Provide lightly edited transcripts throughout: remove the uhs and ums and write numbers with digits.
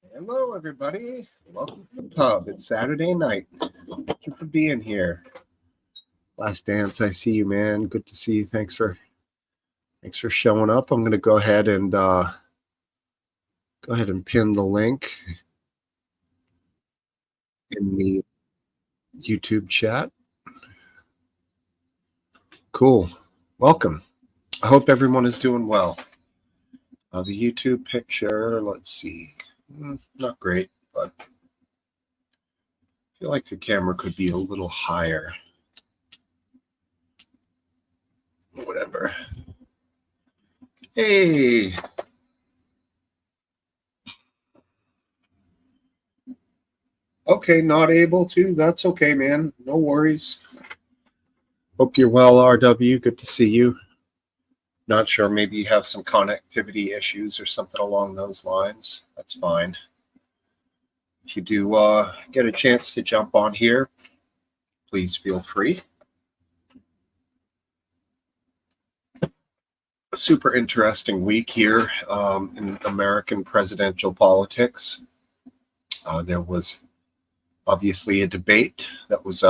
Hello, everybody. Welcome to the pub. It's Saturday night. Thank you for being here. Last Dance, I see you, man. Good to see you. Thanks for showing up. I'm going to go ahead and pin the link in the YouTube chat. Cool. Welcome. I hope everyone is doing well. The YouTube picture, let's see. Not great, but I feel like the camera could be a little higher. Whatever. Hey. Okay, not able to. That's okay, man. No worries. Hope you're well, RW. Good to see you. Not sure. Maybe you have some connectivity issues or something along those lines. That's fine. If you do get a chance to jump on here, please feel free. A super interesting week here in American presidential politics. There was obviously a debate that was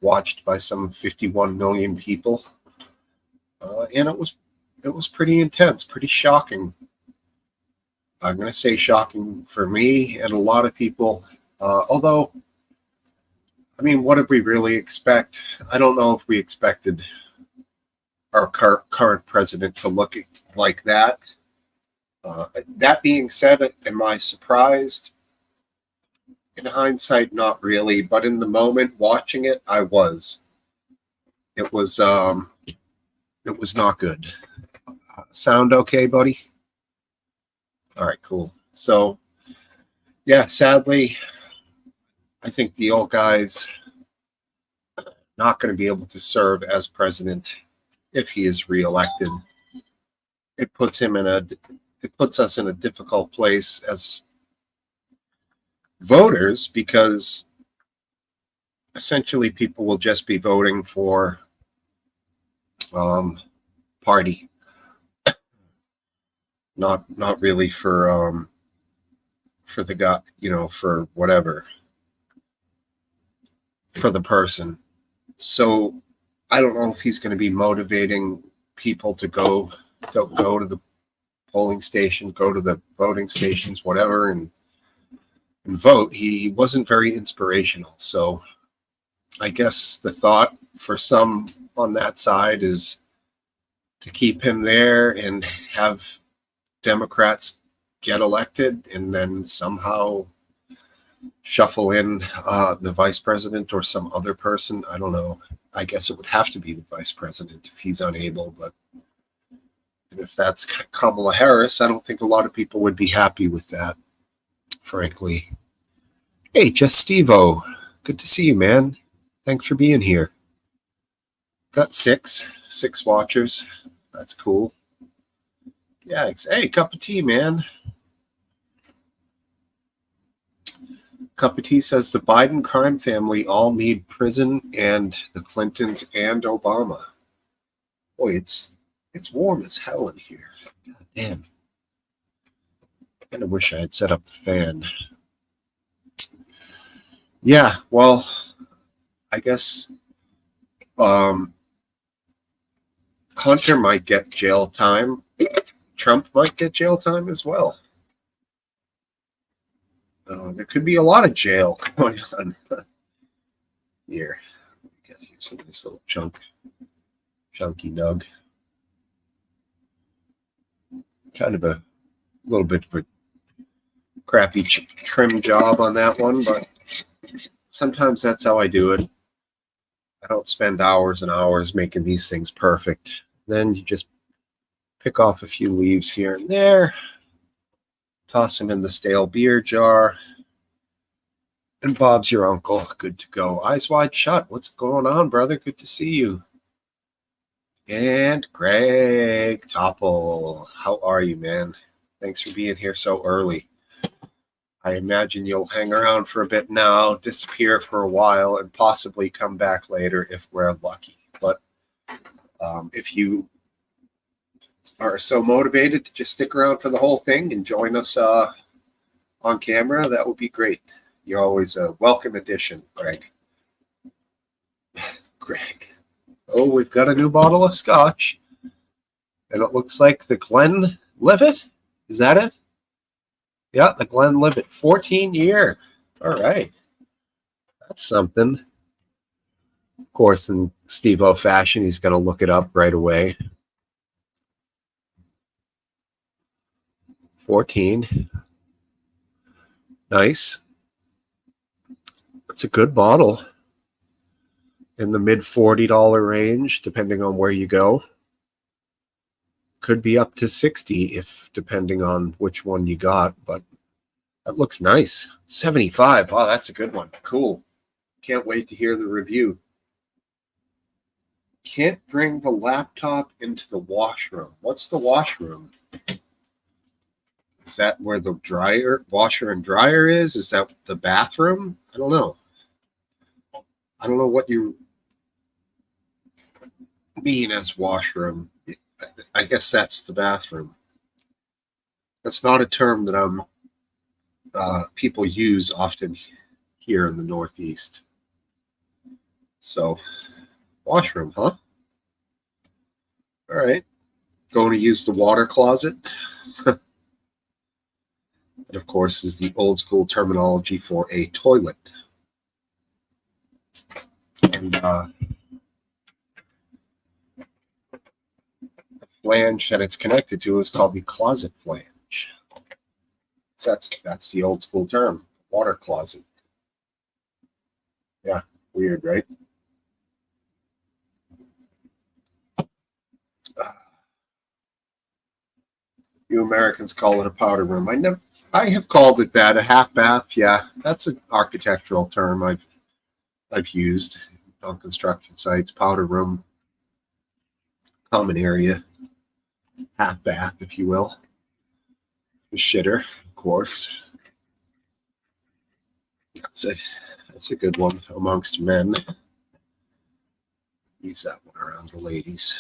watched by some 51 million people, and it was pretty intense, pretty shocking. I'm going to say shocking for me and a lot of people. Although, I mean, what did we really expect? I don't know if we expected our current president to look like that. That being said, am I surprised? In hindsight, not really, but in the moment watching it, I was. It was not good. Sound okay, buddy? All right, cool. So, yeah, sadly, I think the old guy's not going to be able to serve as president if he is reelected. It puts us in a difficult place as voters, because essentially people will just be voting for party, not really for the guy, for whatever, for the person. So I don't know if he's going to be motivating people to go to the polling station, go to the voting stations, whatever, and vote. He wasn't very inspirational. So I guess the thought for some on that side is to keep him there and have Democrats get elected and then somehow shuffle in the vice president or some other person. I don't know. I guess it would have to be the vice president if he's unable. But if that's Kamala Harris, I don't think a lot of people would be happy with that, frankly. Hey, just Steve-O. Good to see you, man. Thanks for being here. Got six watchers. That's cool. Yeah, hey, cup of tea, man. Cup of tea says the Biden crime family all need prison, and the Clintons and Obama. Boy, it's warm as hell in here. God damn. I kind of wish I had set up the fan. Yeah, well, I guess Hunter might get jail time. Trump might get jail time as well. There could be a lot of jail going on here. Here's a nice little chunky nug. Kind of a little bit of a crappy trim job on that one, but sometimes that's how I do it. I don't spend hours and hours making these things perfect. Then you just pick off a few leaves here and there, toss them in the stale beer jar, and Bob's your uncle. Good to go. Eyes wide shut. What's going on, brother? Good to see you. And Greg Topple. How are you, man? Thanks for being here so early. I imagine you'll hang around for a bit now, disappear for a while, and possibly come back later if we're lucky. But if you are so motivated to just stick around for the whole thing and join us on camera, that would be great. You're always a welcome addition, Greg. Greg. Oh, we've got a new bottle of scotch. And it looks like the Glenlivet. Is that it? Yeah, the Glenlivet. 14-year. All right. That's something. Of course, in Steve-O fashion, he's going to look it up right away. 14. Nice. That's a good bottle. In the mid $40 range, depending on where you go. Could be up to 60 if depending on which one you got, but that looks nice. 75. Oh, that's a good one. Cool. Can't wait to hear the review. Can't bring the laptop into the washroom. What's the washroom? Is that where the washer and dryer is? Is that the bathroom? I don't know. I don't know what you mean as washroom. I guess that's the bathroom. That's not a term that people use often here in the Northeast. So, washroom, huh? All right. Going to use the water closet. That, of course, is the old school terminology for a toilet. And the flange that it's connected to is called the closet flange. So that's the old school term, water closet. Yeah, weird, right? You Americans call it a powder room. I have called it that, a half bath. Yeah, that's an architectural term I've used on construction sites. Powder room, common area, half bath, if you will. The shitter, of course. That's a good one amongst men. Use that one around the ladies.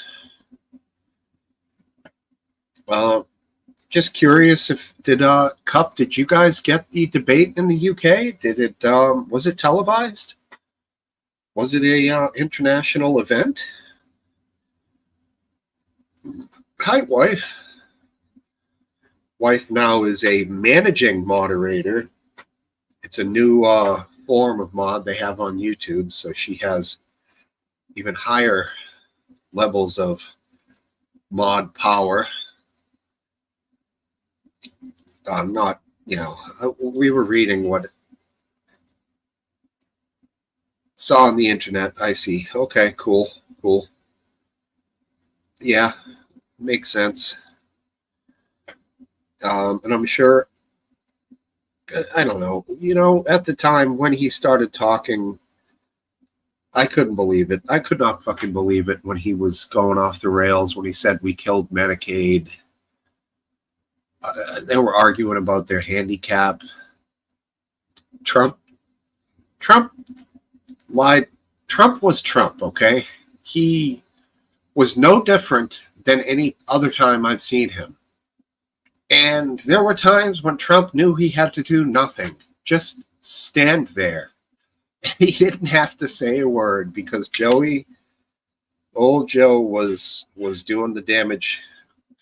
Just curious did you guys get the debate in the UK? Did it was it televised? Was it a international event? Hi, wife. Wife now is a managing moderator. It's a new form of mod they have on YouTube, so she has even higher levels of mod power. Not, we were reading what saw on the internet. I see. Okay, cool. Yeah, makes sense. And I'm sure, I don't know, at the time when he started talking, I couldn't believe it. I could not fucking believe it when he was going off the rails, when he said we killed Medicaid. They were arguing about their handicap. Trump lied. Trump was Trump, okay? He was no different than any other time I've seen him. And there were times when Trump knew he had to do nothing. Just stand there. He didn't have to say a word because old Joe was doing the damage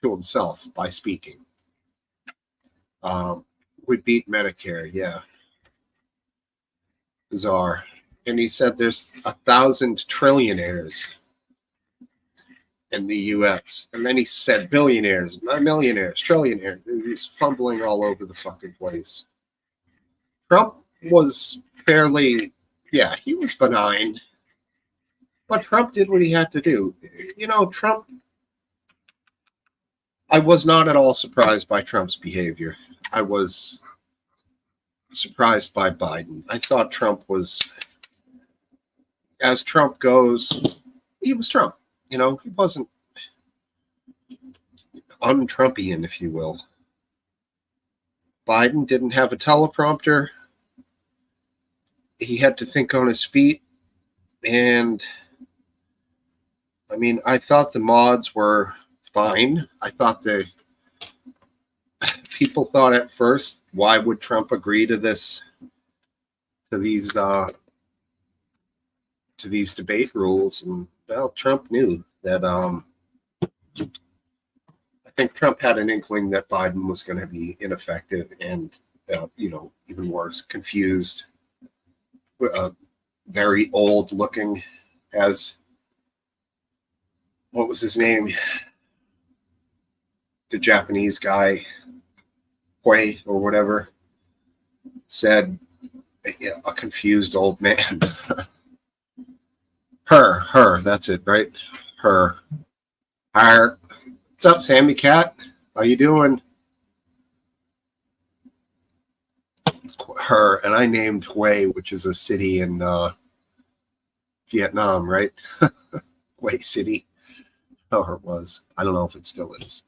to himself by speaking. We beat Medicare, yeah. Bizarre. And he said there's 1,000 trillionaires in the U.S. And then he said billionaires, millionaires, trillionaires. He's fumbling all over the fucking place. Trump was fairly, yeah, he was benign. But Trump did what he had to do. Trump, I was not at all surprised by Trump's behavior. I was surprised by Biden. I thought Trump was, as Trump goes, he was Trump. He wasn't un-Trumpian, if you will. Biden didn't have a teleprompter. He had to think on his feet. And, I thought the mods were fine. I thought people thought at first, why would Trump agree to these debate rules? And well, Trump knew that. I think Trump had an inkling that Biden was going to be ineffective and, even worse, confused, very old looking, as what was his name? The Japanese guy, Hui or whatever, said, a confused old man. Her, that's it, right? Her. What's up, Sammy Cat? How you doing? Her, and I named Hue, which is a city in Vietnam, right? Hue City. Oh, it was. I don't know if it still is.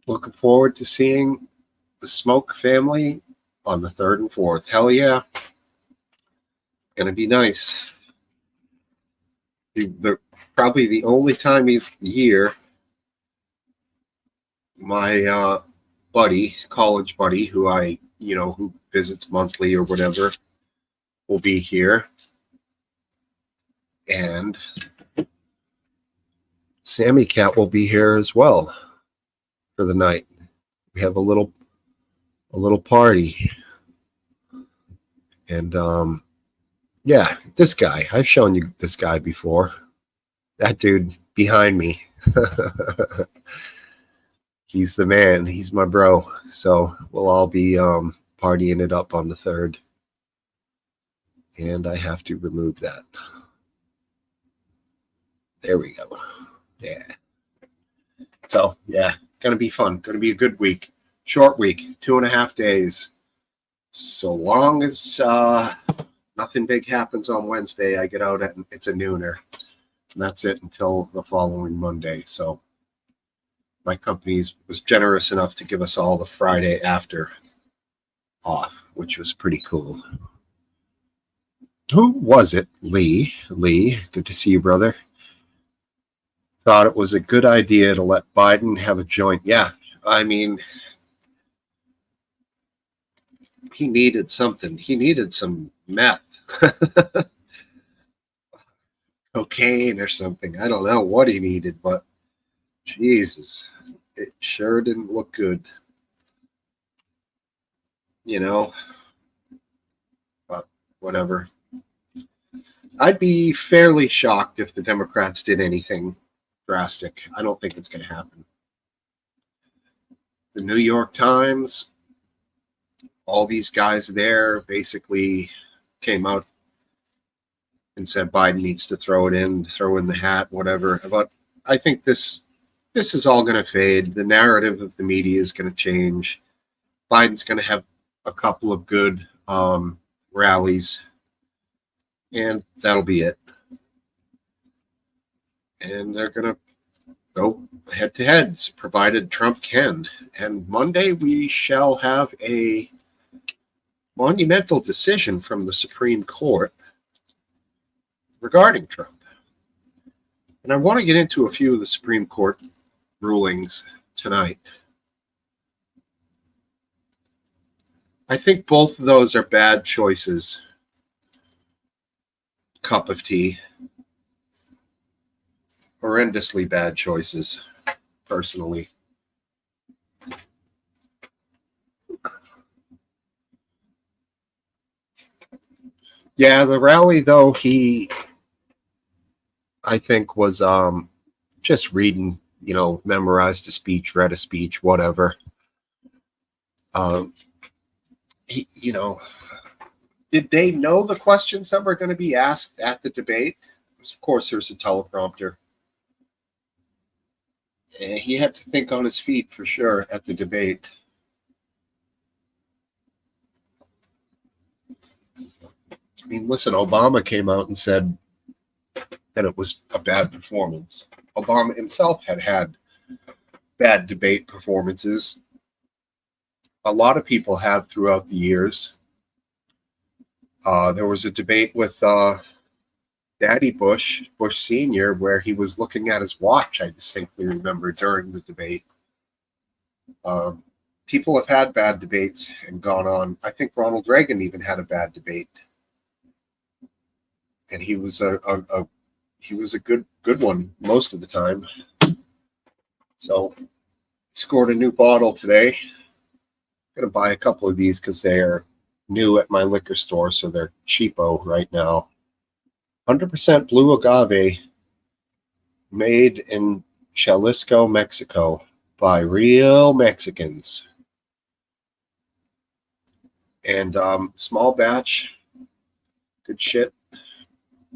Looking forward to seeing the Smoke family on the 3rd and 4th. Hell yeah. Gonna be nice. Probably the only time of year my college buddy, who visits monthly or whatever, will be here. And Sammy Cat will be here as well for the night. We have a little party. And yeah, this guy, I've shown you this guy before. That dude behind me. He's the man. He's my bro. So we'll all be partying it up on the 3rd. And I have to remove that. There we go. Yeah. So, yeah, it's going to be fun. Going to be a good week. Short week, 2.5 days. So long as nothing big happens on Wednesday, I get out it's a nooner. And that's it until the following Monday. So my company was generous enough to give us all the Friday after off, which was pretty cool. Who was it? Lee, good to see you, brother. Thought it was a good idea to let Biden have a joint. Yeah, I mean, he needed something. He needed some meth. Cocaine or something. I don't know what he needed, but Jesus, it sure didn't look good. But whatever. I'd be fairly shocked if the Democrats did anything drastic. I don't think it's going to happen. The New York Times, all these guys there basically came out and said Biden needs to throw in the hat, whatever. But I think this is all going to fade. The narrative of the media is going to change. Biden's going to have a couple of good rallies, and that'll be it. And they're going to go head to head, provided Trump can. And Monday we shall have a monumental decision from the Supreme Court regarding Trump. And I want to get into a few of the Supreme Court rulings tonight. I think both of those are bad choices. Cup of tea. Horrendously bad choices, personally. Yeah, the rally, though, I think, was just reading, memorized a speech, read a speech, whatever. Did they know the questions that were going to be asked at the debate? Of course, there's a teleprompter. And he had to think on his feet for sure at the debate. I mean, listen, Obama came out and said that it was a bad performance. Obama himself had bad debate performances. A lot of people have throughout the years. There was a debate with Daddy Bush, Bush Sr., where he was looking at his watch, I distinctly remember during the debate. Um, People have had bad debates and gone on. I think Ronald Reagan even had a bad debate, and he was a good one most of the time. So scored a new bottle today. I'm gonna buy a couple of these because they are new at my liquor store, so they're cheapo right now. 100% blue agave, made in Jalisco, Mexico, by real Mexicans. And small batch, good shit,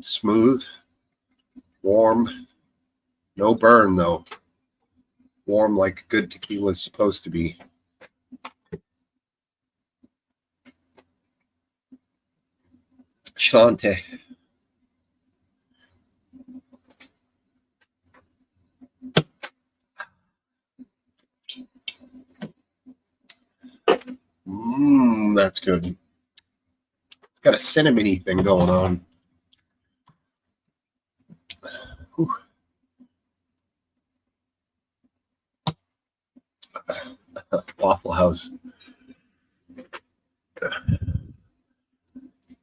smooth, warm, no burn though. Warm like good tequila is supposed to be. Shante. That's good. It's got a cinnamony thing going on. Whew. Waffle House.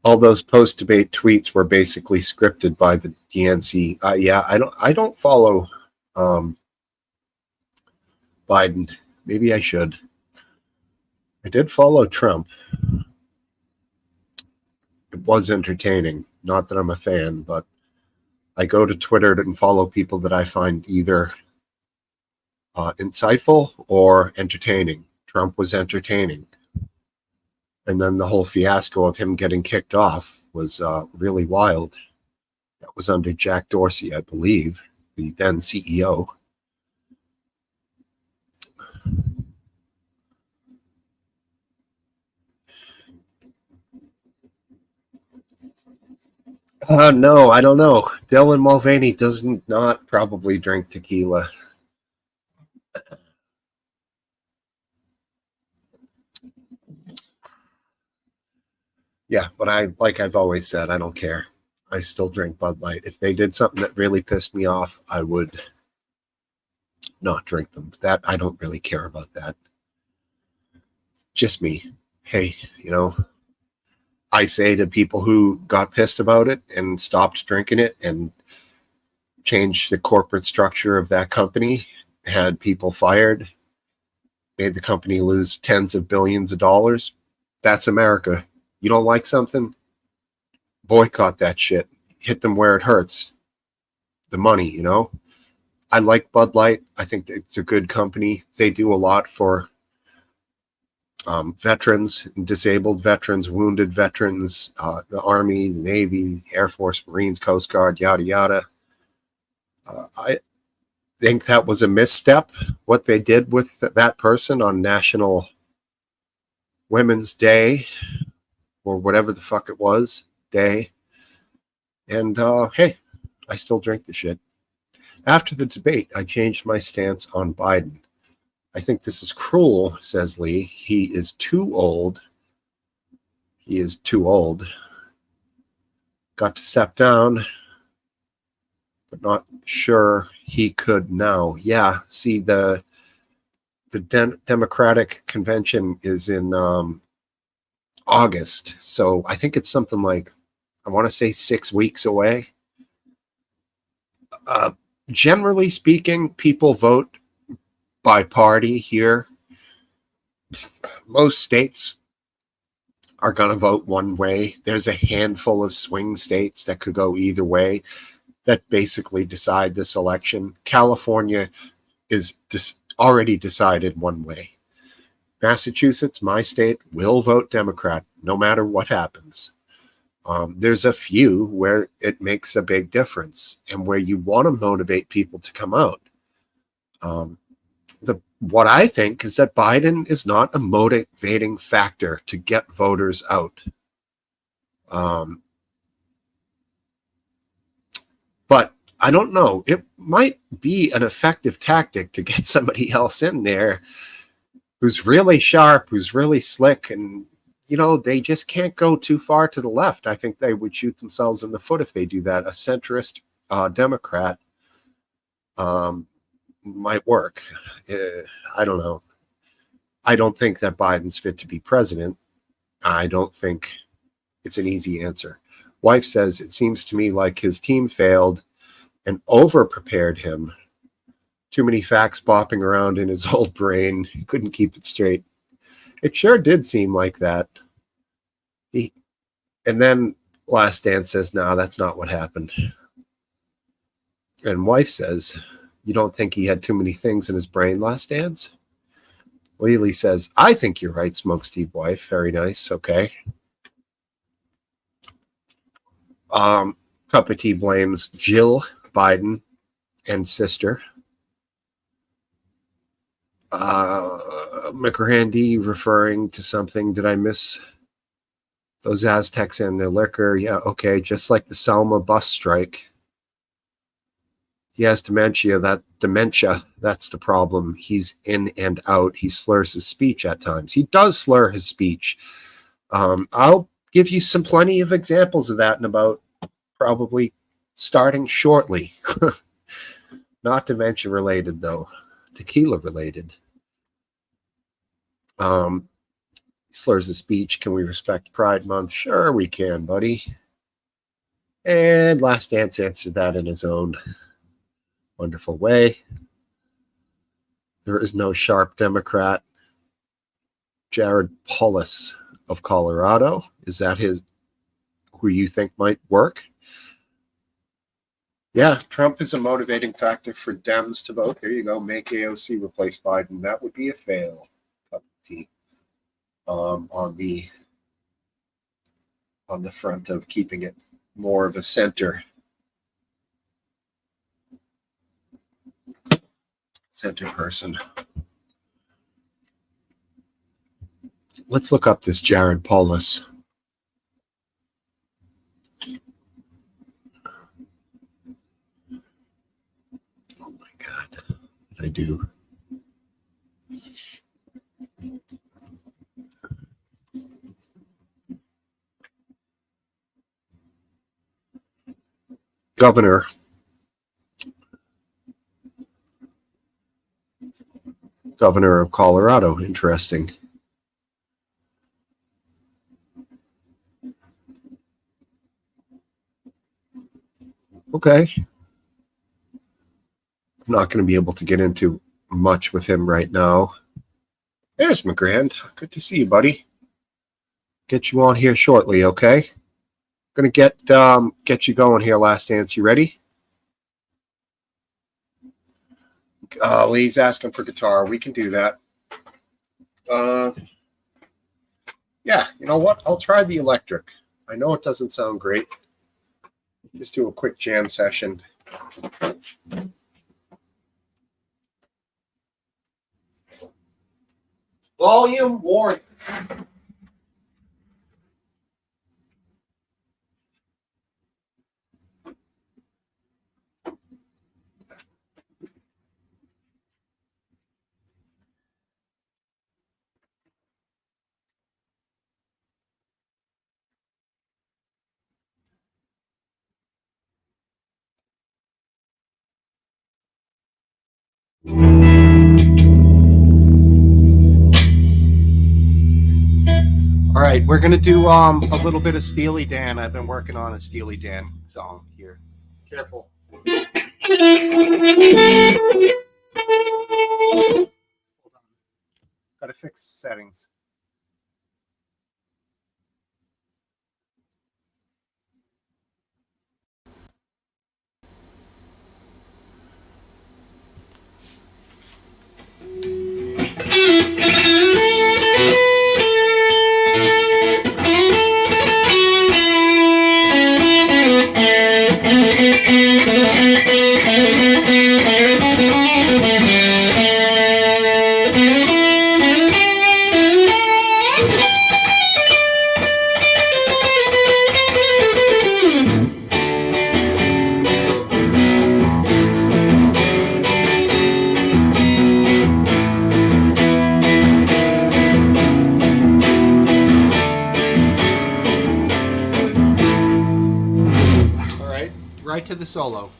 All those post-debate tweets were basically scripted by the DNC. Yeah, I don't follow Biden. Maybe I should. I did follow Trump. It was entertaining. Not that I'm a fan, but I go to Twitter and follow people that I find either insightful or entertaining. Trump was entertaining. And then the whole fiasco of him getting kicked off was really wild. That was under Jack Dorsey, I believe, the then CEO. No, I don't know. Dylan Mulvaney does not probably drink tequila. Yeah, but I've always said, I don't care. I still drink Bud Light. If they did something that really pissed me off, I would not drink them. That I don't really care about that. Just me. Hey, I say to people who got pissed about it and stopped drinking it and changed the corporate structure of that company, had people fired, made the company lose tens of billions of dollars. That's America. You don't like something? Boycott that shit. Hit them where it hurts. The money, I like Bud Light. I think it's a good company. They do a lot for veterans, disabled veterans, wounded veterans, the Army, the Navy, the Air Force, Marines, Coast Guard, yada, yada. I think that was a misstep, what they did with that person on National Women's Day, or whatever the fuck it was, day. And hey, I still drink the shit. After the debate, I changed my stance on Biden. I think this is cruel, says Lee. He is too old. He is too old. Got to step down, but not sure he could now. Yeah, see, the Democratic convention is in August. So I think it's something like, I want to say 6 weeks away. Generally speaking, people vote by party here. Most states are going to vote one way. There's a handful of swing states that could go either way that basically decide this election. California is already decided one way. Massachusetts, my state, will vote Democrat no matter what happens. There's a few where it makes a big difference and where you want to motivate people to come out. What I think is that Biden is not a motivating factor to get voters out. But I don't know. It might be an effective tactic to get somebody else in there who's really sharp, who's really slick, and they just can't go too far to the left. I think they would shoot themselves in the foot if they do that. A centrist Democrat might work. I don't know. I don't think that Biden's fit to be president. I don't think it's an easy answer. Wife says, it seems to me like his team failed and over-prepared him. Too many facts bopping around in his old brain. He couldn't keep it straight. It sure did seem like that. And then Last Dance says, no, that's not what happened. And wife says, you don't think he had too many things in his brain, Last Dance? Lily says, I think you're right, Smokesteve wife. Very nice. Okay. Cup of Tea blames Jill Biden and sister. McGrandy referring to something. Did I miss those Aztecs and their liquor? Yeah, okay. Just like the Selma bus strike. He has dementia. That's the problem. He's in and out. He slurs his speech at times. He does slur his speech. I'll give you plenty of examples of that in about probably starting shortly. Not dementia related, though. Tequila related. He slurs his speech. Can we respect Pride Month? Sure we can, buddy. And Last Dance answered that in his own wonderful way. There is no sharp Democrat. Jared Polis of Colorado. Is that who you think might work? Yeah, Trump is a motivating factor for Dems to vote. There you go. Make AOC replace Biden. That would be a fail. Cup of tea. On the front of keeping it more of a center person. Let's look up this Jared Polis. Oh my God, I do. Governor of Colorado. Interesting. Okay. I'm not going to be able to get into much with him right now. There's McGrand. Good to see you, buddy. Get you on here shortly, okay? Going to get you going here, Last Dance. You ready? Lee's asking for guitar. We can do that. Yeah, you know what? I'll try the electric. I know it doesn't sound great. Just do a quick jam session. Volume warning. All right, we're going to do a little bit of Steely Dan. I've been working on a Steely Dan song here. Careful. Hold on. Got to fix the settings. to the solo.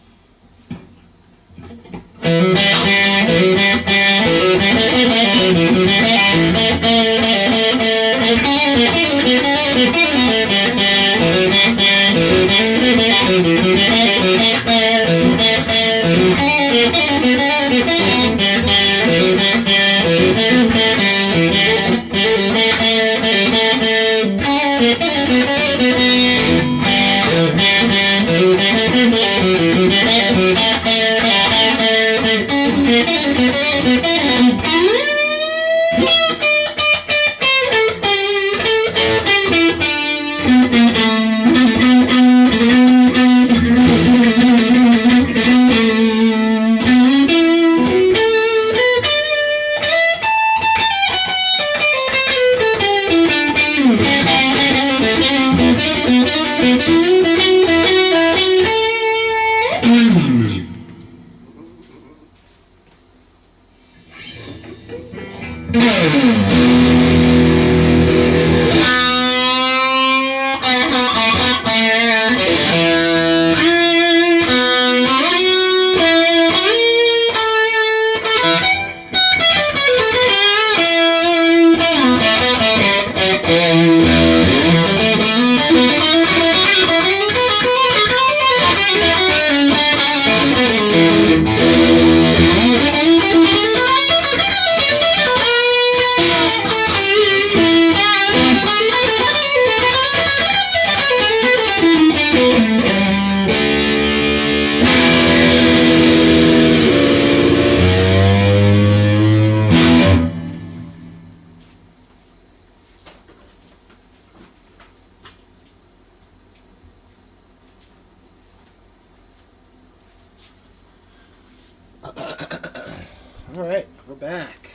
All right, we're back.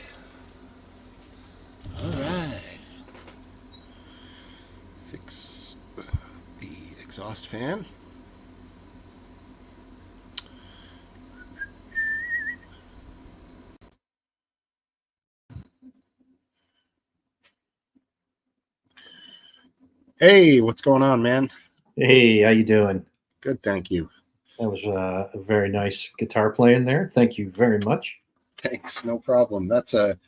All right. Fix the exhaust fan. Hey, what's going on, man? Hey, how you doing? Good, thank you. That was a very nice guitar playing there. Thank you very much. Thanks, no problem. That's a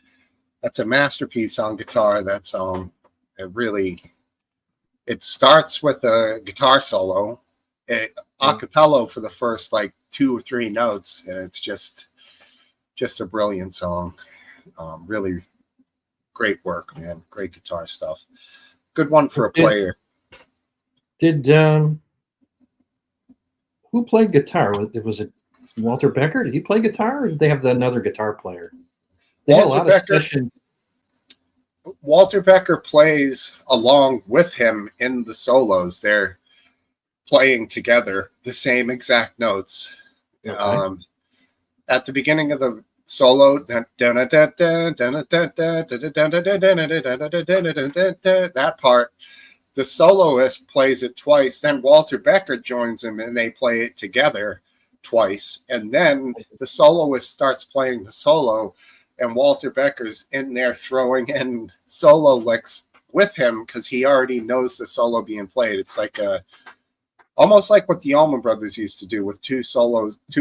masterpiece on guitar. That song, it starts with a guitar solo, a cappella for the first like 2 or 3 notes, and it's just a brilliant song. Really great work, man. Great guitar stuff. Good one for a player. Did who played guitar? Was it Walter Becker? Did he play guitar, or did they have another guitar player? They had a lot of session. Walter Becker plays along with him in the solos. They're playing together the same exact notes. Okay. At the beginning of the solo, that part, the soloist plays it twice, then Walter Becker joins him and they play it together twice, and then the soloist starts playing the solo and Walter Becker's in there throwing in solo licks with him because he already knows the solo being played. It's like almost like what the Allman Brothers used to do with two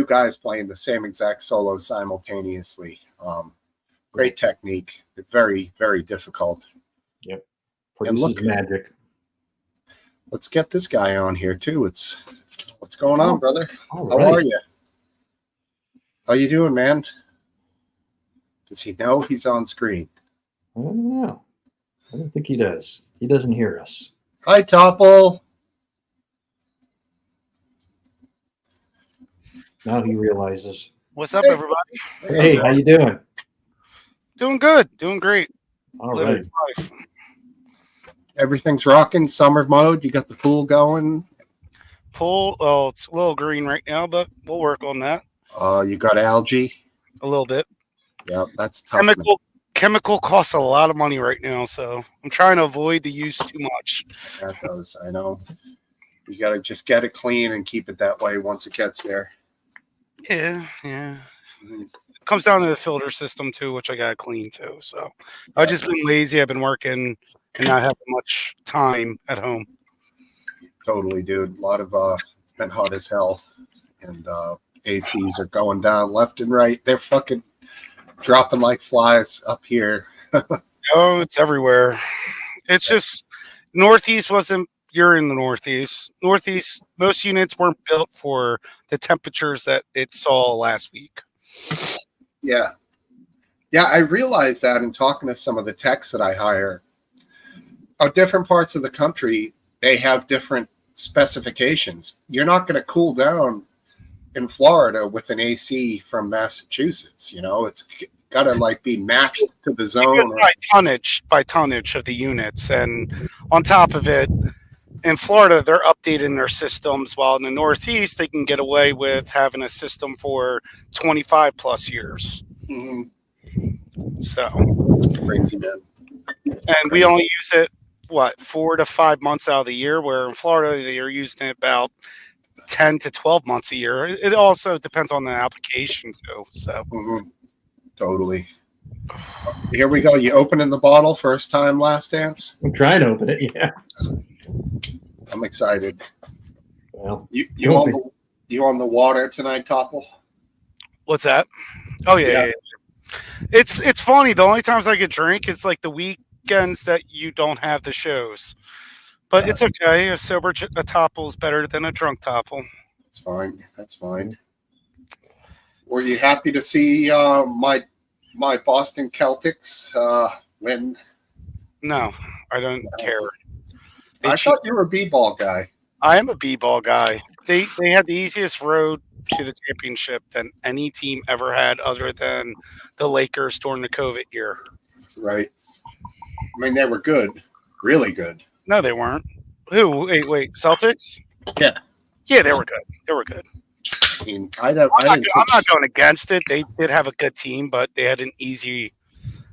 guys playing the same exact solo simultaneously. Great technique. Very, very difficult. Yep. Produces magic. Let's get this guy on here too. What's going on, brother? How are you? How you doing, man? Does he know he's on screen? I don't know. I don't think he does. He doesn't hear us. Hi, Topple. Now he realizes. What's up, everybody? Hey, how you doing? Doing good. Doing great. All right. Everything's rocking. Summer mode. You got the pool going. Pool. Oh, it's a little green right now, but we'll work on that. You got algae. A little bit. Yeah, that's tough. Chemical costs a lot of money right now, so I'm trying to avoid the use too much. That does. I know. You got to just get it clean and keep it that way once it gets there. Yeah. It comes down to the filter system too, which I got to clean too. So I've just been lazy. I've been working and not having much time at home. Totally, dude. A lot of been hot as hell, and ACs are going down left and right. They're fucking dropping like flies up here. Oh, it's everywhere. It's just Northeast wasn't. You're in the Northeast. Northeast, most units weren't built for the temperatures that it saw last week. Yeah. Yeah, I realized that in talking to some of the techs that I hire. Different parts of the country, they have different specifications. You're not going to cool down in Florida with an AC from Massachusetts. You know, it's got to like be matched to the zone. By tonnage of the units. And on top of it, in Florida, they're updating their systems, while in the Northeast, they can get away with having a system for 25 plus years. Mm-hmm. So Crazy, man. And we only use it, 4 to 5 months out of the year, where in Florida, they're using it about 10 to 12 months a year. It also depends on the application, too. So Totally. Here we go. You opening the bottle first time last dance? I'm trying to open it, yeah. I'm excited. Well, you on the water tonight, Topple? What's that? Oh yeah. It's funny. The only times I could drink is like the weekends that you don't have the shows. But it's okay. A sober a topple is better than a drunk topple. That's fine. That's fine. Were you happy to see my Boston Celtics win? No, I don't care. I thought you were a b-ball guy. I am a b-ball guy. They had the easiest road to the championship than any team ever had, other than the Lakers during the COVID year. Right. I mean, they were good, really good. No, they weren't. Who? Wait, Celtics? Yeah. Yeah, they were good. They were good. I mean, I'm not going against it. They did have a good team, but they had an easy.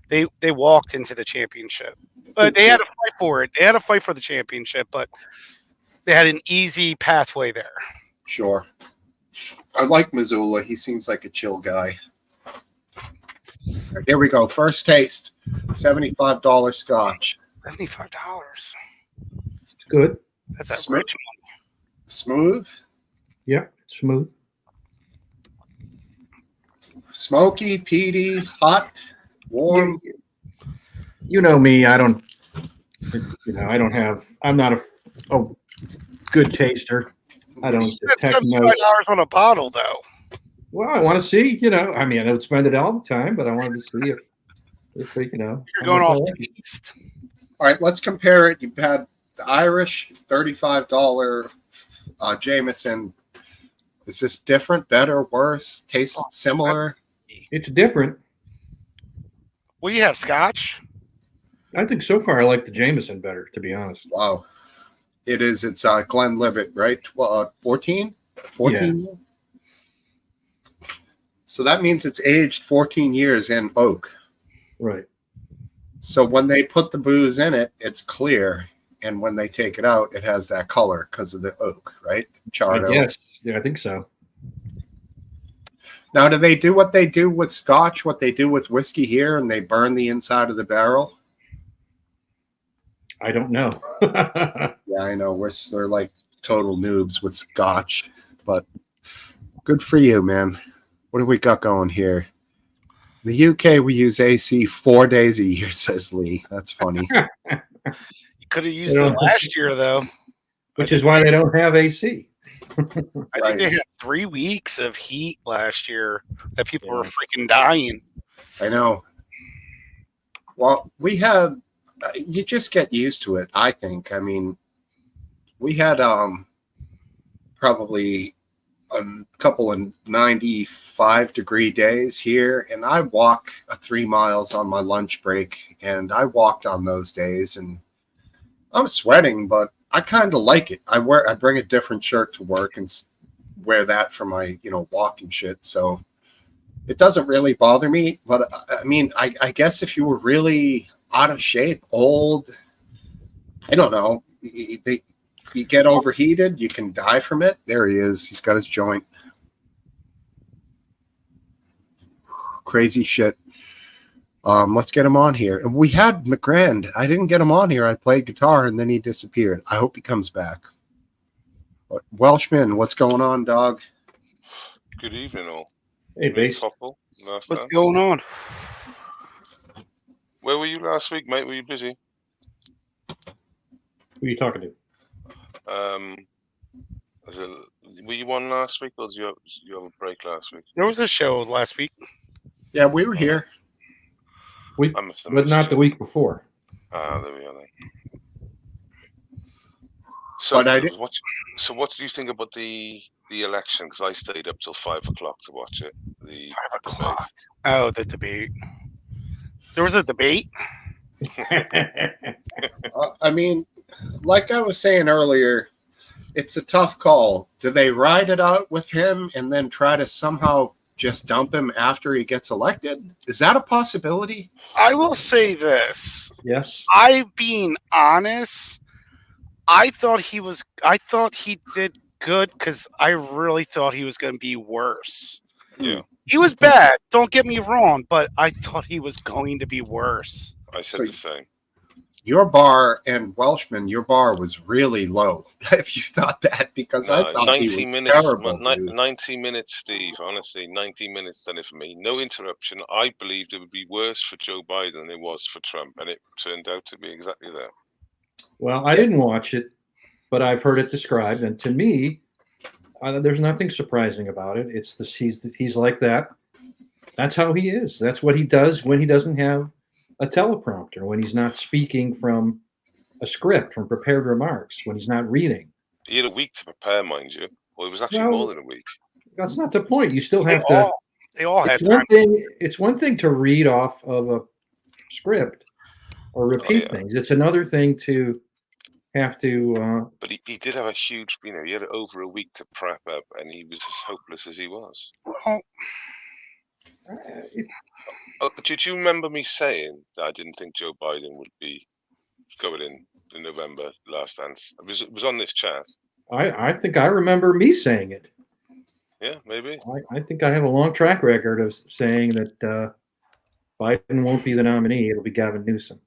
They walked into the championship, but they had to fight for it. They had to fight for the championship, but they had an easy pathway there. Sure. I like Missoula. He seems like a chill guy. Here we go. First taste. $75 scotch. $75. It's good. That's a Smooth. rich one. Smooth. Yeah, smooth. Smoky, peaty, hot, warm. You know me. I don't. I'm not a good taster. I don't detect notes. $75 on a bottle, though. Well, I want to see. I mean, I don't spend it all the time, but I wanted to see if we, You're going off taste. All right, let's compare it. You've had the Irish $35 Jameson. Is this different, better, worse? Tastes similar? It's different. What do you have, Scotch? I think so far I like the Jameson better, to be honest. Wow. It is. It's Glenlivet, right? 14? 14? Yeah. So that means it's aged 14 years in oak. Right. So when they put the booze in it, it's clear. And when they take it out, it has that color because of the oak, right? Charred oak. Yes. Yeah, I think so. Now, do they do what they do with Scotch, what they do with whiskey here, and they burn the inside of the barrel? I don't know. Yeah, I know. We're like total noobs with Scotch, but good for you, man. What do we got going here? The UK, we use AC 4 days a year, says Lee. That's funny. You could have used it last year, though. Which is why they don't have AC. I think they had 3 weeks of heat last year that people were freaking dying. I know. Well, we had, you just get used to it, I think. I mean, we had probably a couple of 95-degree days here, and I walk 3 miles on my lunch break, and I walked on those days, and I'm sweating, but I kind of like it. I bring a different shirt to work and wear that for my, walking shit. So it doesn't really bother me. But I mean, I guess if you were really out of shape, old, I don't know, you get overheated, you can die from it. There he is. He's got his joint. Crazy shit. Let's get him on here. And we had McGrand. I didn't get him on here. I played guitar and then he disappeared. I hope he comes back. Welshman, what's going on, dog? Good evening, all. Hey, base. Couple, last What's time. going on? Where were you last week, mate? Were you busy? Who are you talking to? Were you on last week, or did you have a break last week? There was a show last week. Yeah, we were here. I must have But missed not you. the week before. Ah, there we are then. So, But I did- what did you think about the election? Because I stayed up till 5 o'clock to watch it. The 5 debate. o'clock. Oh, the debate. There was a debate. I mean, like I was saying earlier, it's a tough call. Do they ride it out with him and then try to somehow just dump him after he gets elected? Is that a possibility? I will say this. Yes. I being honest, I thought he did good because I really thought he was going to be worse. Yeah. He was bad. Don't get me wrong, but I thought he was going to be worse. I said So- the same. Your bar and Welshman, your bar was really low. If you thought that, because I thought he was terrible. Dude. 90 minutes, Steve. Honestly, 90 minutes done it for me. No interruption. I believed it would be worse for Joe Biden than it was for Trump, and it turned out to be exactly that. Well, I didn't watch it, but I've heard it described, and to me, there's nothing surprising about it. It's he's like that. That's how he is. That's what he does when he doesn't have a teleprompter, when he's not speaking from a script, from prepared remarks, when he's not reading. He had a week to prepare, mind you. Well, it was actually Well, more than a week. That's not the point. You still have to. They all had It's time. it's one thing to read off of a script or repeat yeah. things. It's another thing to have to. But he did have a huge, he had over a week to prep up, and he was as hopeless as he was. Well, Did you remember me saying that I didn't think Joe Biden would be going in November last dance? It was on this chat. I think I remember me saying it. Yeah, maybe. I think I have a long track record of saying that Biden won't be the nominee. It'll be Gavin Newsom.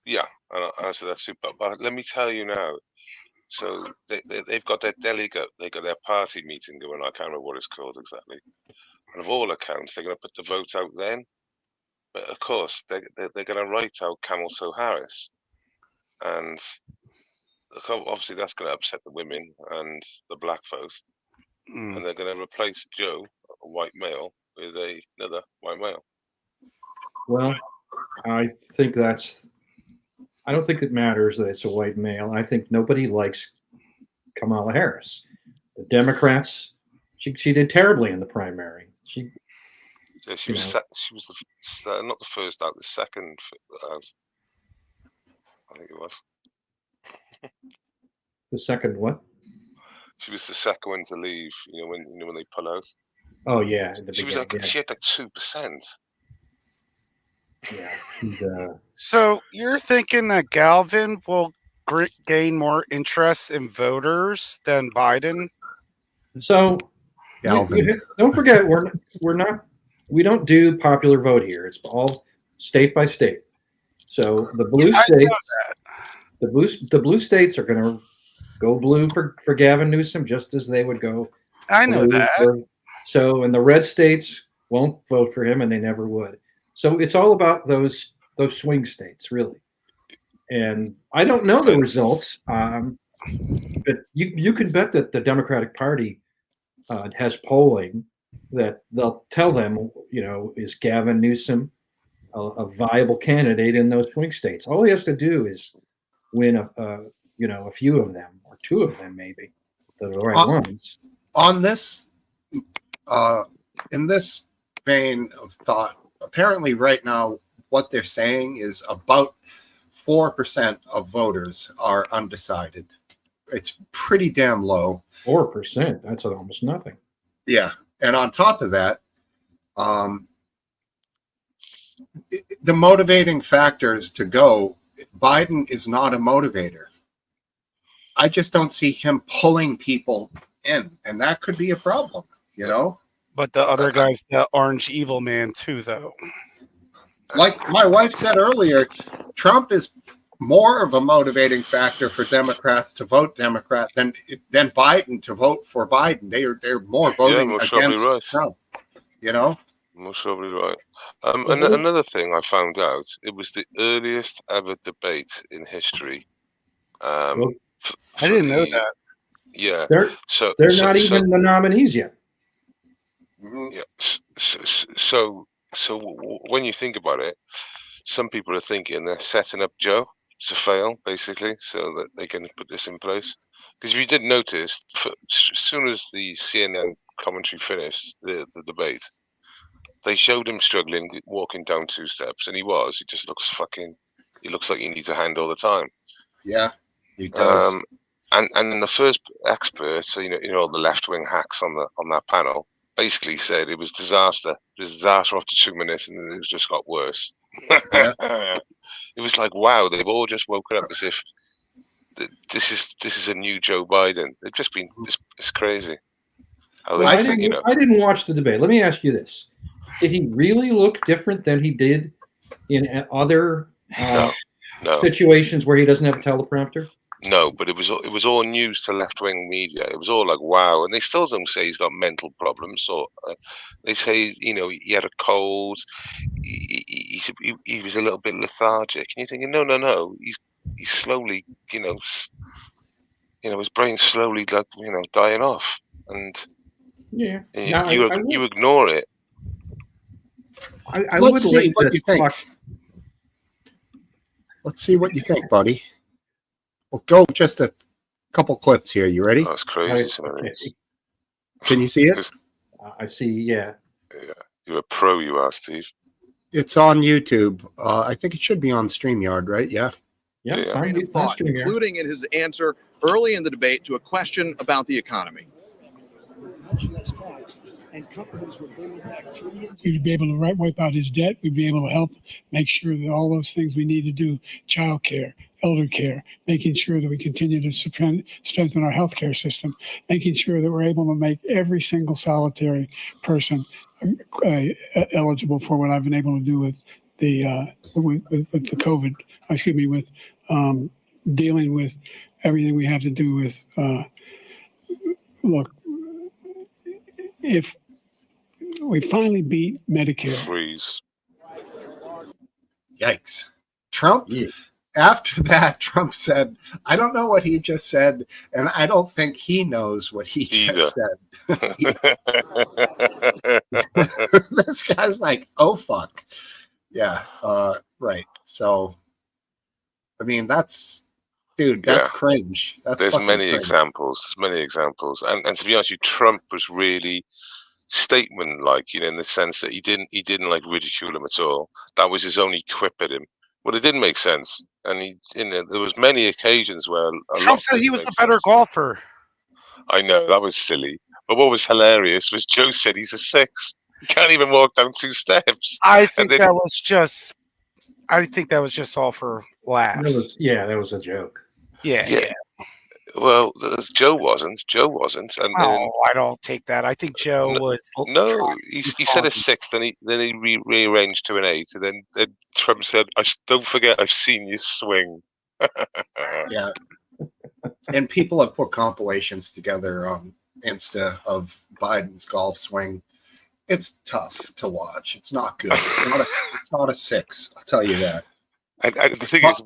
Yeah, and I said that's super. But let me tell you now. So they've got their delegate, they got their party meeting going. I can't remember what it's called exactly. And of all accounts, they're going to put the vote out then. But of course, they're going to write out Kamala Harris, and obviously that's going to upset the women and the black vote. And they're going to replace Joe, a white male, with another white male. Well, I think I don't think it matters that it's a white male. I think nobody likes Kamala Harris. The Democrats, she did terribly in the primary. She was not the first out, the second out. I think it was. The second what? She was the second one to leave. When they pull out. Oh yeah, she was like she had like 2%. Yeah. So you're thinking that Galvin will gain more interest in voters than Biden? So Galvin. don't forget we don't do popular vote here. It's all state by state. So the blue states, the blue states are going to go blue for Gavin Newsom, just as they would go. I know that. And the red states won't vote for him, and they never would. So it's all about those swing states, really. And I don't know the results, but you can bet that the Democratic Party has polling that they'll tell them, is Gavin Newsom a viable candidate in those swing states? All he has to do is win a few of them, or two of them maybe, the right ones. On this, in this vein of thought, apparently right now what they're saying is about 4% of voters are undecided. It's pretty damn low. 4%, that's almost nothing. Yeah, and on top of that, the motivating factors to go, Biden is not a motivator. I just don't see him pulling people in, and that could be a problem, But the other guy's the orange evil man too, though. Like my wife said earlier, Trump is more of a motivating factor for Democrats to vote Democrat than Biden to vote for Biden. They're more voting most probably against right. Trump. You know? Most probably right. And another thing I found out, it was the earliest ever debate in history. Well, I didn't know that. Yeah. They're So they're not even the nominees yet. Mhm. yeah. So when you think about it, some people are thinking they're setting up Joe to fail, basically, so that they can put this in place. Because if you did notice, as soon as the CNN commentary finished the debate, they showed him struggling, walking down 2 steps, and he just looks he looks like he needs a hand all the time. Yeah, he does. And then the first expert, so all the left wing hacks on that panel, basically said it was disaster. It was disaster after 2 minutes, and then it just got worse. Yeah. It was like, wow, they've all just woken up as if this is a new Joe Biden. They've just been it's crazy. Well, I didn't watch the debate. Let me ask you this: did he really look different than he did in other No. situations where he doesn't have a teleprompter? No, but it was all news to left wing media. It was all like, wow, and they still don't say he's got mental problems, or they say he had a cold. He was a little bit lethargic, and you're thinking, no, he's slowly, his brain's slowly dying off, and Yeah, you ignore it. I Let's would see like what to you think. talk. Let's see what you think, buddy. We'll go just a couple clips here. You ready? That's crazy. Okay. Can you see it? I see. Yeah. Yeah, you're a pro, you are, Steve. It's on YouTube. I think it should be on StreamYard, right? Yeah. Yeah. It's on Thought, StreamYard. including in his answer early in the debate to a question about the economy. And companies were bringing back trillions. We'd be able to wipe out his debt. We'd be able to help make sure that all those things we need to do, child care, elder care, making sure that we continue to strengthen our healthcare system, making sure that we're able to make every single solitary person eligible for what I've been able to do with the the COVID. With dealing with everything we have to do with. Look, if we finally beat Medicare. Freeze. Yikes. Trump, after that, Trump said, I don't know what he just said, and I don't think he knows what he just said. This guy's like, oh, fuck. Yeah, right. So, I mean, that's cringe. There's many examples. And to be honest, Trump was really statement-like, in the sense that he didn't like ridicule him at all. That was his only quip at him. But it didn't make sense, and there was many occasions where Trump said he was a better golfer. I know, that was silly. But what was hilarious was Joe said he's a 6. He can't even walk down 2 steps. I think that was just all for laughs. That was a joke. Yeah. Well, Joe wasn't. And I don't take that. I think Joe was. No, he said a 6, then he rearranged to an 8, and then Trump said, "Don't forget, I've seen you swing." Yeah, and people have put compilations together on Insta of Biden's golf swing. It's tough to watch. It's not good. It's not a 6. I'll tell you that. And the thing is,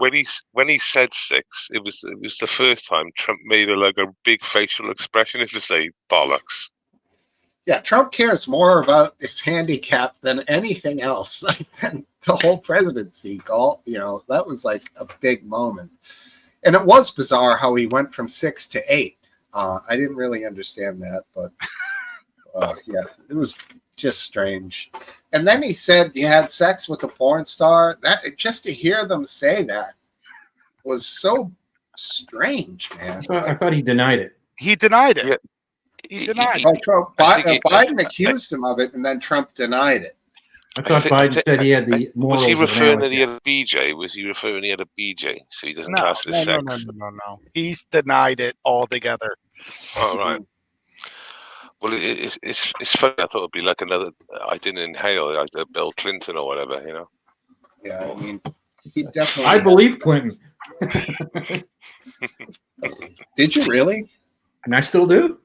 when he said 6, it was the first time Trump made a big facial expression to say bollocks. Yeah, Trump cares more about his handicap than anything else. Than the whole presidency. That was like a big moment, and it was bizarre how he went from 6 to 8. I didn't really understand that, but yeah, it was just strange. And then he said he had sex with a porn star. That just to hear them say that was so strange, man. I thought he denied it. He denied it. Yeah. He denied it. Biden accused him of it, and then Trump denied it. I thought Biden said he had the morals. Was he referring that he had a BJ? Was he referring he had a BJ? So he doesn't class it as sex? No. He's denied it altogether. All right. Well, it's funny. I thought it'd be like another. I didn't inhale like the Bill Clinton or whatever, Yeah, I mean, he definitely. I believe Clinton. Did you really? And I still do.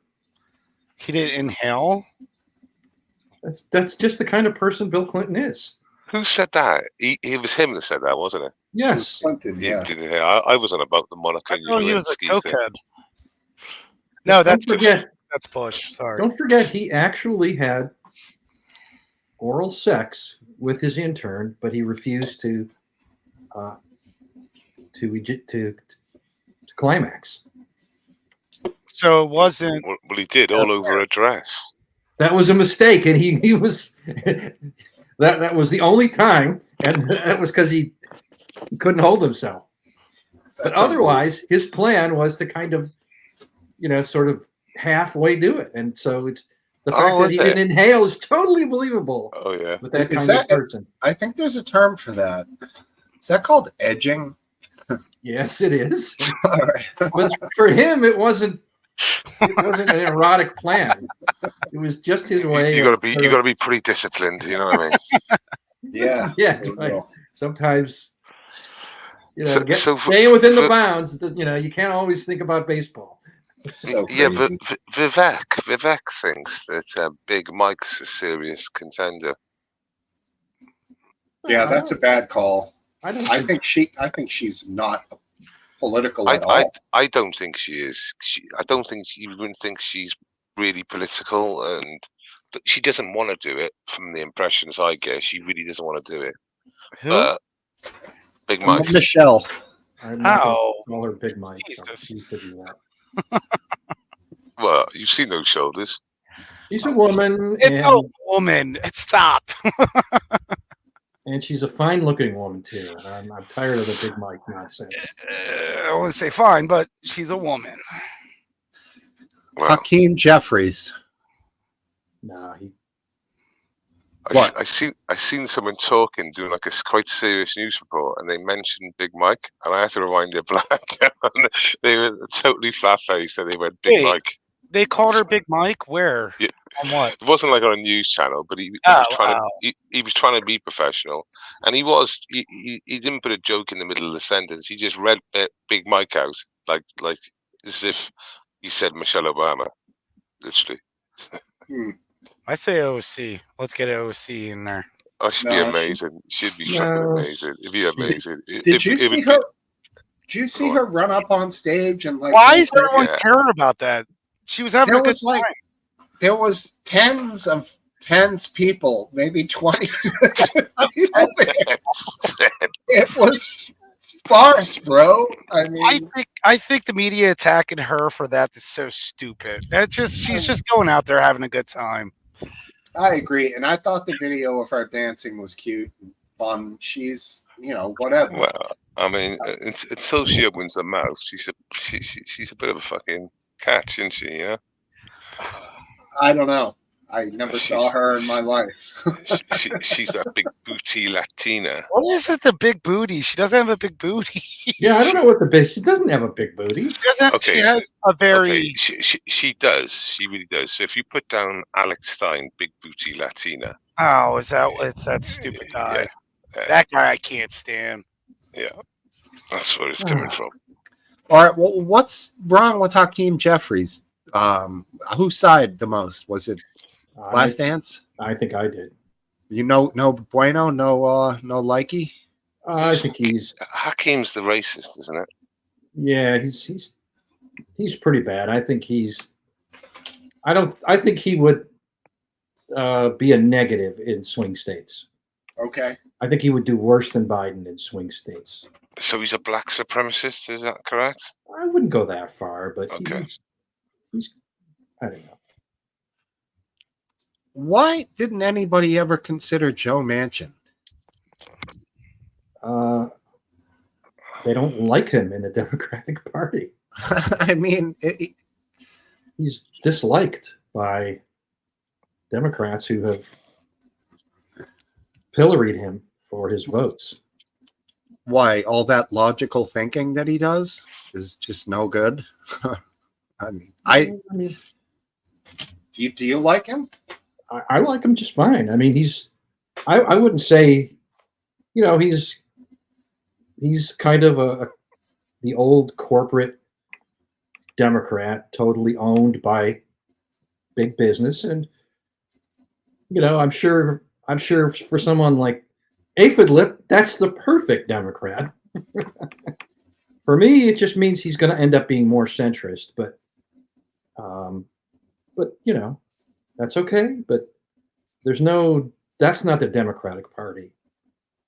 He didn't inhale. That's just the kind of person Bill Clinton is. Who said that? It was him that said that, wasn't it? Yes. Clinton, He yeah. didn't hear. I wasn't about the Monica I thought he was a Lewinsky thing. cokehead. No, that's Don't forget. that's Bush. Sorry. Don't forget, he actually had oral sex with his intern, but he refused to climax. So it wasn't. Well, he did all over a dress. That was a mistake, and he was that was the only time, and that was because he couldn't hold himself. But That's otherwise, his plan was to kind of, sort of halfway do it, and so it's the fact that he didn't inhale is totally believable. Oh yeah. With that Is kind that- of person. I think there's a term for that. Is that called edging? Yes, it is. All right. But for him, it wasn't an erotic plan. It was just his way. You gotta be pretty disciplined. You know what I mean? Yeah. Yeah, there you right. go. Sometimes, So staying within the bounds. You can't always think about baseball. So yeah, but crazy. Vivek thinks that Big Mike's a serious contender. Yeah, that's a bad call. I don't I think think she's not political at all. I don't think she is. I don't think you wouldn't think she's really political, and she doesn't want to do it. From the impressions I get, she really doesn't want to do it. Who? But Big Mike. Michelle. I'm not gonna Ow. call her Big Mike. So Jesus. she could do that. Well, you've seen those shoulders. She's a woman, It's and, a woman. Stop. and she's a fine-looking woman too. And I'm tired of the Big Mike nonsense. I wouldn't say fine, but she's a woman. Well, Hakeem Jeffries. Nah, he. What? I seen someone talking, doing like a quite serious news report, and they mentioned Big Mike, and I had to rewind it back. And they were totally flat-faced, and they went Big Wait. Mike. They called her Big Mike. Where? Yeah. On what? It wasn't like on a news channel, but he Oh, was trying wow. he was trying to be professional, and he didn't put a joke in the middle of the sentence. He just read Big Mike out like as if he said Michelle Obama, literally. I say OC. Let's get OC in there. Oh, she'd be amazing. She'd be fucking amazing. It'd be amazing. Did you see her? Did you see her run up on stage and like? Why is everyone caring about that? She was having a good time. There was tens people, maybe 20 people there. It was sparse, bro. I mean, I think the media attacking her for that is so stupid. She's just going out there having a good time. I agree, and I thought the video of her dancing was cute and fun. She's, whatever. Well, I mean, until she opens her mouth, she's a bit of a fucking catch, isn't she? Yeah. I don't know. I never saw her in my life. She's that big booty Latina. What is it? The big booty? She doesn't have a big booty. Yeah, I don't know what the big. She doesn't have a big booty. She has a very. Okay, she does. She really does. So if you put down Alex Stein, big booty Latina. Oh, it's that stupid guy? Yeah. That guy I can't stand. Yeah, that's where it's coming from. All right. Well, what's wrong with Hakeem Jeffries? Who sighed the most? Was it Last Dance? I think I did. No bueno, no likey. I think he's. Hakeem's the racist, isn't it? Yeah, he's pretty bad. I think he's. I think he would be a negative in swing states. Okay. I think he would do worse than Biden in swing states. So he's a black supremacist, is that correct? I wouldn't go that far, but Okay. he's I don't know. Why didn't anybody ever consider Joe Manchin? They don't like him in the Democratic Party. I mean, He's disliked by Democrats who have pilloried him for his votes. why all that logical thinking that he does is just no good. I mean, do you like him? I like him just fine. I mean, I wouldn't say, he's kind of the old corporate Democrat, totally owned by big business. And I'm sure for someone like Aphid Lip, that's the perfect Democrat. For me, it just means he's going to end up being more centrist, but that's okay. But that's not the Democratic Party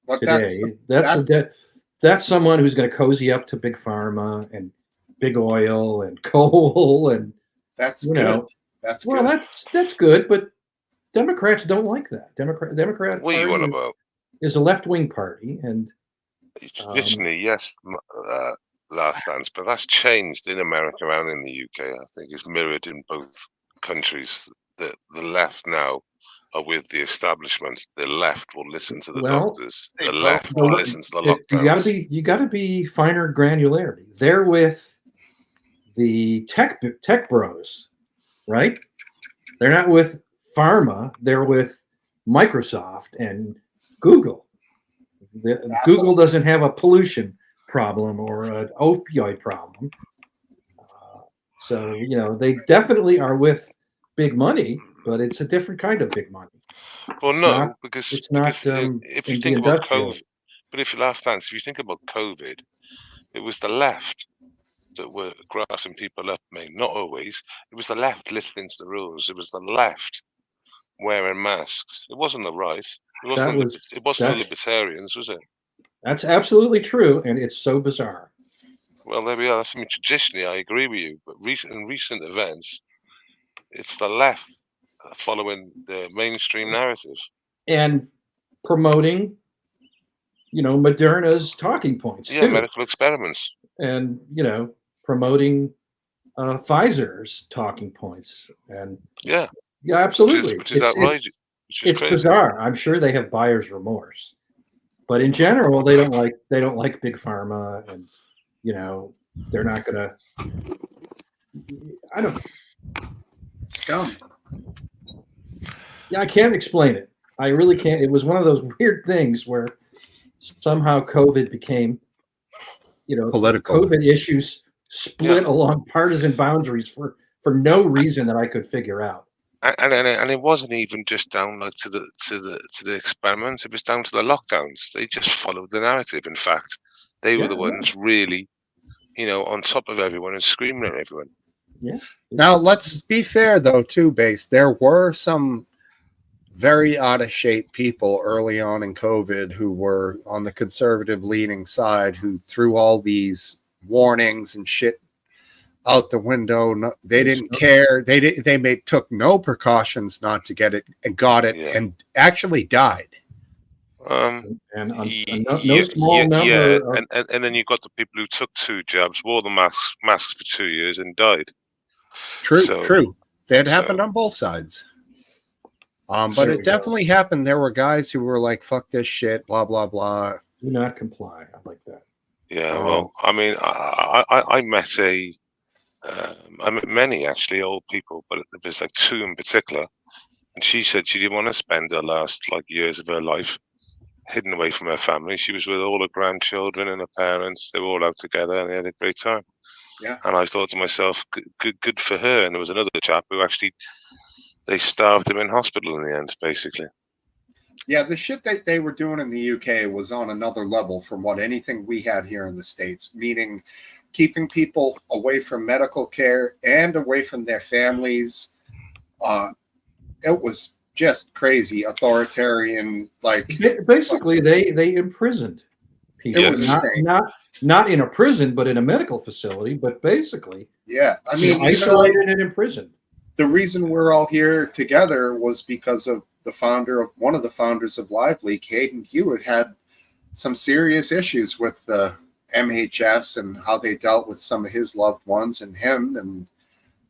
But today. that's That's someone who's going to cozy up to big pharma and big oil and coal and that's you good. know. That's Well, good. that's good, but Democrats don't like that. Democratic What are you on Party about? is a left wing party, and Traditionally, yes, last dance, but that's changed in America and in the UK. I think it's mirrored in both countries. The left now are with the establishment. The left will listen to the well, doctors. They The both left are. will listen to the lockdowns. you got to be finer granularity. They're with the tech bros, right? They're not with pharma. They're with Microsoft and Google. Google doesn't have a pollution problem or an opioid problem. So, they definitely are with big money, but it's a different kind of big money. Well, It's no, not, because it's not if you in the think about industrial. COVID, but if you last dance, if you think about COVID, it was the left that were grassing people up, mate. Not always. It was the left listening to the rules. It was the left wearing masks. It wasn't the right. It wasn't. It wasn't the That's libertarians, was it? that's absolutely true, and it's so bizarre. Well, there we are. I mean, traditionally, I agree with you, but in recent events, it's the left following the mainstream narrative. And promoting, Moderna's talking points Yeah, too, medical experiments. and promoting Pfizer's talking points, and Yeah, absolutely, which is outrageous. Which is it's crazy. bizarre. I'm sure they have buyer's remorse, but in general, they don't like big pharma, and they're not gonna. I don't. Scum. Yeah, I can't explain it. I really can't. It was one of those weird things where somehow COVID became, Political. COVID issues split along partisan boundaries for no reason that I could figure out. And it wasn't even just down like to the experiments. It was down to the lockdowns. They just followed the narrative. In fact, they were the ones really, on top of everyone and screaming at everyone. Yeah. Now let's be fair though, too, Base. There were some very out of shape people early on in COVID who were on the conservative leaning side who threw all these warnings and shit out the window. No, they didn't care. They took no precautions not to get it and got it and actually died. And no small number. And then you've got the people who took 2 jabs, wore the masks for 2 years, and died. True. That happened on both sides. But it definitely happened. There were guys who were like, "Fuck this shit," blah blah blah. Do not comply. I like that. Yeah. Well, I mean, I met I met many actually old people, but there's like 2 in particular, and she said she didn't want to spend her last years of her life hidden away from her family. She was with all her grandchildren and her parents. They were all out together and they had a great time. Yeah. And I thought to myself, good for her. And there was another chap who actually, they starved him in hospital in the end, basically. Yeah, the shit that they were doing in the UK was on another level from anything we had here in the States, meaning keeping people away from medical care and away from their families. It was just crazy, authoritarian, basically they imprisoned people. It was insane. Not in a prison, but in a medical facility, but basically I mean, isolated and imprisoned. The reason we're all here together was because of one of the founders of LiveLeak, Hayden Hewitt, had some serious issues with the MHS and how they dealt with some of his loved ones and him, and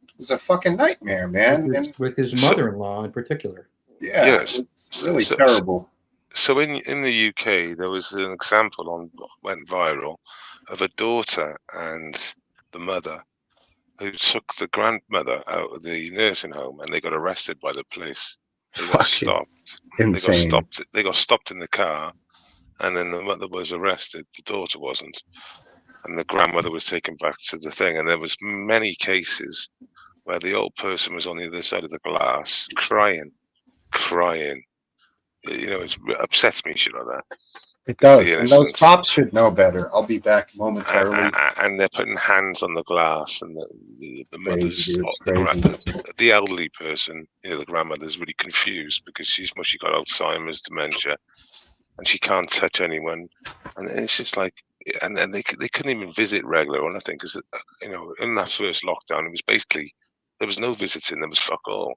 it was a fucking nightmare, man. With his mother-in-law in particular. Yeah, yes. It was really terrible. So in the UK, there was an example went viral of a daughter and the mother who took the grandmother out of the nursing home, and they got arrested by the police. They got stopped. Insane. They got stopped in the car, and then the mother was arrested. The daughter wasn't. and the grandmother was taken back to the thing, and there was many cases where the old person was on the other side of the glass crying. It upsets me, shit like that. It The does, and those innocence. cops should know better. I'll be back momentarily. And they're putting hands on the glass, and the mother's, Crazy, dude. the elderly person, the grandmother's really confused because she got Alzheimer's, dementia, and she can't touch anyone, and it's just like, and then they couldn't even visit regular or nothing because in that first lockdown it was basically there was no visiting, there was fuck all.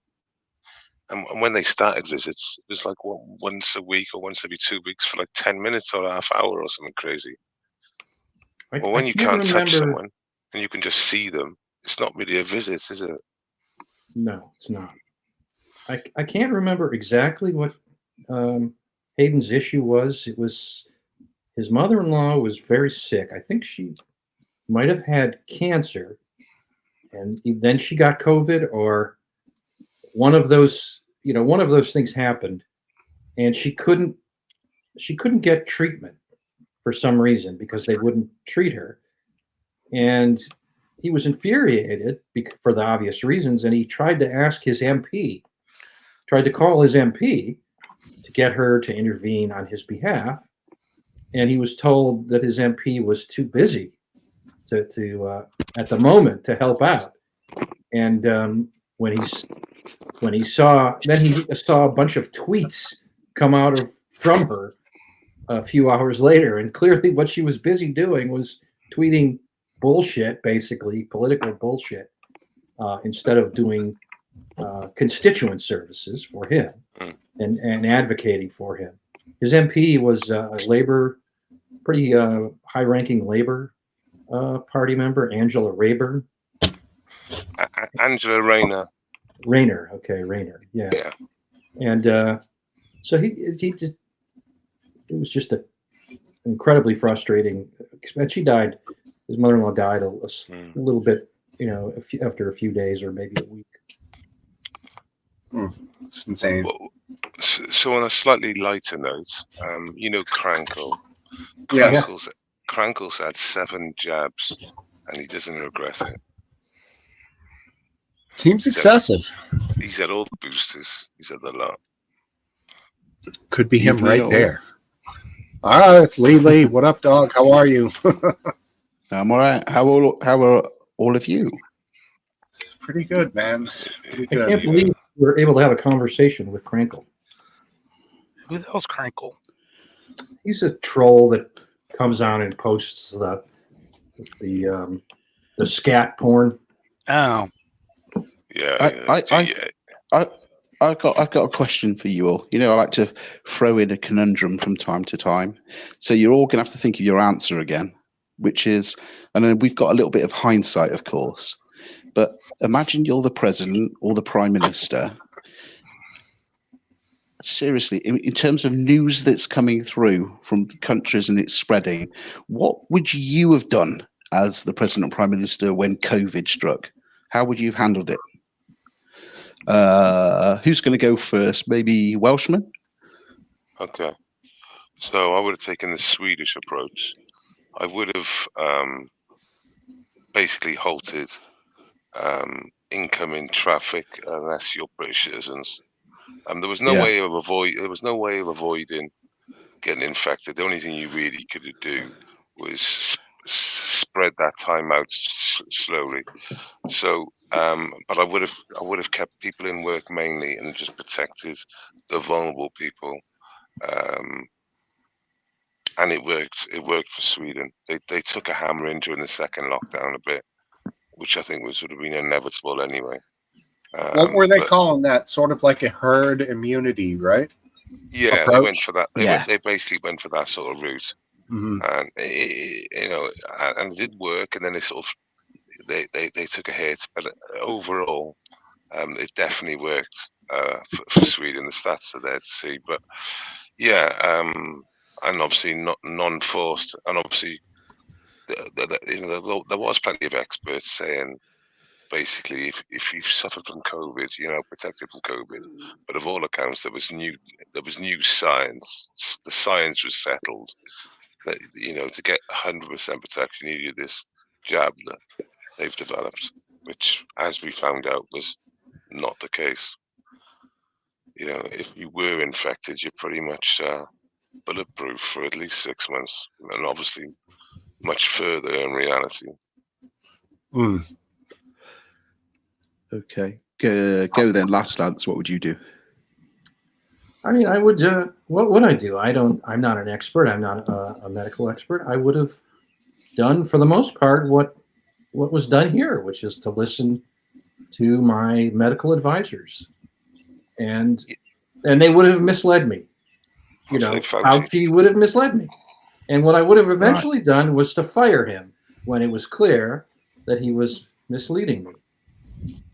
And when they started visits, it was like once a week or once every 2 weeks for like 10 minutes or a half hour or something crazy. Well, when you can't touch someone and you can just see them, it's not really a visit, is it? No, it's not. I can't remember exactly what Hayden's issue was. It was his mother-in-law was very sick. I think she might have had cancer, and then she got COVID, or one of those things happened, and she couldn't get treatment for some reason because they wouldn't treat her. And he was infuriated for the obvious reasons, and he tried to ask his MP, tried to call his MP to get her to intervene on his behalf, and he was told that his MP was too busy to at the moment to help out. And when he saw a bunch of tweets come out from her a few hours later, and clearly what she was busy doing was tweeting bullshit, basically political bullshit, instead of doing constituent services for him and advocating for him. His MP was a pretty high-ranking Labor Party member, Angela Rayburn. Angela Rayner. Rayner, okay, Rayner, yeah. And so he just, it was just incredibly frustrating. And she died. His mother-in-law died a little bit, after a few days or maybe a week. It's insane. So on a slightly lighter note, Krankle. Yes. Krankle's had 7 jabs, and he doesn't regret it. Seems excessive. He's had all the boosters. He's had the lot. Could be him right there. All right, it's Lee. What up, dog? How are you? I'm all right. How are all of you? Pretty good, man. Pretty good. I can't believe we were able to have a conversation with Krankle. Who the hell's Krankle? He's a troll that comes on and posts the scat porn. Oh, Yeah. I've got a question for you all. I like to throw in a conundrum from time to time. So you're all going to have to think of your answer again, which is, and then we've got a little bit of hindsight, of course, but imagine you're the president or the prime minister. Seriously, in terms of news that's coming through from countries and it's spreading, what would you have done as the president or prime minister when COVID struck? How would you have handled it? Who's going to go first? Maybe Welshman? Okay. So I would have taken the Swedish approach. I would have basically halted incoming traffic unless you're British citizens. There was no way of avoiding getting infected. The only thing you really could do was spread that time out slowly. So, but I would have kept people in work mainly and just protected the vulnerable people. And it worked. It worked for Sweden. They took a hammer in during the second lockdown a bit, which I think would have been inevitable anyway. What were they calling that? Sort of like a herd immunity, right? Yeah, approach? They went for that. Yeah. They basically went for that sort of route, and and it did work. And then they sort of they took a hit, but overall, it definitely worked for Sweden. The stats are there to see, but yeah, and obviously not non-forced, and obviously there was plenty of experts saying, basically, if you've suffered from COVID, protected from COVID. But of all accounts, there was new science. The science was settled that to get 100% protection, you need this jab that they've developed, which, as we found out, was not the case. If you were infected, you're pretty much bulletproof for at least 6 months, and obviously much further in reality. Mm. Okay. Go then, last Lance. What would you do? I mean, I would. What would I do? I'm not an expert. I'm not a medical expert. I would have done, for the most part, what was done here, which is to listen to my medical advisors, and they would have misled me. Fauci would have misled me, and what I would have eventually done was to fire him when it was clear that he was misleading me.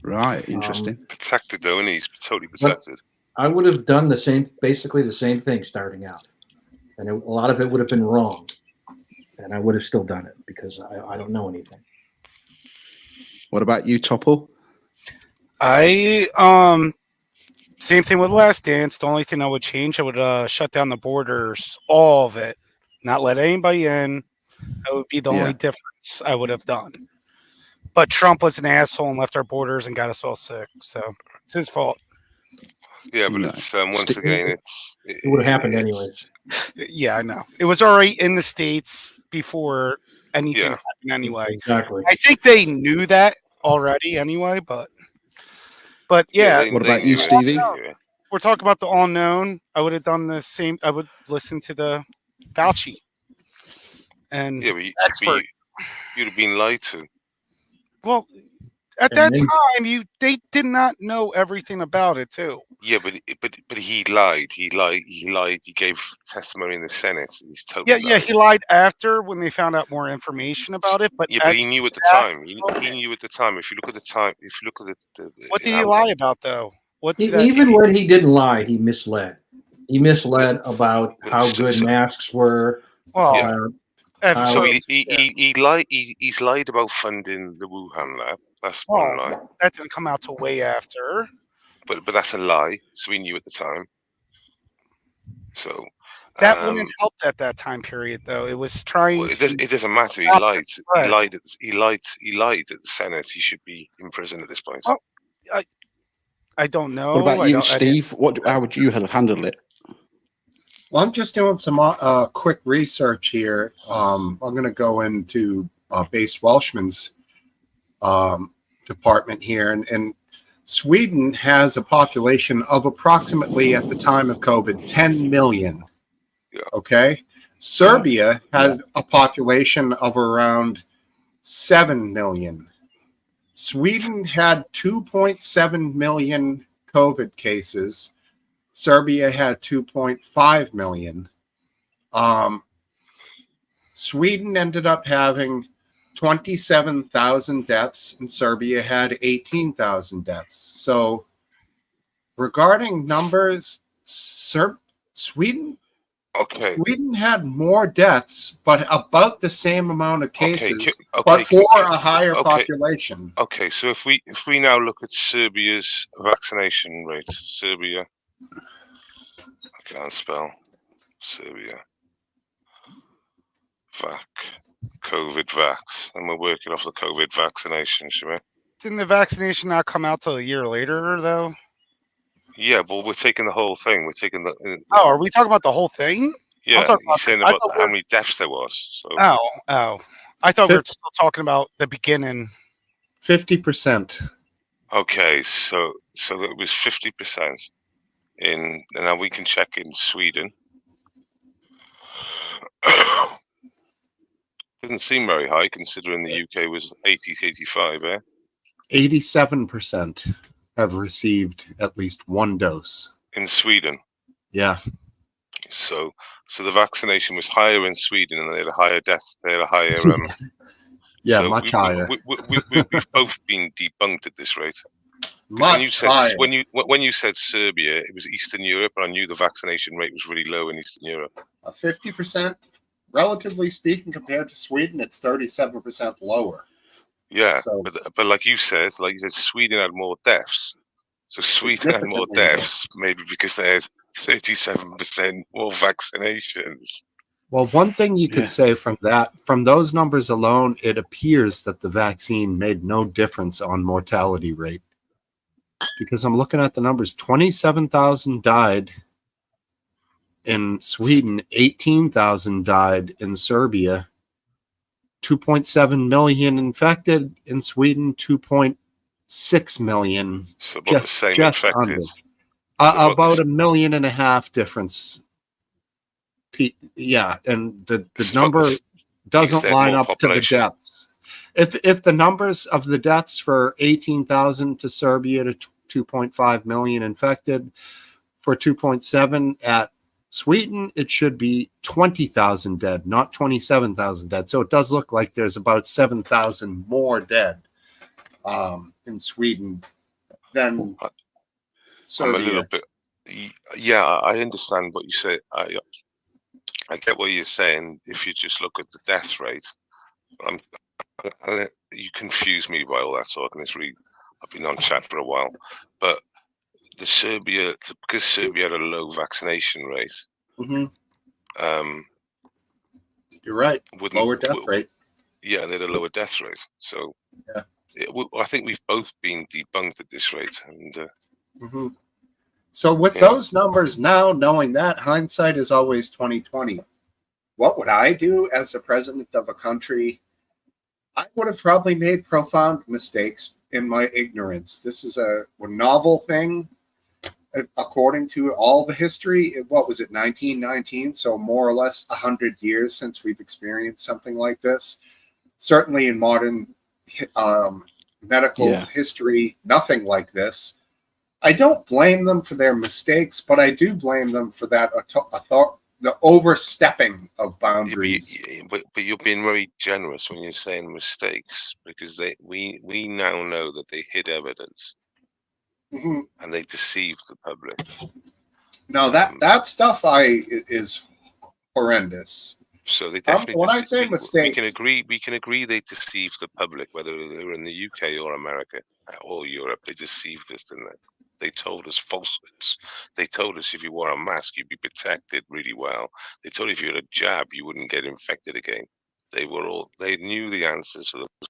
Right, interesting. Protected though, and he's totally protected. I would have done basically the same thing starting out, and a lot of it would have been wrong, and I would have still done it because I don't know anything. What about you, Topple? Same thing with Last Dance. The only thing I would change, I would shut down the borders, all of it, not let anybody in. That would be the only difference I would have done. But Trump was an asshole and left our borders and got us all sick, so it's his fault. Yeah, but it's once again, it would have happened anyways. Yeah, I know. It was already in the States before anything happened anyway. Exactly. I think they knew that already anyway, but yeah. What about you, Stevie? We're talking about the unknown. I would have done the same. I would listen to the Fauci and expert. You'd have been lied to. Well, at that time, they did not know everything about it too. Yeah, but he lied. He lied. He gave testimony in the Senate. He's totally lied. He lied after when they found out more information about it. But but he knew at the time. He knew at the time. If you look at the time, if you look at the what did he lie about though? Even when he didn't lie, he misled. He misled about how good masks were. Well, so he lied. He's lied about funding the Wuhan lab. That's one lie. That didn't come out till way after. But that's a lie. So we knew at the time. So that wouldn't help at that time period, though. It was trying. It doesn't matter. He lied. He lied. He lied at the Senate. He should be in prison at this point. Well, I don't know. What about you, Steve? How would you have handled it? Well, I'm just doing some quick research here. I'm going to go into Base Welshman's department here, and Sweden has a population of approximately, at the time of COVID, 10 million. Yeah. Okay. Serbia has a population of around 7 million. Sweden had 2.7 million COVID cases. Serbia had 2.5 million. Sweden ended up having 27,000 deaths, and Serbia had 18,000 deaths. So, regarding numbers, Sweden had more deaths, but about the same amount of cases, but for a higher population. Okay, so if we now look at Serbia's vaccination rate, Serbia, I can't spell Serbia, COVID vax, and we're working off the COVID vaccination, should we? Didn't the vaccination not come out till a year later, though? Yeah, but we're taking the whole thing. We're taking the. Oh, are we talking about the whole thing? Yeah, you're saying about how many deaths there was. So. Oh. I thought we were still talking about the beginning. 50%. Okay, so it was 50% and now we can check in Sweden. Doesn't seem very high considering the UK was 80 to 85, 87% have received at least one dose. In Sweden? Yeah. So the vaccination was higher in Sweden and they had a higher death. They had a higher... so much higher. We've both been debunked at this rate. Much higher. When you said Serbia, it was Eastern Europe, and I knew the vaccination rate was really low in Eastern Europe. 50%, relatively speaking, compared to Sweden, it's 37% lower. Yeah, so, but like you said, Sweden had more deaths. So Sweden had more deaths, maybe because they had 37% more vaccinations. Well, one thing you could Yeah. say from those numbers alone, it appears that the vaccine made no difference on mortality rate. Because I'm looking at the numbers, 27,000 died in Sweden, 18,000 died in Serbia, 2.7 million infected in Sweden, 2.6 million, So about the same just infected. under. About About this- 1.5 million difference. Yeah, and the It's about number this- doesn't they had line more up to the population. deaths. If the numbers of the deaths for 18,000 to Serbia to 2.5 million infected, for 2.7 at Sweden, it should be 20,000 dead, not 27,000 dead. So it does look like there's about 7,000 more dead in Sweden than I'm a Serbia. little bit. Yeah, I understand what you say. I get what you're saying. If you just look at the death rate, you confuse me by all that talking. I've been on chat for a while, but because Serbia had a low vaccination rate. Mhm. Um, You're right. wouldn't- Lower death rate. Yeah, they had a lower death rate. So Yeah. I think we've both been debunked at this rate, and Mhm. So with Yeah. those numbers now, knowing that hindsight is always 2020, what would I do as a president of a country? I would have probably made profound mistakes in my ignorance. This is a novel thing, according to all the history. What was it, 1919? So more or less 100 years since we've experienced something like this. Certainly in modern medical Yeah. history, nothing like this. I don't blame them for their mistakes, but I do blame them for that the overstepping of boundaries. but you're being very generous when you're saying mistakes, because we now know that they hid evidence Mhm. and they deceived the public. No, that stuff is horrendous. So they definitely. When I say we mistakes, we can agree they deceived the public, whether they were in the UK or America or Europe. They deceived us, didn't they? They told us falsehoods. They told us if you wore a mask, you'd be protected really well. They told you if you had a jab, you wouldn't get infected again. They knew the answers to the.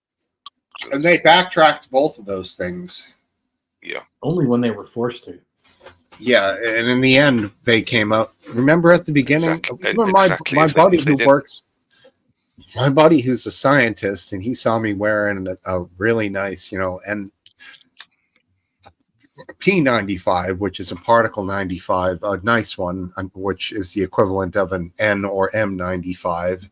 and they backtracked both of those things. Yeah. Only when they were forced to. Yeah, and in the end, they came up. Remember at the beginning, even my buddy who works, my buddy who's a scientist, and he saw me wearing a really nice, and P95, which is a particle 95, a nice one, which is the equivalent of an N or M95.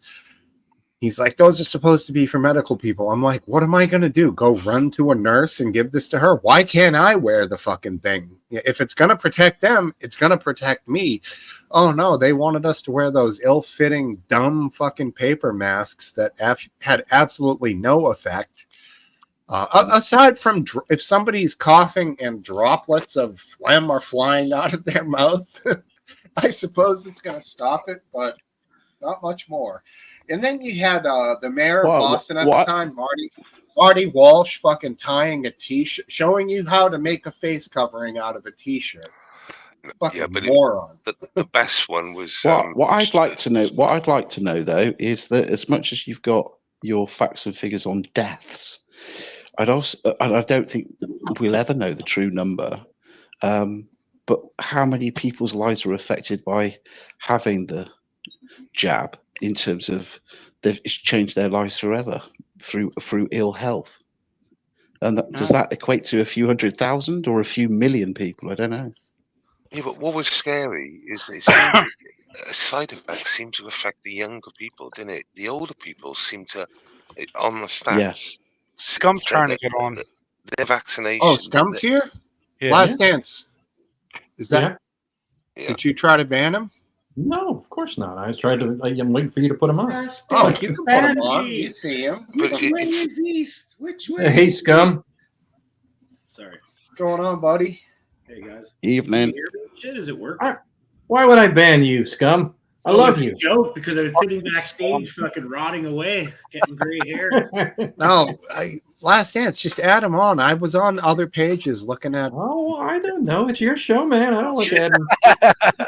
He's like, those are supposed to be for medical people. I'm like, what am I going to do? Go run to a nurse and give this to her? Why can't I wear the fucking thing? If it's going to protect them, it's going to protect me. Oh, no, they wanted us to wear those ill-fitting, dumb fucking paper masks that had absolutely no effect. Aside from if somebody's coughing and droplets of phlegm are flying out of their mouth, I suppose it's going to stop it, but not much more. And then you had the mayor of Boston at the time, Marty Walsh, fucking tying a t-shirt, showing you how to make a face covering out of a t-shirt. Fucking moron. The best one was what I'd like to know though is that as much as you've got your facts and figures on deaths, I don't think we'll ever know the true number. But how many people's lives are affected by having the jab in terms of it's changed their lives forever through ill health? And does that equate to a few 100,000 or a few million people? I don't know. Yeah, but what was scary is that a side effect seemed to affect the younger people, didn't it? The older people seem to, on the stats. Yes. Scum's trying to get on. Their vaccination. Oh, Scum's here? Yeah. Last Dance. Is that? Yeah. Did you try to ban him? No, of course not. I was trying to. I'm waiting for you to put him on. Oh, you can put him on. You see him. But Which way is east? Which way? Hey, Scum. Sorry. What's going on, buddy? Hey guys. Evening. Can you hear me? Shit, is it working? Why would I ban you, Scum? I love It's a you. joke because I was sitting backstage, fucking rotting away, getting gray hair. No, Last Dance. Just add him on. I was on other pages looking at. Oh, I don't know. It's your show, man. I don't like adding.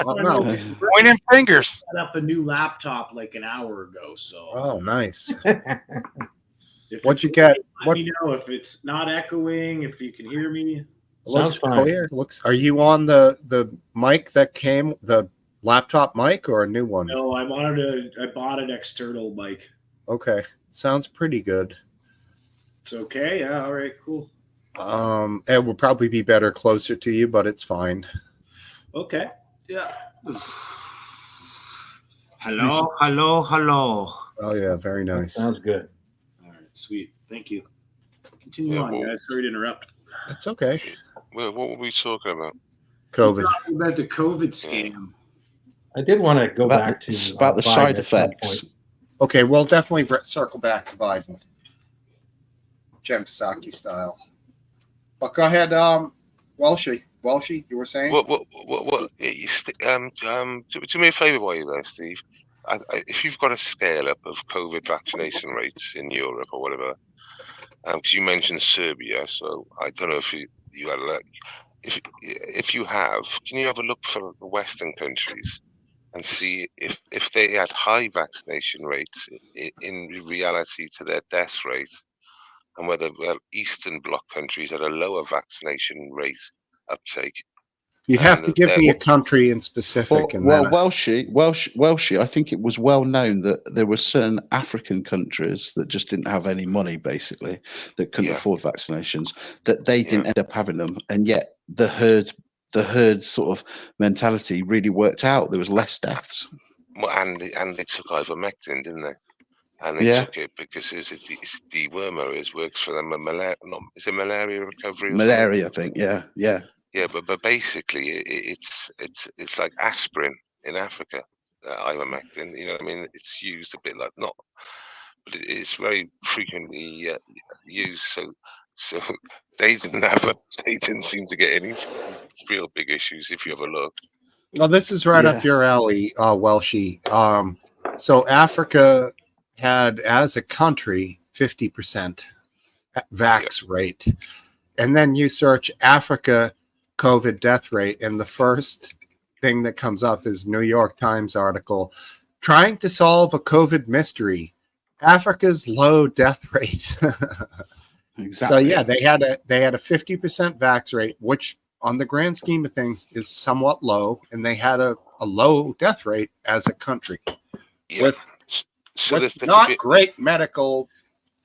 Oh, no. Pointing fingers. Set up a new laptop like an hour ago, so Oh, nice. if What'd you it's get? okay, What? Let me know if it's not echoing, if you can hear me. Looks Sounds fine. clear. Are you on the mic that came, the laptop mic, or a new one? No, I bought an external mic. Okay, sounds pretty good. It's okay. Yeah. All right. Cool. It would probably be better closer to you, but it's fine. Okay. Yeah. Hello. Hello. Hello. Oh yeah, very nice. Sounds good. All right. Sweet. Thank you. Continue Yeah, on, well- guys. Sorry to interrupt. That's okay. Well, what were we talking about? COVID. Talking about the COVID scam. I did want to go About back the, to about the Biden side at some effects. point. Okay, we'll definitely circle back to Biden, Jen Psaki style. But go ahead, Welshie, you were saying? Do me a favour while you're there, Steve. If you've got a scale up of COVID vaccination rates in Europe or whatever, because you mentioned Serbia, so I don't know if you had a look. If you have, can you have a look for the Western countries and see if they had high vaccination rates in reality to their death rate, and whether Eastern Bloc countries had a lower vaccination rate uptake? You'd have to give me a country in Well, specific, and well then Welshie, I think it was well known that there were certain African countries that just didn't have any money, basically, that couldn't Yeah. afford vaccinations, that they didn't Yeah. end up having them, and yet the herd sort of mentality really worked out. There was less deaths. Well, and they took ivermectin, didn't they? And they Yeah. took it because it's dewormer. It works for them. Is it malaria recovery? Or Malaria, I think. Yeah. Yeah, but basically it's like aspirin in Africa, ivermectin. You know what I mean? It's used a bit like not, but it's very frequently used. So they didn't seem to get any real big issues if you have a look. well, this is right up Yeah. your alley, Welshie. So Africa had, as a country, 50% vax rate, and then you search Africa COVID death rate, and the first thing that comes up is New York Times article trying to solve a COVID mystery. Africa's low death rate. Exactly. So yeah, they had a 50% vax rate, which on the grand scheme of things is somewhat low, and they had a low death rate as a country Yeah. with there's the not debate- great medical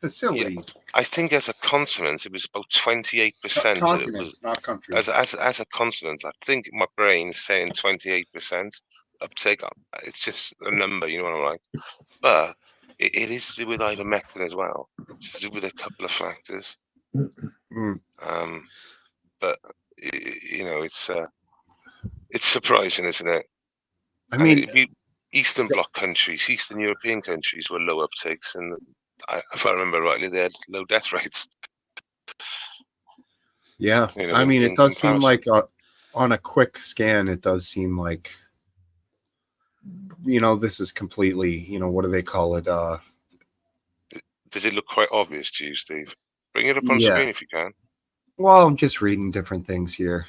facilities. I think as a continent, it was about 28%. Continents, not countries. As a continent, I think my brain's saying 28% uptake. It's just a number, you know what I'm like. But it is to do with ivermectin as well. It's to do with a couple of factors. Mm. But you know, it's surprising, isn't it? I mean, Eastern Bloc countries, Eastern European countries were low uptakes, and if I remember rightly, they had low death rates. yeah. You know, I mean, in it does seem comparison. like on a quick scan, it does seem like, this is completely, what do they call it? Does it look quite obvious to you, Steve? Bring it up on Yeah. screen if you can. Well, I'm just reading different things here.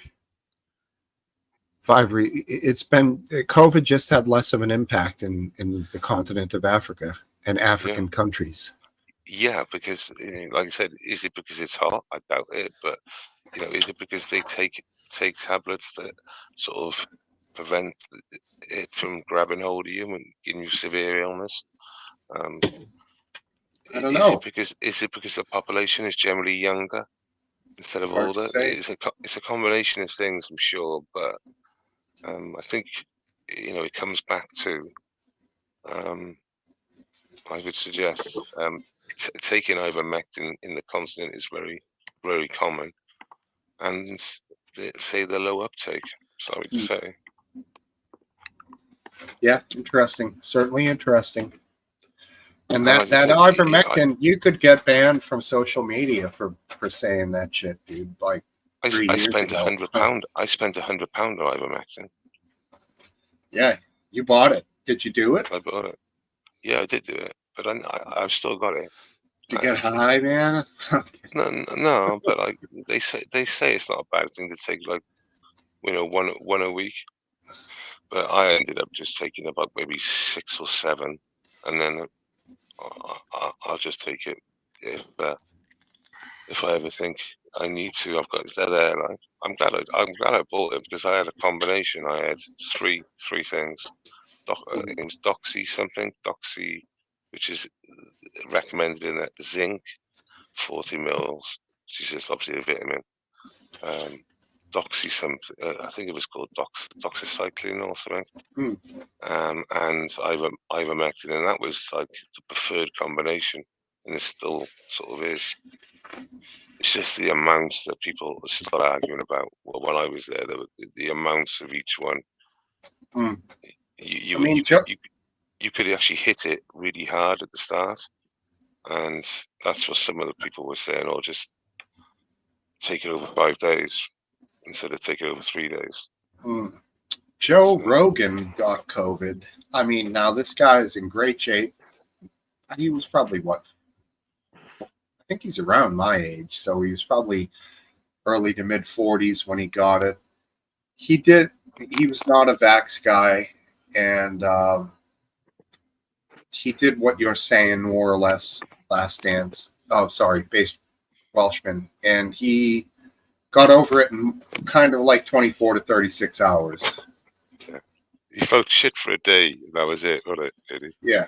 It's been COVID just had less of an impact in the continent of Africa and African countries. Yeah, because like I said, is it because it's hot? I doubt it. But is it because they take tablets that sort of prevent it from grabbing hold of you and giving you severe illness? I don't know. Is it because the population is generally younger instead of Hard to older? say. It's a combination of things, I'm sure, but I think it comes back to I would suggest taking ivermectin in the continent is very, very common, and the low uptake. Sorry to say. Yeah, interesting. Certainly interesting. And Like that I said, ivermectin, you could get banned from social media for saying that shit, dude. Like I 3 years spent ago. £100. I spent £100 on ivermectin. Yeah, you bought it, Did you do it? I bought it. Yeah, I did do it, but I've still got it. Did you get high, man? No, but like they say it's not a bad thing to take, like, one a week. But I ended up just taking about maybe 6 or 7, and then I'll just take it if I ever think I need to. They're there. Like, I'm glad I bought it, because I had a combination. I had three things. I think it was Doxy, which is recommended in that, zinc, 40 mils, which is just obviously a vitamin. Doxy something, I think it was called doxycycline or something. And ivermectin, and that was like the preferred combination, and it still sort of is. It's just the amounts that people are still arguing about. Well, when I was there, the amounts of each one. You could actually hit it really hard at the start, and that's what some of the people were saying. Or just take it over 5 days instead of take it over 3 days. Joe Rogan got COVID. I mean, now this guy is in great shape. He was probably I think he's around my age, so he was probably early to mid 40s when he got it. He was not a vax guy, and he did what you're saying, more or less, Last Dance. Oh, sorry, Base Welshman. And he got over it in kind of like 24 to 36 hours. Yeah. He felt shit for a day. That was it, wasn't it? Yeah.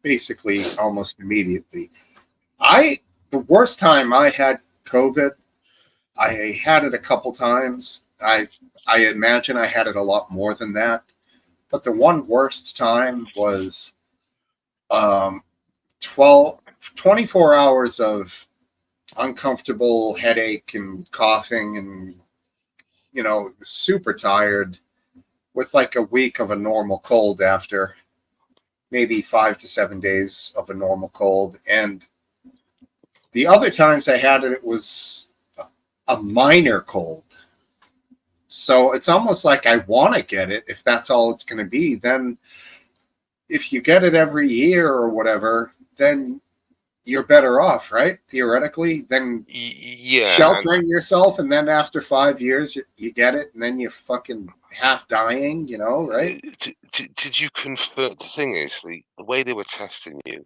Basically, almost immediately. The worst time I had COVID, I had it a couple times. I imagine I had it a lot more than that. But the one worst time was 24 hours of uncomfortable headache and coughing and, super tired, with like a week of a normal cold after, maybe 5 to 7 days of a normal cold. And the other times I had it, it was a minor cold. So it's almost like I want to get it if that's all it's going to be. Then if you get it every year or whatever, then you're better off, right? Theoretically, than sheltering yourself, and then after 5 years you get it, and then you're fucking half dying, right? Did you confirm? The thing is, the way they were testing you,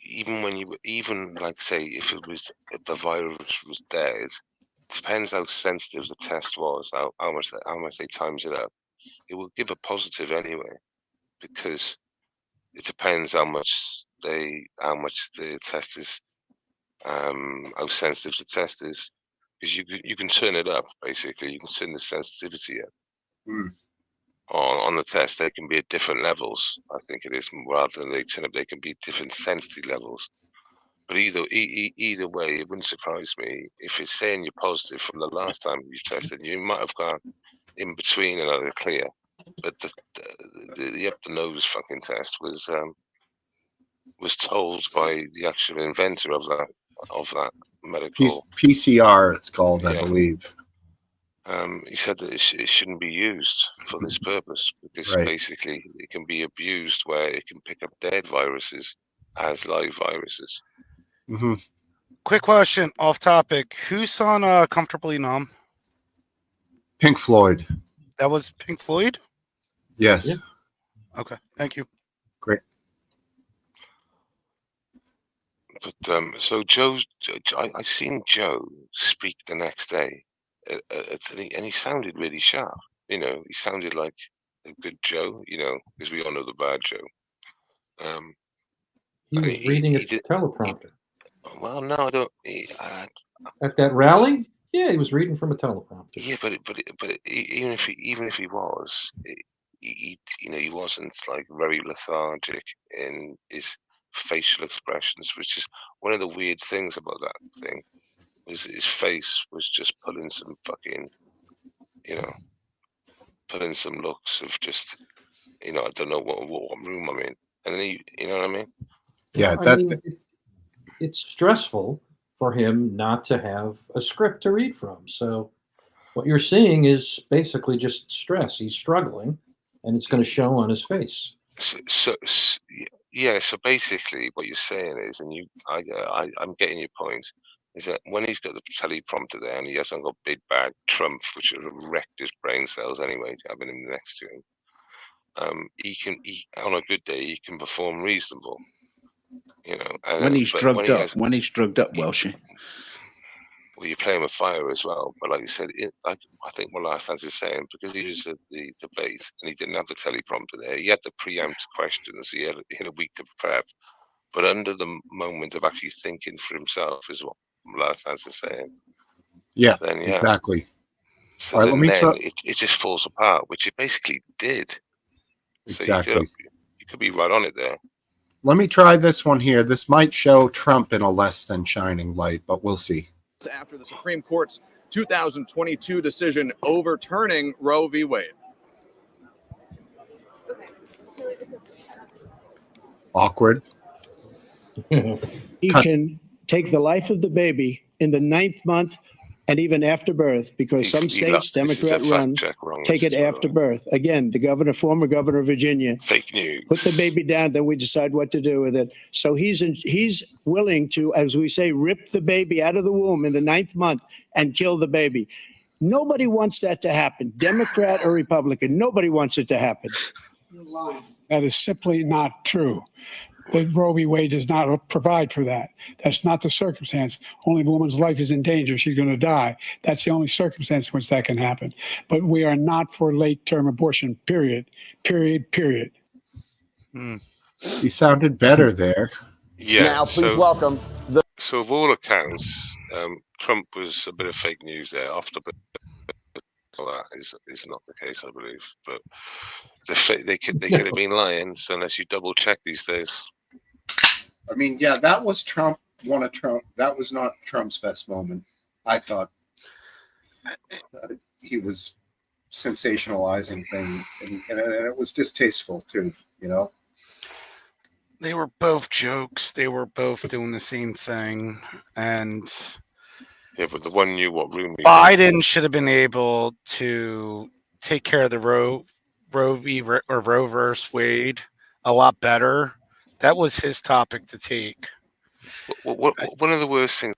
even like, say, if the virus was dead, depends how sensitive the test was, how much they times it up. It will give a positive anyway, because it depends how much the test is, how sensitive the test is, because you can turn it up. Basically, you can turn the sensitivity up on the test. They can be at different levels. I think it is, rather than they turn up, they can be different sensitivity levels. But either way, it wouldn't surprise me if it's saying you're positive from the last time you've tested. You might have gone in between and either clear, but the up the nose fucking test was told by the actual inventor of that medical PCR, it's called, I believe. He said that it shouldn't be used for this purpose, because basically it can be abused, where it can pick up dead viruses as live viruses. Mm-hmm. Quick question, off topic. Who sung Comfortably Numb? Pink Floyd. That was Pink Floyd? Yes. Yeah. Okay, thank you. Great. But so I seen Joe speak the next day, and he sounded really sharp. He sounded like a good Joe. Because we all know the bad Joe. He was reading a teleprompter. Well, no, I don't. At that rally, yeah, he was reading from a teleprompter. Yeah, but even if he was, he wasn't like very lethargic in his facial expressions, which is one of the weird things about that thing. Was his face was just pulling some fucking, pulling some looks of just, I don't know what room I'm in, and then you know what I mean? Yeah, it's stressful for him not to have a script to read from. So what you're seeing is basically just stress. He's struggling, and it's going to show on his face. Yeah. So basically, what you're saying is, and I'm getting your point, is that when he's got the teleprompter there and he hasn't got big bad Trump, which has wrecked his brain cells anyway, having him next to him, he on a good day he can perform reasonable. You know, When he's drugged up, he, Welshie. well, you're playing with fire as well. But like you said, I think what last answer is saying, because he was at the debate and he didn't have the teleprompter there, he had to preempt questions. He had a week to prep. But under the moment of actually thinking for himself, is what last answer is saying. Yeah, Then exactly. So All right, then it just falls apart, which it basically did. Exactly. So you could be right on it there. Let me try this one here. This might show Trump in a less than shining light, but we'll see. After the Supreme Court's 2022 decision overturning Roe v. Wade. Awkward. He can take the life of the baby in the 9th month and even after birth, because some states, Democrat run, take it after birth. Again, the former governor of Virginia, fake news, put the baby down, then we decide what to do with it. So he's willing to, as we say, rip the baby out of the womb in the 9th month and kill the baby. Nobody wants that to happen, Democrat or Republican. Nobody wants it to happen. That is simply not true. The Roe v. Wade does not provide for that. That's not the circumstance. Only the woman's life is in danger. She's going to die. That's the only circumstance in which that can happen. But we are not for late-term abortion, period. Period. He sounded better there. Yeah. Now, please welcome the. So, of all accounts, Trump was a bit of fake news there. After that is not the case, I believe. But they could have been lying, so unless you double check these days. I mean, yeah, that was Trump. That was not Trump's best moment. I thought he was sensationalizing things, and it was distasteful too. You know, they were both jokes. They were both doing the same thing, and yeah, but the one knew what room. Biden should have been able to take care of the Roe versus Wade a lot better. That was his topic to take. One of the worst things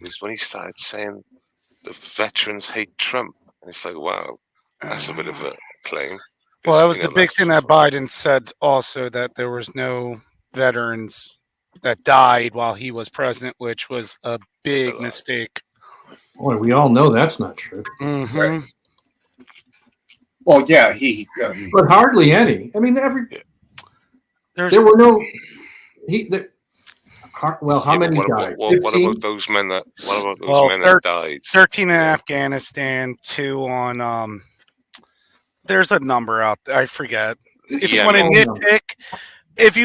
is when he started saying the veterans hate Trump, and it's like, wow, that's a bit of a claim. Well, that was the big thing that Biden said also, that there was no veterans that died while he was president, which was a big mistake. Boy, we all know that's not true. Mm-hmm. Right. Well, yeah, but hardly any. I mean, there were no. How many died? What about those men that? That died? 13 in Afghanistan, 2 on. There's a number out there. I forget. If you want to nitpick, if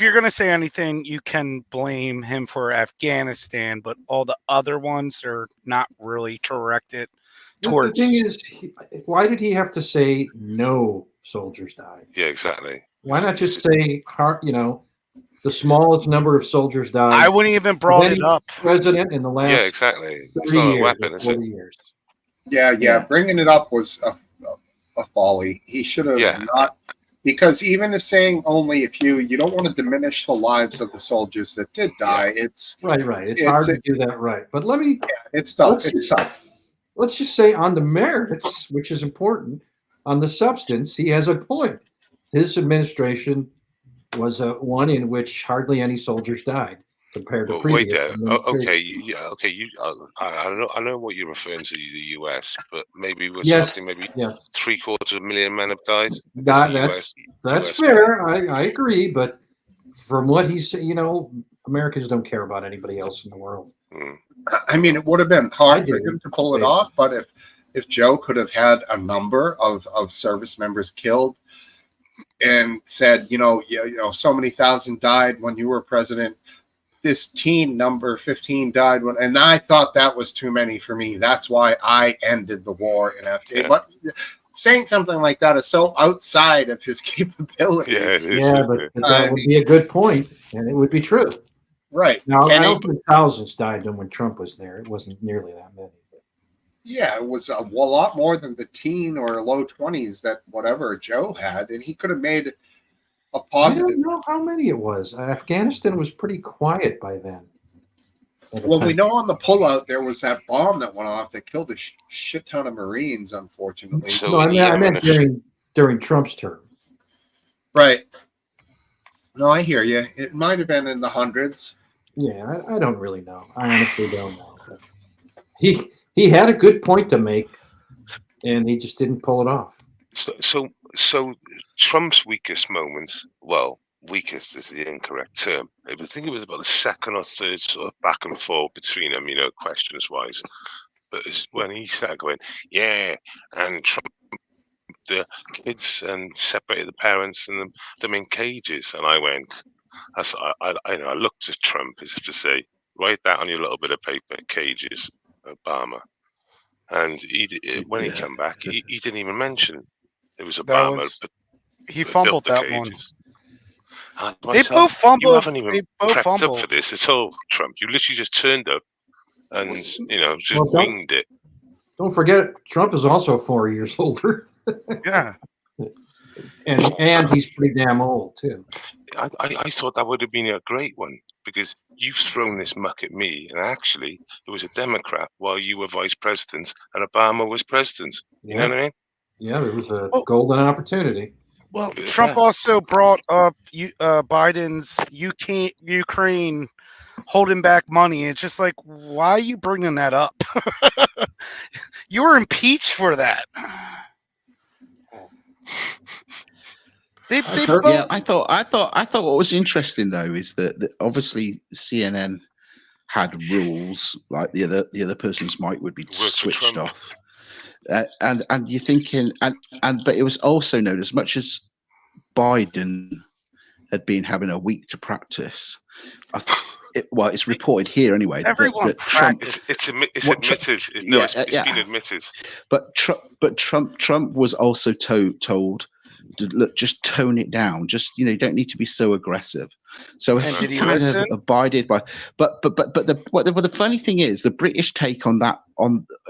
you're gonna say anything, you can blame him for Afghanistan, but all the other ones are not really directed towards. The thing is, why did he have to say no soldiers died? Yeah, exactly. Why not just say, the smallest number of soldiers died? I wouldn't even brought it up. President in the last exactly. It's not a weapon, is it? Years. Yeah. Bringing it up was a folly. He should have not, because even if saying only a few, you don't want to diminish the lives of the soldiers that did die. It's right. It's hard to do that right. But it's tough. Let's just say on the merits, which is important, on the substance, he has a point. His administration was one in which hardly any soldiers died compared to previous. I know what you're referring to, the U.S., but maybe we're talking 750,000 men have died. That's fair. I agree, but from what he's, Americans don't care about anybody else in the world. I mean, it would have been hard for him to pull it off, but if Joe could have had a number of service members killed and said, so many thousand died when you were president, this teen number 15 died and I thought that was too many for me. That's why I ended the war in Afghanistan. But saying something like that is so outside of his capability. But that would be a good point, and it would be true. Right. Now, I don't think thousands died when Trump was there. It wasn't nearly that many. Yeah, it was a lot more than the teen or low 20s that whatever Joe had, and he could have made a I positive. don't know how many it was. Afghanistan was pretty quiet by then. Well, we know on the pullout there was that bomb that went off that killed a shit ton of Marines, unfortunately. So No, I meant during Trump's term. Right. No, I hear you. It might have been in the hundreds. Yeah, I don't really know. I honestly don't know. But he had a good point to make, and he just didn't pull it off. So Trump's weakest moments, well, weakest is the incorrect term. I think it was about the second or third sort of back and forth between them, questions wise. But it's when he started going, yeah, and Trump, the kids and separated the parents and them in cages, and I went, I looked at Trump as if to say, write that on your little bit of paper, cages, Obama, and when he came back, he didn't even mention it was Obama. He fumbled that one. They both fumbled. You haven't even they both prepped fumbled. up for this at all, Trump. You literally just turned up and just winged it. Don't forget, Trump is also 4 years older. Yeah, and he's pretty damn old too. I thought that would have been a great one because you've thrown this muck at me, and actually, it was a Democrat while you were vice president and Obama was president. You know what I mean? Yeah, there was a golden opportunity. Well, Trump also brought up Biden's Ukraine holding back money. It's just like, why are you bringing that up? You were impeached for that. I thought what was interesting though is that obviously CNN had rules, like the other person's mic would be switched off. And you're thinking, but it was also known, as much as Biden had been having a week to practice. It's reported here anyway. Everyone Trump. It's admitted. It's been admitted. But Trump was also told, look, just tone it down. Just you don't need to be so aggressive. So did he kind listen? of abided by. But the funny thing is, the British take on that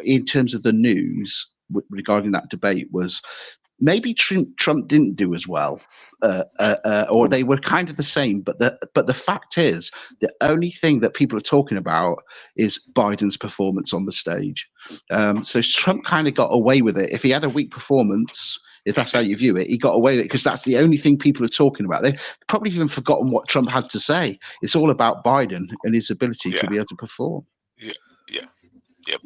in terms of the news regarding that debate was maybe Trump didn't do as well. Or they were kind of the same, but the fact is, the only thing that people are talking about is Biden's performance on the stage. So Trump kind of got away with it. If he had a weak performance, if that's how you view it, he got away with it because that's the only thing people are talking about. They've probably even forgotten what Trump had to say. It's all about Biden and his ability to be able to perform. Yeah.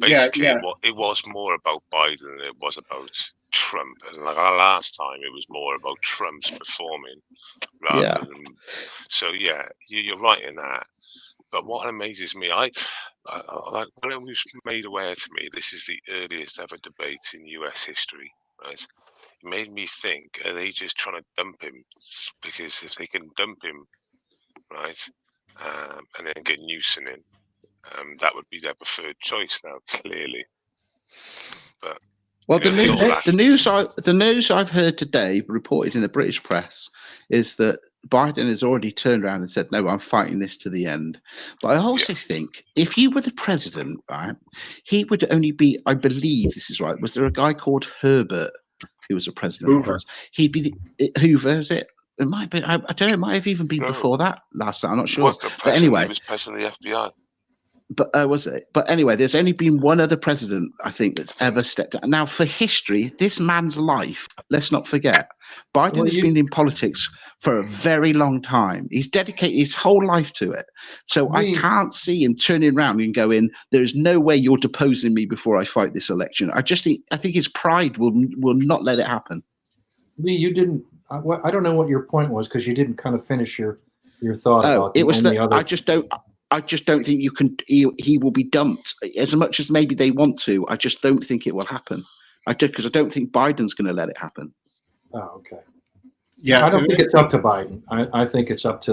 Basically, it was more about Biden than it was about Trump. And like last time, it was more about Trump's performing rather than. So you're right in that. But what amazes me, I like when it was made aware to me, this is the earliest ever debate in U.S. history. Right? It made me think: are they just trying to dump him? Because if they can dump him, right, and then get Newsom in. That would be their preferred choice now, clearly. But the news I've heard today, reported in the British press, is that Biden has already turned around and said, "No, I'm fighting this to the end." But I also think if you were the president, right, he would only be. I believe this is right. Was there a guy called Herbert who was a president? Hoover. He'd be Hoover. Is it? It might be. I don't know. It might have even been before that last time. I'm not sure. But anyway, he was president of the FBI. But was it? But anyway, there's only been one other president, I think, that's ever stepped out. Now, for history, this man's life, let's not forget, Biden has been in politics for a very long time. He's dedicated his whole life to it. So I can't see him turning around and going, "There's no way you're deposing me before I fight this election." I think his pride will not let it happen. Lee, you didn't. I don't know what your point was because you didn't kind of finish your thought about it was that. I just don't think you can. He will be dumped as much as maybe they want to. I just don't think it will happen. Because I don't think Biden's going to let it happen. Oh, okay. Yeah, I don't think it's up to Biden. I think it's up to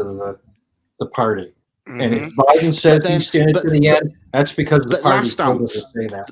the party. Mm-hmm. And if Biden says he's standing to the end, that's because the party told us to say that.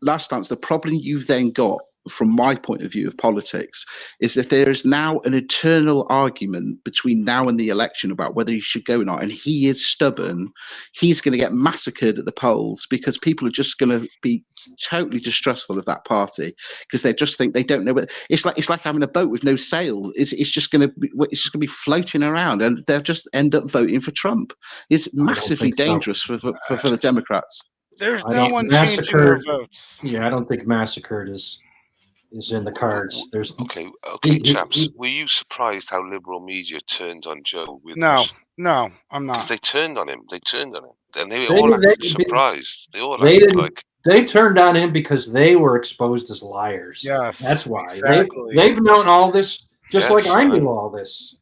Last stance, the problem you've then got from my point of view of politics, is that there is now an eternal argument between now and the election about whether he should go or not. And he is stubborn. He's going to get massacred at the polls because people are just going to be totally distrustful of that party because they just think they don't know. It's like having a boat with no sails. It's just going to be floating around, and they'll just end up voting for Trump. It's massively dangerous for the Democrats. There's no one changing their votes. Yeah, I don't think massacred is in the cards. There's okay, chaps. Were you surprised how liberal media turned on Joe? No, I'm not. Because they turned on him. And they all acted surprised. They turned on him because they were exposed as liars. Yes, that's why. Exactly. They've known all this, just like I knew all this.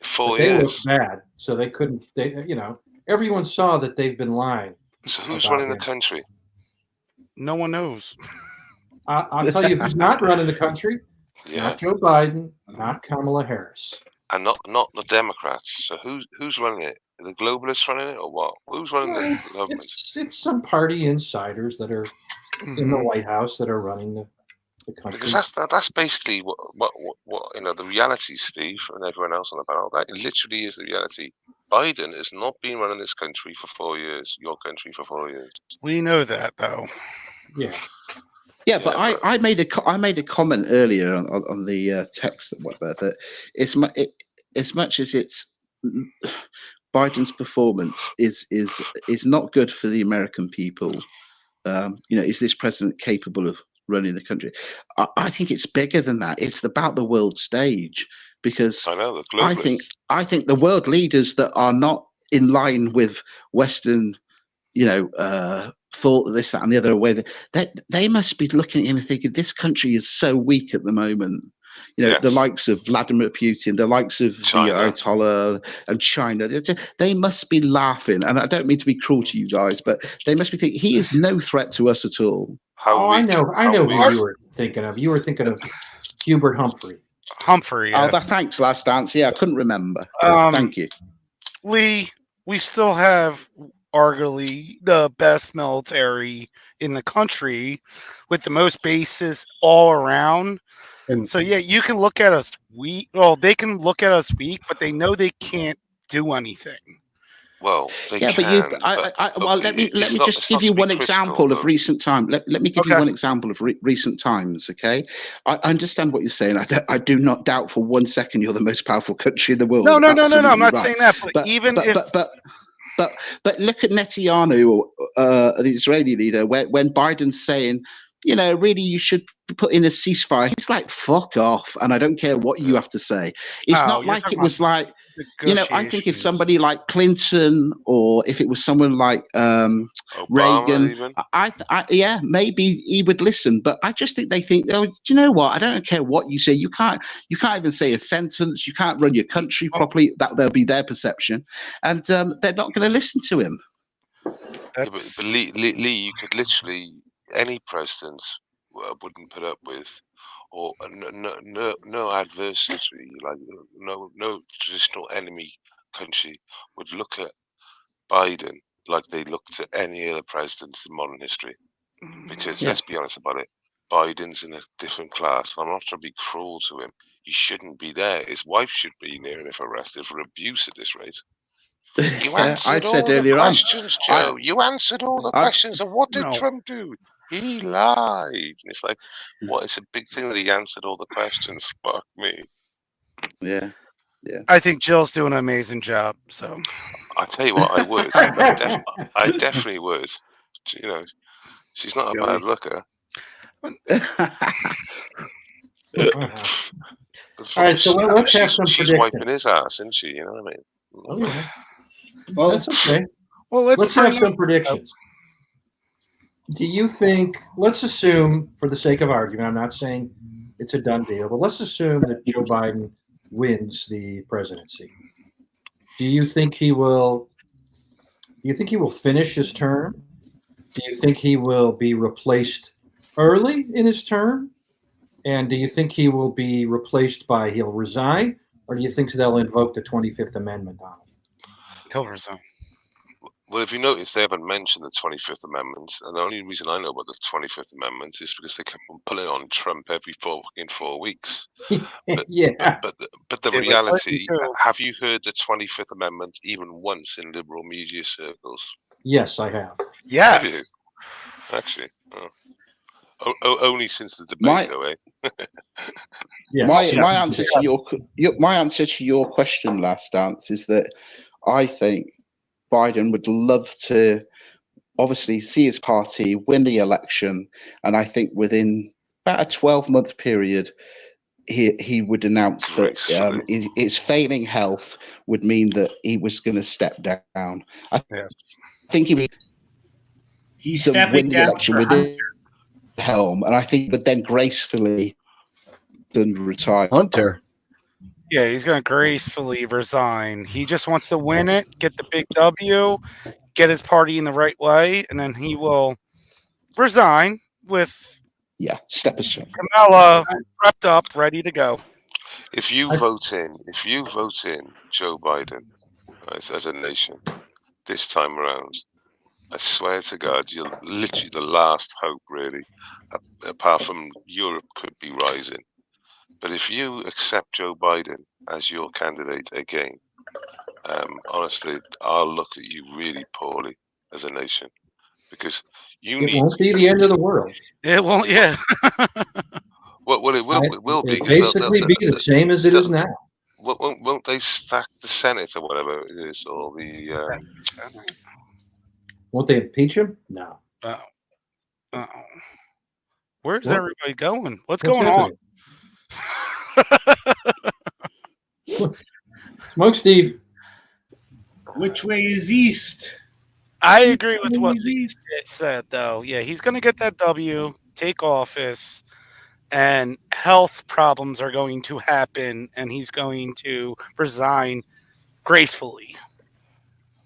4 years. They looked bad, so they couldn't. Everyone saw that they've been lying. So who's running the country? No one knows. I'll tell you who's not running the country. Yeah. Not Joe Biden, not Kamala Harris. And not the Democrats. So who's running it? Are the globalists running it or what? Who's running the government? It's some party insiders that are in the White House that are running the country. Because that's basically what the reality, Steve, and everyone else on the panel. That literally is the reality. Biden has not been running this country for 4 years. Your country for 4 years. We know that, though. Yeah. Yeah, but I made a comment earlier on the text that as much as it's Biden's performance is not good for the American people. Is this president capable of running the country? I think it's bigger than that. It's about the world stage, because I think the world leaders that are not in line with Western, thought this, that, and the other way, that they must be looking at him and thinking this country is so weak at the moment. The likes of Vladimir Putin, the likes of the Ayatollah and China, they must be laughing. And I don't mean to be cruel to you guys, but they must be thinking he is no threat to us at all. I know who you were thinking of. You were thinking of Hubert Humphrey. Yeah. Oh, thanks, Last Dance. Yeah, I couldn't remember. Thank you. Lee, we still have arguably the best military in the country with the most bases all around. And so, you can look at us weak. Well, they can look at us weak, but they know they can't do anything. Well, let me just give you one example of recent time. Let me give you one example of recent times. Okay, I understand what you're saying. I do not doubt for 1 second you're the most powerful country in the world. No. I'm not saying that. But look at Netanyahu, the Israeli leader, when Biden's saying, really you should put in a ceasefire. He's like, fuck off, and I don't care what you have to say. It's not like it was like. I think if somebody like Clinton, or if it was someone like Reagan, maybe he would listen. But I just think they think, oh, do you know what? I don't care what you say. You can't even say a sentence. You can't run your country properly. That'll be their perception, and they're not going to listen to him. But Lee, you could literally, any president wouldn't put up with, or no adversary, like no traditional enemy country would look at Biden like they looked at any other president in modern history. Because let's be honest about it, Biden's in a different class. I'm not trying to be cruel to him. He shouldn't be there. His wife should be near him if arrested for abuse at this rate. You answered all the questions, Joe. You answered all the questions. And what did Trump do? He lied. And it's like, it's a big thing that he answered all the questions. Fuck me. Yeah. I think Jill's doing an amazing job. So I tell you what, I would. I definitely would. She's not a bad looker. All right, so let's have some predictions. She's wiping his ass, isn't she? You know what I mean? Oh, yeah. Well, that's okay. Well, let's have some predictions. Do you think, let's assume, for the sake of argument, I'm not saying it's a done deal, but let's assume that Joe Biden wins the presidency. Do you think he will finish his term? Do you think he will be replaced early in his term? And do you think he will be replaced by he'll resign? Or do you think they'll invoke the 25th Amendment on him? He'll resign. Well, if you notice, they haven't mentioned the 25th Amendment, and the only reason I know about the 25th Amendment is because they kept on pulling on Trump every 4 weeks. But Yeah. but the Did with reality, Clinton, too. have you heard the 25th Amendment even once in liberal media circles? Yes, I have. Yes. Actually, only since the debate, My- though, eh? Yes. My answer to your question, Last Dance, is that I think Biden would love to obviously see his party win the election, and I think within about a 12-month period, he would announce that his failing health would mean that he was going to step down. I think he would He's to stepping win the down election for within the helm, and I think he would then gracefully retire. Hunter. Yeah, he's going to gracefully resign. He just wants to win it, get the big W, get his party in the right way, and then he will resign with step aside. Kamala prepped up, ready to go. If you vote in Joe Biden as a nation this time around, I swear to God, you're literally the last hope, really, apart from Europe could be rising. But if you accept Joe Biden as your candidate again, honestly, I'll look at you really poorly as a nation, because It won't be the end of the world. It won't, yeah. Well, it will be. It'll basically be the same as it is now. Won't they stack the Senate or whatever it is, or the? Won't they impeach him? No. Where's What? everybody going? What's What's going happening? on? Smokesteve. Which way is east? I agree with what Lee said, though. Yeah, he's going to get that W, take office, and health problems are going to happen, and he's going to resign gracefully.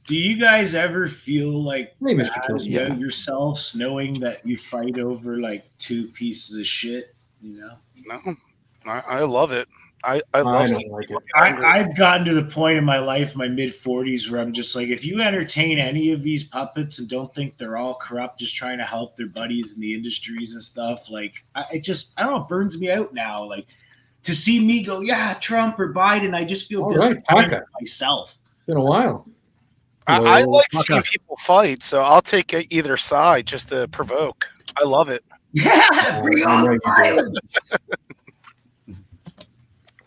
Do you guys ever feel like Hey, Mr. bad Kelsey. about yourselves knowing that you fight over like two pieces of shit? You know? No, I love it. I I love don't seeing like it. people get angry. I've gotten to the point in my life, my mid 40s, where I'm just like, if you entertain any of these puppets and don't think they're all corrupt, just trying to help their buddies in the industries and stuff, like, I don't know, it burns me out now. Like, to see me go, yeah, Trump or Biden, I just feel All right, disappointed Paca. myself. It's been a while. I like Fuck seeing up. people fight, so I'll take either side just to provoke. I love it. Yeah, bring I know on you do. violence.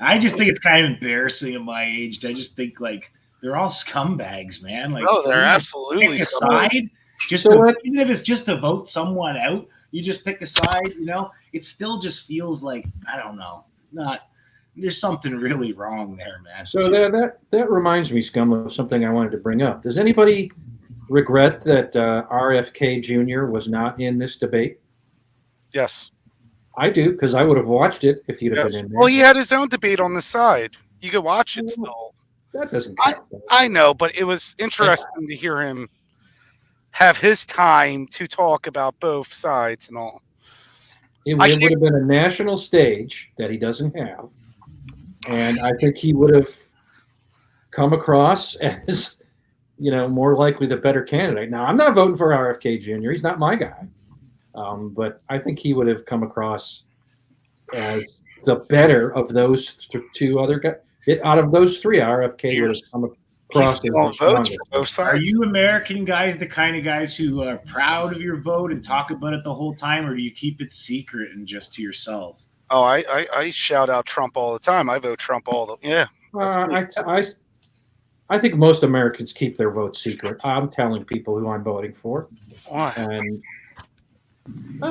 I just think it's kind of embarrassing at my age. I just think like they're all scumbags, man. Like, No, they're you just absolutely pick a scumbags. side. Just So to, what- even if it's just to vote someone out, you just pick a side. You know, it still just feels like I don't know. There's something really wrong there, man. So that reminds me, Scum, of something I wanted to bring up. Does anybody regret that RFK Jr. was not in this debate? Yes. I do, because I would have watched it if he'd have Yes. been in there. Well, he had his own debate on the side. You could watch it still. That doesn't count. I know, but it was interesting to hear him have his time to talk about both sides and all. It would have been a national stage that he doesn't have. And I think he would have come across as, more likely the better candidate. Now, I'm not voting for RFK Jr. He's not my guy. But I think he would have come across as the better of those two other guys. Out of those three, RFK would have come across as the votes strongest. for both Are sides. you American guys the kind of guys who are proud of your vote and talk about it the whole time, or do you keep it secret and just to yourself? Oh, I shout out Trump all the time. I vote Trump all the I think most Americans keep their votes secret. I'm telling people who I'm voting for, Why? and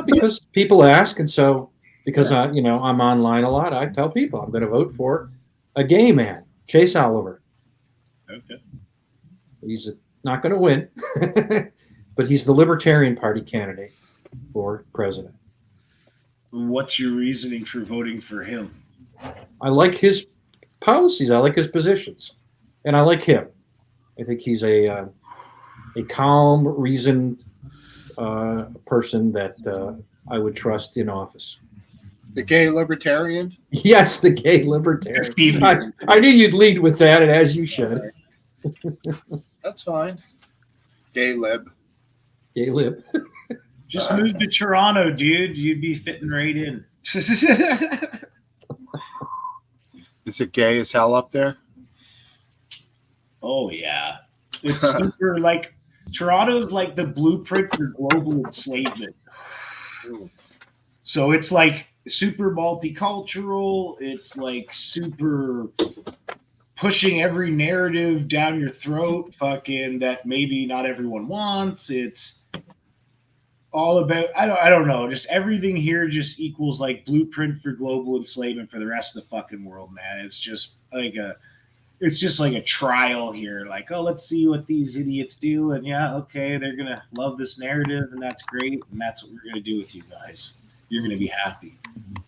because people ask, and so because I'm online a lot, I tell people I'm going to vote for a gay man, Chase Oliver. Okay. He's not going to win, but he's the Libertarian Party candidate for president. What's your reasoning for voting for him? I like his policies. I like his positions, and I like him. I think he's a calm, reasoned person that I would trust in office. The gay libertarian? Yes, the gay libertarian. Steve. I knew you'd lead with that, and as you should. That's fine. Gay lib. Gay lib. Just move to Toronto, dude. You'd be fitting right in. Is it gay as hell up there? Oh yeah, it's super like Toronto's like the blueprint for global enslavement. So it's like super multicultural. It's like super pushing every narrative down your throat, fucking that maybe not everyone wants. It's all about I don't know, just everything here just equals like blueprint for global enslavement for the rest of the fucking world, man. It's just like a trial here. Like, oh, let's see what these idiots do, and yeah, okay, they're gonna love this narrative, and that's great, and that's what we're gonna do with you guys. You're gonna be happy.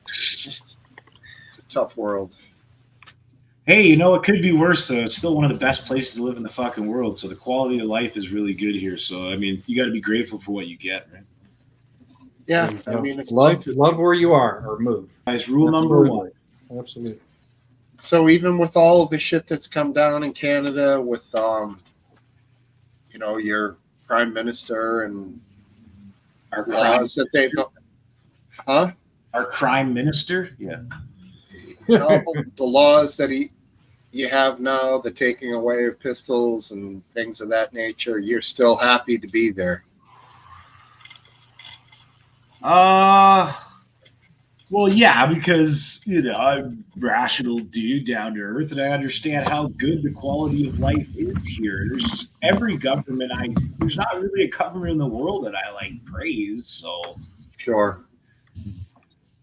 It's a tough world. Hey, you know, it could be worse though. It's still one of the best places to live in the fucking world. So the quality of life is really good here. So I mean, you got to be grateful for what you get, right? Yeah, I mean, if love life is love where you are or move. Guys, rule That's number where one. Absolutely. so, even with all of the shit that's come down in Canada, with your prime minister and Our laws that they've, our crime minister, yeah. the laws that you have now, the taking away of pistols and things of that nature, you're still happy to be there. Well, yeah, because I'm a rational dude, down to earth, and I understand how good the quality of life is here. There's there's not really a government in the world that I like praise. So Sure.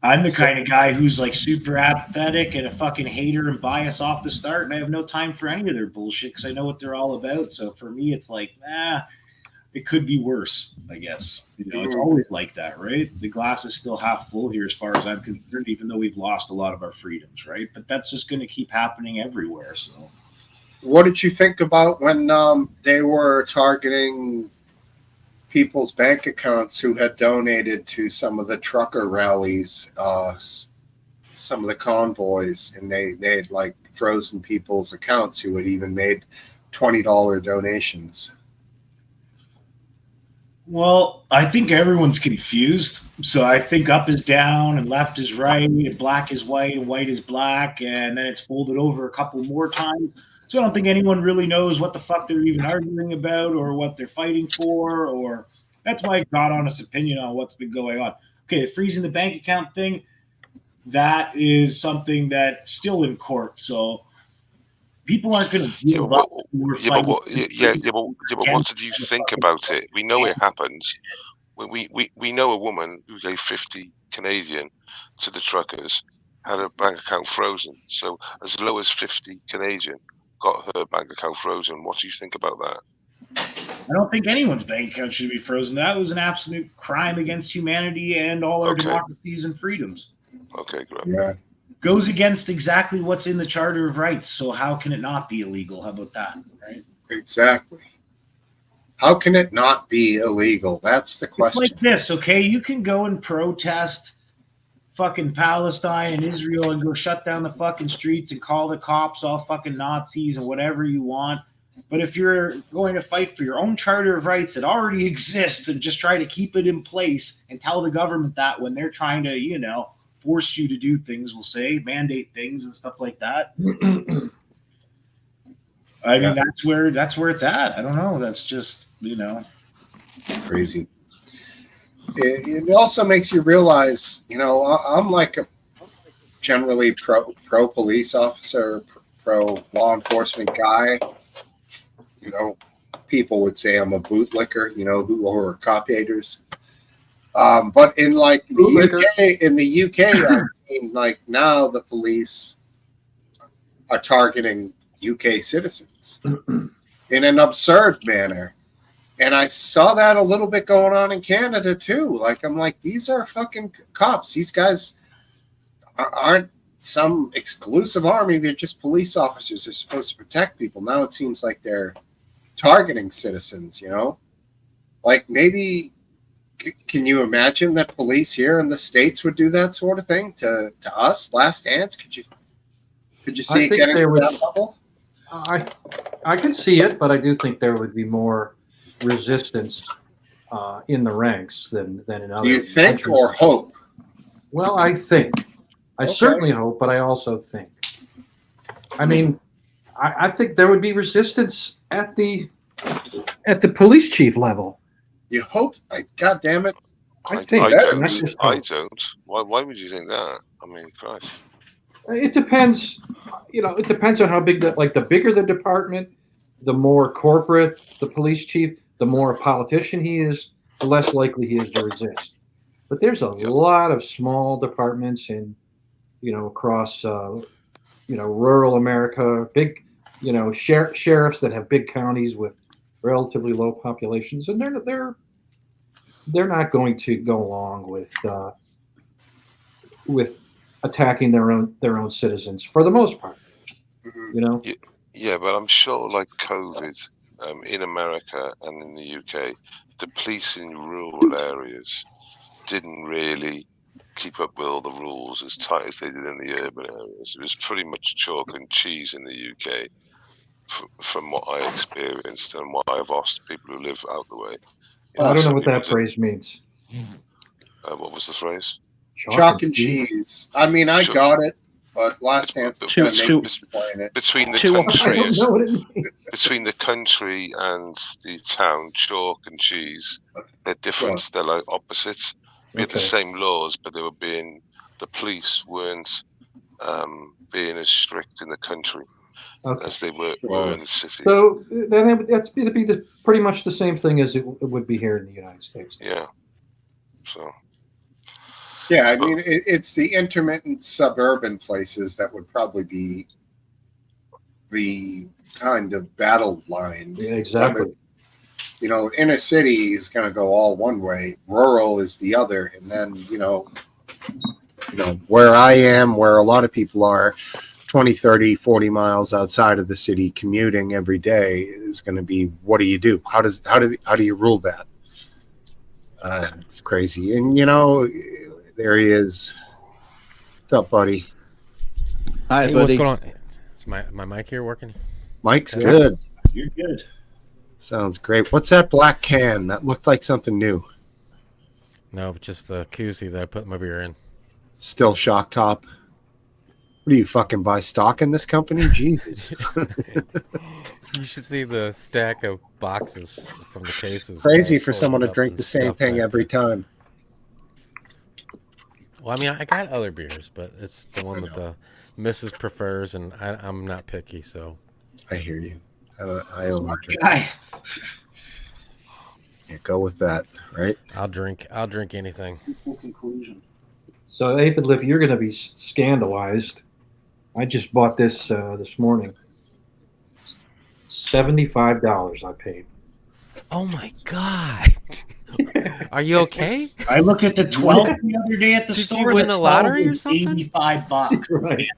I'm the kind of guy who's like super apathetic and a fucking hater and bias off the start, and I have no time for any of their bullshit because I know what they're all about. So for me, it's like, it could be worse, I guess. It's always like that, right? The glass is still half full here as far as I'm concerned, even though we've lost a lot of our freedoms, right? But that's just going to keep happening everywhere. So, What did you think about when they were targeting people's bank accounts who had donated to some of the trucker rallies, some of the convoys, and they had like frozen people's accounts who had even made $20 donations? well, I think everyone's confused. So I think up is down and left is right and black is white and white is black, and then it's folded over a couple more times. So I don't think anyone really knows what the fuck they're even arguing about or what they're fighting for, or that's my God honest opinion on what's been going on. Okay, freezing the bank account thing, that is something that's still in court. So people aren't going to give up. But what did you think about it? We know it happens. We know a woman who gave 50 Canadian to the truckers, had her bank account frozen. So as low as 50 Canadian got her bank account frozen. What do you think about that? I don't think anyone's bank account should be frozen. That was an absolute crime against humanity and all our democracies and freedoms. Okay, great. Yeah. Goes against exactly what's in the Charter of Rights. So how can it not be illegal? How about that, right? Exactly. How can it not be illegal? That's the question. It's like this, okay? You can go and protest fucking Palestine and Israel and go shut down the fucking streets and call the cops all fucking Nazis and whatever you want. But if you're going to fight for your own Charter of Rights that already exists and just try to keep it in place and tell the government that when they're trying to, force you to do things, we'll say, mandate things and stuff like that. I mean, that's where it's at. I don't know. That's just, crazy. It also makes you realize, I'm like a generally pro police officer, pro law enforcement guy. People would say I'm a bootlicker, who are cop haters. But in like the UK, I've seen like now the police are targeting UK citizens in an absurd manner. And I saw that a little bit going on in Canada too. Like, I'm like, these are fucking cops. These guys aren't some exclusive army. They're just police officers. They're supposed to protect people. Now it seems like they're targeting citizens, Like, maybe, can you imagine that police here in the States would do that sort of thing to us? Last dance? Could you see it getting to that level? I can see it, but I do think there would be more resistance in the ranks than in other Do you think countries. or hope? Well, I think. I Okay. certainly hope, but I also think. I mean, I think there would be resistance at the police chief level. You hope? God damn it! I think. I better don't. Not just I hope. don't. Why would you think that? I mean, Christ. It depends. It depends on how big the bigger the department, the more corporate the police chief, the more a politician he is, the less likely he is to resist. But there's a lot of small departments across rural America, big sheriffs that have big counties with relatively low populations, and they're not going to go along with attacking their own citizens for the most part. Yeah, but I'm sure, like COVID, in America and in the UK, the police in rural areas didn't really keep up with all the rules as tight as they did in the urban areas. It was pretty much chalk and cheese in the UK, from what I experienced and what I've asked people who live out the way. I don't know some what that people phrase means. what was the phrase? Chalk and cheese. I mean, I got it, but Last Dance is going to make me explain it. Between the I don't country, know what it means. between the country and the town, chalk and cheese, they're different. Sure. They're like opposites. We had the Okay. same laws, but the police weren't being as strict in the country Okay. as they were in the city. So then it'd be pretty much the same thing as it would be here in the United States. Yeah. So. Yeah, I mean, it's the intermittent suburban places that would probably be the kind of battle line. Yeah, exactly. Inner city is going to go all one way, rural is the other, and then where I am, where a lot of people are, 20, 30, 40 miles outside of the city commuting every day is going to be, what do you do? How do you rule that? It's crazy. And there he is. What's up, buddy? Hi, Hey, buddy. what's going on? Is my mic here working? Mike's good. You're good. Sounds great. What's that black can? That looked like something new. No, but just the koozie that I put my beer in. Still shock top. What do you fucking buy stock in this company? Jesus. You should see the stack of boxes from the cases. Crazy I for opened someone to up drink and the same stuff thing back every there. time. Well, I mean, I got other beers, but it's the one that the missus prefers, and I'm not picky, so. I hear you. I only drink. Guy. Yeah, go with that, right? I'll drink anything. Full conclusion. So, Aphid Lip, you're going to be scandalized. I just bought this this morning. $75 I paid. Oh my god! Are you okay? I looked at the 12 the other day at the Did store. you win the the lottery 12 or was something? $85. Right.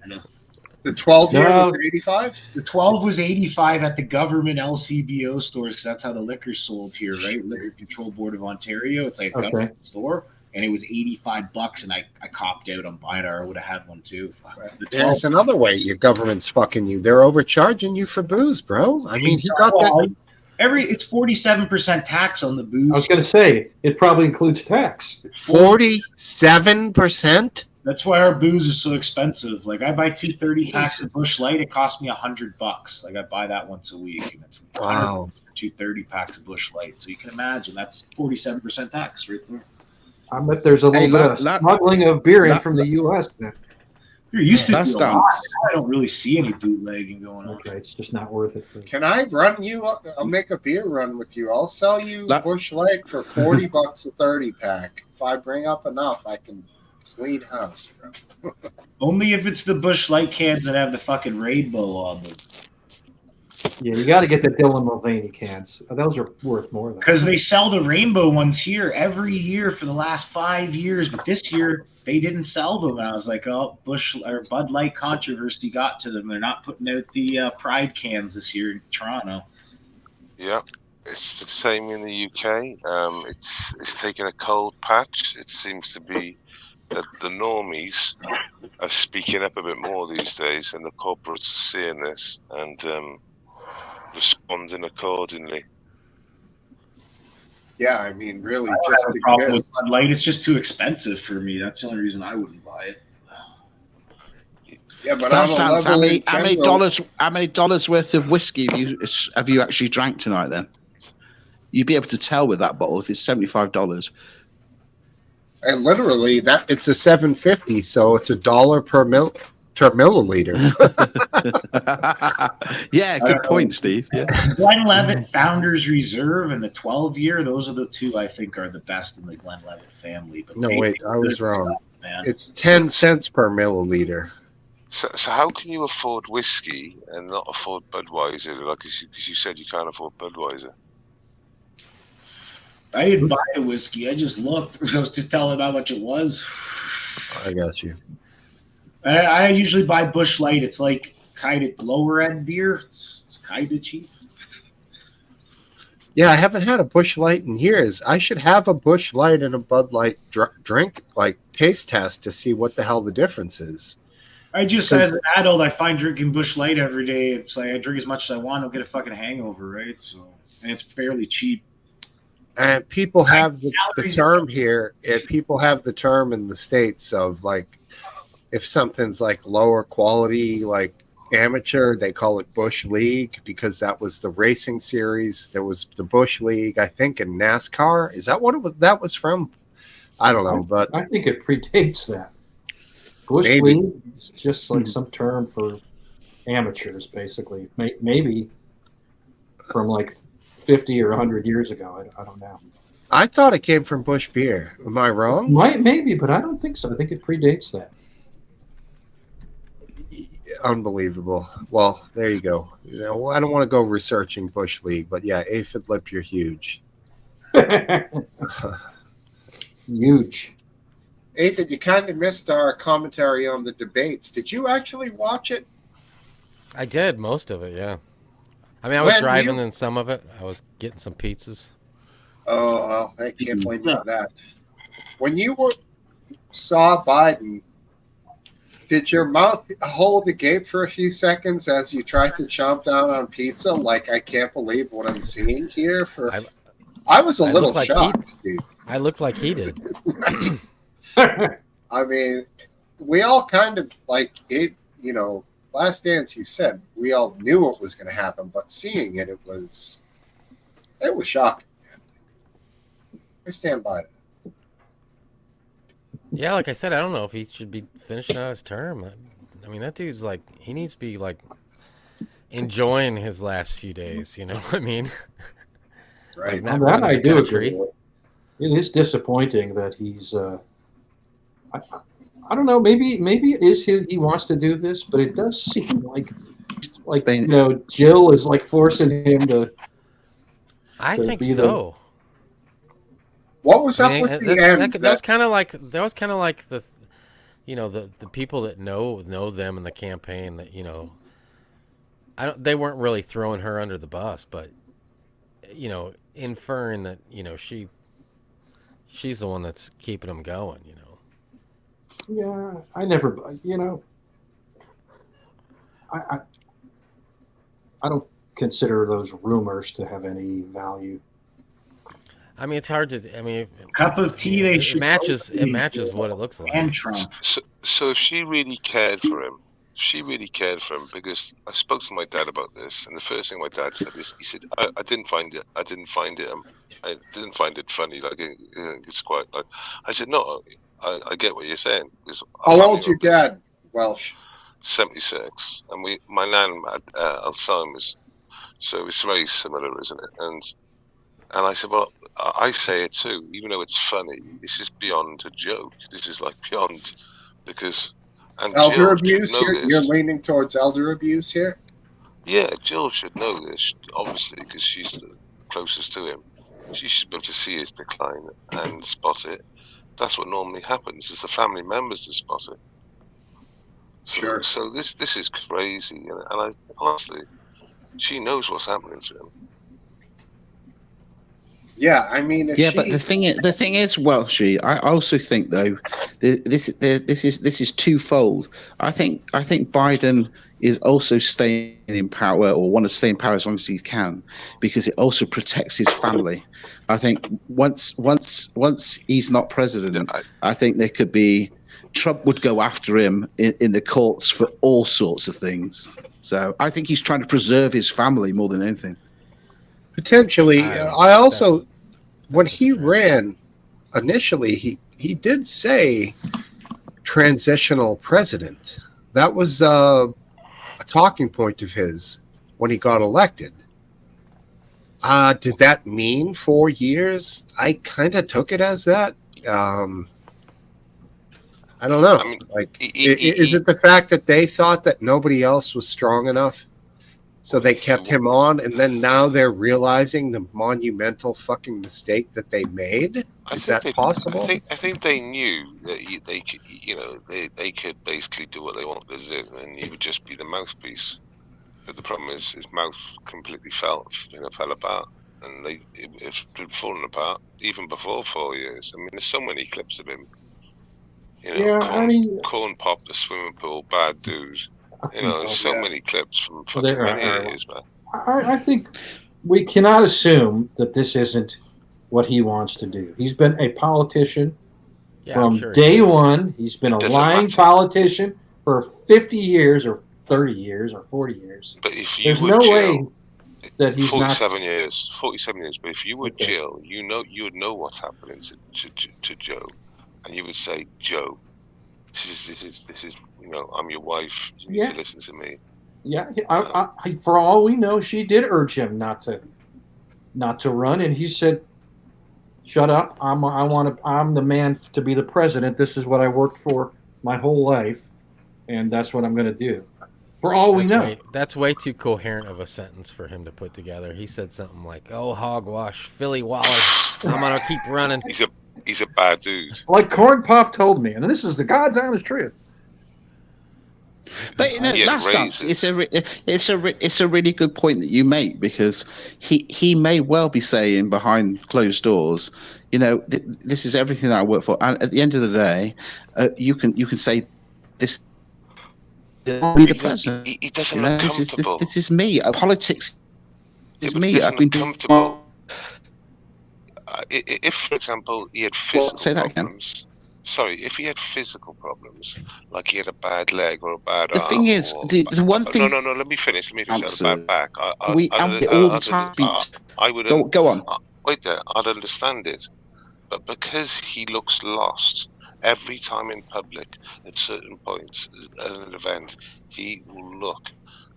The 12 year No. was 85? The 12 was 85 at the government LCBO stores because that's how the liquor's sold here, right? Liquor Control Board of Ontario. It's like a Okay. government store, and it was $85, and I copped out on buying it. Or I would have had one too. The 12 There's another way your government's fucking you. They're overcharging you for booze, bro. I mean, he got that. It's 47% tax on the booze. I was going to say, it probably includes tax. 47%? That's why our booze is so expensive. Like I buy 2 30 packs of Busch Light, it costs me $100. Like I buy that once a week, and it's Wow. 2 30 packs of Busch Light. So you can imagine that's 47% tax right there. I bet there's a little bit of smuggling of beer in from the U.S. then. There used to be a Last lot. dance. Now I don't really see any bootlegging going on. Okay, it's just not worth it. Can I run you? I'll make a beer run with you. I'll sell you Busch Light for $40 a 30 pack. If I bring up enough, I can clean house, bro. Only if it's the Busch Light cans that have the fucking rainbow on them. Yeah, you got to get the Dylan Mulvaney cans. Those are worth more than. Because they sell the rainbow ones here every year for the last 5 years, but this year they didn't sell them. And I was like, oh, Bud Light controversy got to them. They're not putting out the Pride cans this year in Toronto. Yeah, it's the same in the UK. It's taken a cold patch. It seems to be that the normies are speaking up a bit more these days, and the corporates are seeing this and responding accordingly. Yeah, I mean, really, I don't just have a problem with exists. Bud Light. It's just too expensive for me. That's the only reason I wouldn't buy it. Yeah, but For on a instance, level in general, how many dollars worth of whiskey have you actually drank tonight? Then you'd be able to tell with that bottle if it's $75. and literally that it's a 750, so it's $1 per milliliter. Yeah, good point, Steve. Yeah. Glenlivet Founders Reserve and the 12-year, those are the two I think are the best in the Glenlivet family. But No, they wait, make I was good wrong. stuff, man. It's 10 cents per milliliter. So how can you afford whiskey and not afford Budweiser? Like, because you said you can't afford Budweiser. I didn't buy the whiskey. I just looked. I was just telling how much it was. I got you. I usually buy Busch Light. It's like kind of lower end beer. It's kind of cheap. Yeah, I haven't had a Busch Light in years. I should have a Busch Light and a Bud Light drink, like taste test, to see what the hell the difference is. I just, 'Cause- as an adult, I find drinking Busch Light every day. It's like I drink as much as I want. I'll get a fucking hangover, right? So, and it's fairly cheap. And people have the Calories- term here. People have the term in the States of like, if something's like lower quality, like amateur, they call it Busch League because that was the racing series. There was the Busch League, I think, in NASCAR. Is that what that was from? I don't know, but I think it predates that. Bush Maybe. League is just like some term for amateurs, basically. Maybe from like 50 or 100 years ago. I don't know. I thought it came from Busch Beer. Am I wrong? Maybe, but I don't think so. I think it predates that. Unbelievable. Well, there you go. You know, I don't want to go researching Busch League, but yeah, aphid lip, you're huge. Huge. Aphid, you kind of missed our commentary on the debates. Did you actually watch it? I did most of it, yeah. I mean, I was When driving you- in some of it. I was getting some pizzas. Oh, well, I can't blame you for that. When you saw Biden, did your mouth hold agape for a few seconds as you tried to chomp down on pizza? Like, I can't believe what I'm seeing here. I was a I little look like shocked, dude. I looked like he did. I mean, we all kind of like it, you know, Last Dance, you said we all knew what was going to happen, but seeing it, it was shocking. I stand by that. Yeah, like I said, I don't know if he should be finishing out his term. I mean, that dude's like, he needs to be like enjoying his last few days. You know what I mean? Right. Like, not On that running I the do country. agree. It is disappointing that he's. I don't know. Maybe it is he wants to do this, but it does seem like you know, Jill is like forcing him to. I to think be the- so. What was I up mean, with the end? that was kind of like the, you know, the people that know them in the campaign that, you know, they weren't really throwing her under the bus, but, you know, inferring that, you know, she's the one that's keeping them going, you know. Yeah, I never. You know, I don't consider those rumors to have any value. I mean, it's hard to. I mean, Cup of tea. They it should matches. both It be matches what it looks like. and Trump. So if she really cared for him, because I spoke to my dad about this, and the first thing my dad said is, he said, I didn't find it funny. Like, it's quite. I said, no, I get what you're saying. How old's your dad, Welsh? 76, and my nan had Alzheimer's, so it's very similar, isn't it? And I said, well, I say it too, even though it's funny. This is beyond a joke. This is like beyond, because Elder Jill abuse should know here? this. You're leaning towards elder abuse here? Yeah, Jill should know this, obviously, because she's the closest to him. She should be able to see his decline and spot it. That's what normally happens, is the family members that spot it. So, Sure. So this is crazy, and I honestly, she knows what's happening to him. Yeah, I mean, if Yeah, she, but the thing is, Welshie, I also think though, this is twofold. I think Biden is also staying in power, or want to stay in power as long as he can, because it also protects his family. I think once he's not president, I think there could be Trump would go after him in the courts for all sorts of things. So I think he's trying to preserve his family more than anything. potentially, I don't know. I also, when that's a he stretch. ran initially, he did say transitional president. That was a talking point of his when he got elected. Did that mean 4 years? I kind of took it as that. Um, I don't know. I mean, Like, he, is it the fact that they thought that nobody else was strong enough, so they kept him on, and then now they're realizing the monumental fucking mistake that they made? Is that possible? I think they knew that they could, they could basically do what they wanted to do, and he would just be the mouthpiece. But the problem is, his mouth completely fell apart, and it's fallen apart even before 4 years. I mean, there's so many clips of him. Corn pop, the swimming pool, bad dudes. There's so many clips from fucking many years, man. I think we cannot assume that this isn't what he wants to do. He's been a politician from day one. He's been a lying politician for 50 years or 30 years or 40 years. But if there's no way that he's 47 years. But if you were Jill, you would know what's happening to Joe, and you would say, Joe, this is I'm your wife. You need to listen to me. Yeah, for all we know, she did urge him not to run, and he said, "Shut up! I'm the man to be the president. This is what I worked for my whole life, and that's what I'm going to do." For all we know, that's way too coherent of a sentence for him to put together. He said something like, "Oh, hogwash, Philly Waller, I'm going to keep running." He's a bad dude. Like Corn Pop told me, and this is the God's honest truth. But Lance, it's a really good point that you make, because he may well be saying behind closed doors, this is everything that I work for, and at the end of the day, you can say this. Be the president. He doesn't look comfortable. This is me. Politics is me. I've been comfortable. If, for example, he had physical problems. Sorry, if he had physical problems, like he had a bad leg or a bad arm. The thing is, the one thing. No. Let me finish. A bad back. All the time. I would go on. Wait there. I'd understand it, but because he looks lost every time in public, at certain points at an event, he will look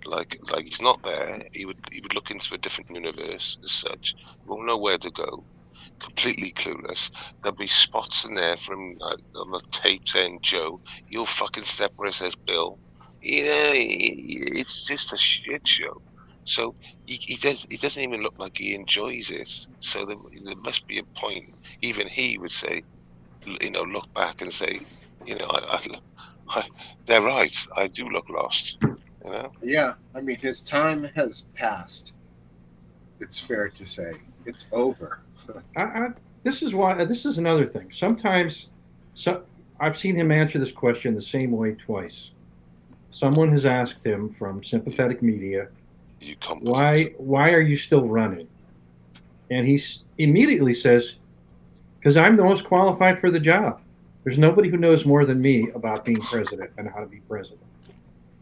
like he's not there. He would look into a different universe as such. He won't know where to go. Completely clueless. There'll be spots in there from on the tape saying, "Joe, you'll fucking step where it says Bill." It's just a shit show. So he doesn't even look like he enjoys it. So there must be a point. Even he would say, look back and say, they're right. I do look lost. Yeah, I mean, his time has passed. It's fair to say it's over. This is another thing. Sometimes, I've seen him answer this question the same way twice. Someone has asked him from sympathetic media, why are you still running? And he immediately says, because I'm the most qualified for the job. There's nobody who knows more than me about being president and how to be president.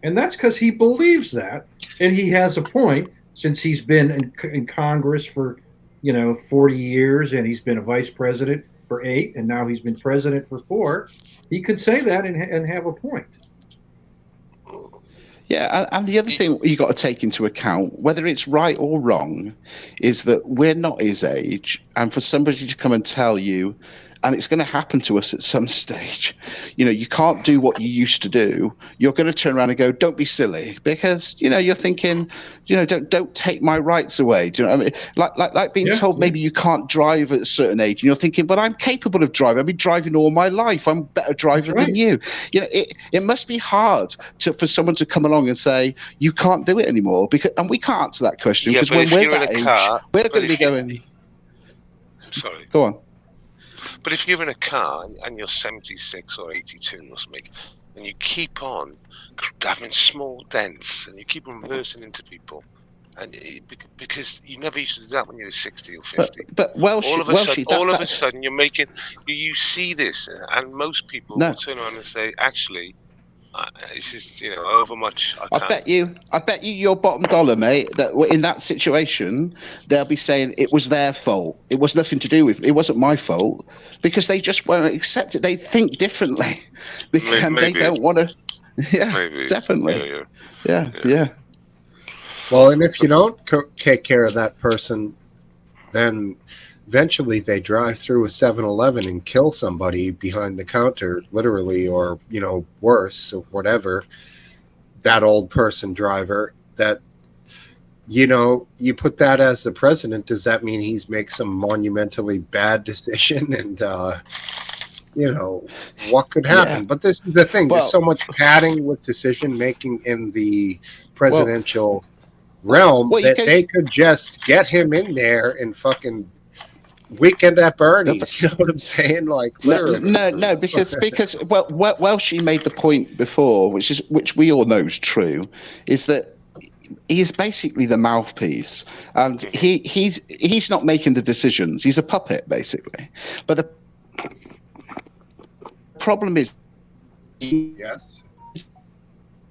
And that's because he believes that, and he has a point, since he's been in Congress for 40 years, and he's been a vice president for 8, and now he's been president for 4. He could say that and have a point. Yeah, and the other thing you got to take into account, whether it's right or wrong, is that we're not his age, and for somebody to come and tell you, and it's going to happen to us at some stage, you can't do what you used to do. You're going to turn around and go, "Don't be silly," because you're thinking, don't take my rights away. Do you know what I mean? Like being told maybe you can't drive at a certain age, and you're thinking, "But I'm capable of driving. I've been driving all my life. I'm a better driver than you." It must be hard for someone to come along and say you can't do it anymore, and we can't answer that question, because when we're that age, we're going to be going. Sorry. Go on. But if you're in a car and you're 76 or 82 or something, and you keep on having small dents and you keep on reversing into people, and because you never used to do that when you were 60 or 50. But Welsh, all of a sudden, you're making you see this, and most people No. will turn around and say, actually, it's just over much. I bet you your bottom dollar, mate, that in that situation they'll be saying it was their fault. It was nothing to do with. It wasn't my fault, because they just won't accept it. They think differently, and they don't want to. Yeah, maybe. Definitely. Yeah. Well, and if you don't take care of that person, then eventually they drive through a 7-Eleven and kill somebody behind the counter, literally, or, worse, or whatever. That old person driver that, you put that as the president. Does that mean he's make some monumentally bad decision? And, what could happen? Yeah. But this is the thing. Well, there's so much padding with decision making in the presidential realm that they could just get him in there and fucking Weekend at Bernie's. You know what I'm saying? Like, literally. No, because she made the point before, which we all know is true, is that he is basically the mouthpiece, and he's not making the decisions. He's a puppet, basically. But the problem is, yes,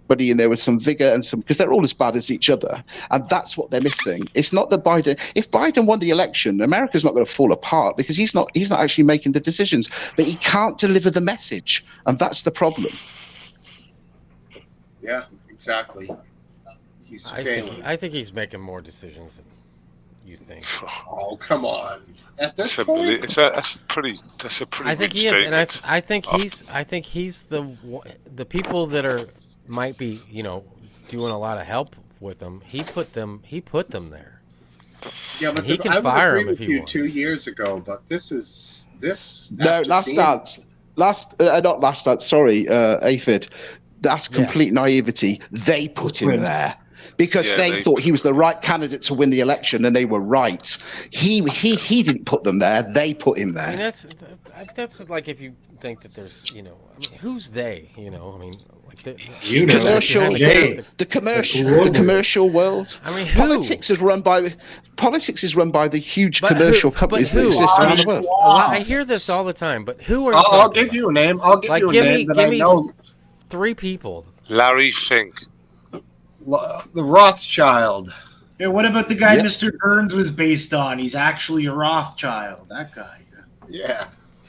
but in there was some vigor and some, because they're all as bad as each other, and that's what they're missing. It's not that Biden. If Biden won the election, America's not going to fall apart because he's not actually making the decisions, but he can't deliver the message, and that's the problem. Yeah, exactly. He's failing. I think he's making more decisions than you think. Oh, come on! At this That's point, that's a pretty. I think he is, and I think he's the people that might be doing a lot of help with them. He put them there. Yeah, but he can I fire would him agree if with he you wants. 2 years ago, but this is this. No, last dance. Not last dance. Sorry, Aphid. That's complete naivety. They put him there because they thought he was the right candidate to win the election, and they were right. He didn't put them there. They put him there. I mean, that's like if you think that there's who's they? I mean, like the commercial world. I mean, who? Politics is run by the huge commercial companies that exist around the world. Well, I hear this all the time, but who are you? I'll give you a name. I'll give you a name that I know. 3 people. Larry Fink. The Rothschild. Yeah, what about the guy Mr. Burns was based on? He's actually a Rothschild. That guy. Yeah.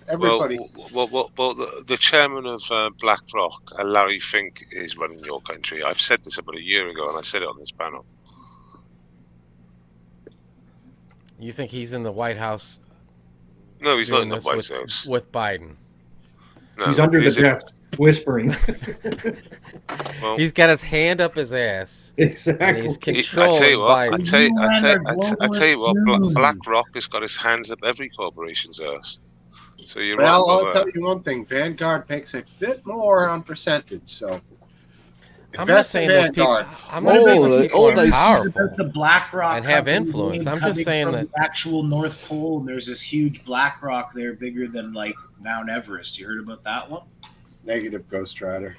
Everybody's. Well, the chairman of BlackRock, Larry Fink, is running your country. I've said this about a year ago, and I said it on this panel. You think he's in the White House? No, he's not in the White House. With Biden. No, he's under the desk, whispering. Well, he's got his hand up his ass. Exactly. And he's controlling Biden. I tell you what, BlackRock has got his hands up every corporation's ass. So you're I'll tell you one thing. Vanguard makes a bit more on percentage, so I'm not saying those people. I'm not saying those people are powerful. The BlackRock and have influence. I'm just saying that the actual North Pole, and there's this huge BlackRock there, bigger than like Mount Everest. You heard about that one? Negative, Ghost Rider.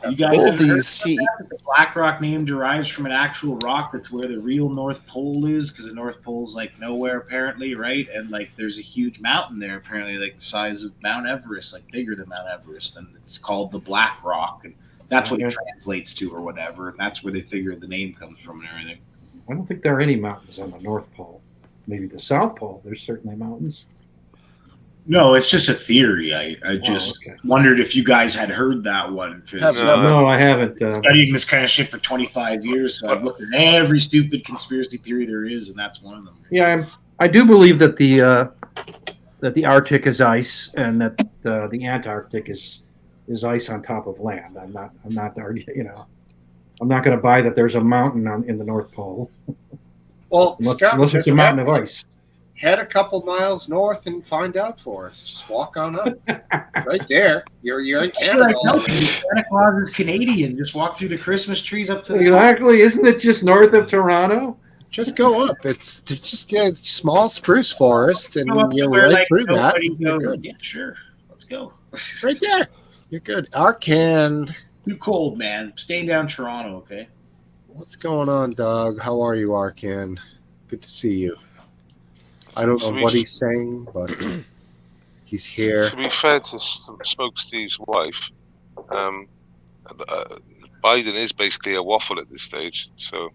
You guys have heard that? The BlackRock name derives from an actual rock that's where the real North Pole is, because the North Pole's like nowhere apparently, right? And like there's a huge mountain there apparently, like the size of Mount Everest, like bigger than Mount Everest, and it's called the Black Rock, and that's what it translates to or whatever, and that's where they figure the name comes from and everything. I don't think there are any mountains on the North Pole. Maybe the South Pole. There's certainly mountains. No, it's just a theory. I just wondered if you guys had heard that one. No, I haven't. Studying this kind of shit for 25 years, so I've looked at every stupid conspiracy theory there is, and that's one of them. Yeah, I do believe that the Arctic is ice and that the Antarctic is ice on top of land. I'm not I'm not going to buy that there's a mountain in the North Pole. Well, unless it's a mountain of ice. Head a couple miles north and find out for us. Just walk on up. Right there. You're in Canada. Santa Claus is Canadian. Just walk through the Christmas trees up to the Exactly. Isn't it just north of Toronto? Just go up. It's just get a small spruce forest, and Go up to you're where, right like, through that. nobody You're goes. good. Yeah, sure. Let's go. Right there. You're good. Arcan. Too cold, man. Staying down Toronto, okay? What's going on, Doug? How are you, Arcan? Good to see you. I don't know what he's saying, but he's here. To be fair to Smokesteve's wife, Biden is basically a waffle at this stage. So,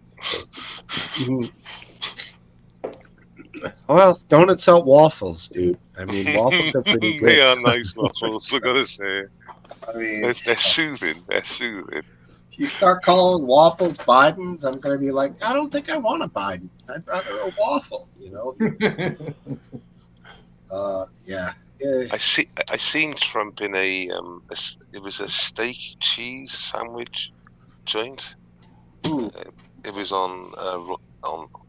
well, don't insult waffles, dude. I mean, waffles are pretty good. They are nice waffles, I gotta say. I mean, they're soothing. They're soothing. If you start calling waffles Bidens, I'm going to be like, I don't think I want a Biden. I'd rather a waffle, you know? Yeah. I seen Trump in it was a steak cheese sandwich joint. It was on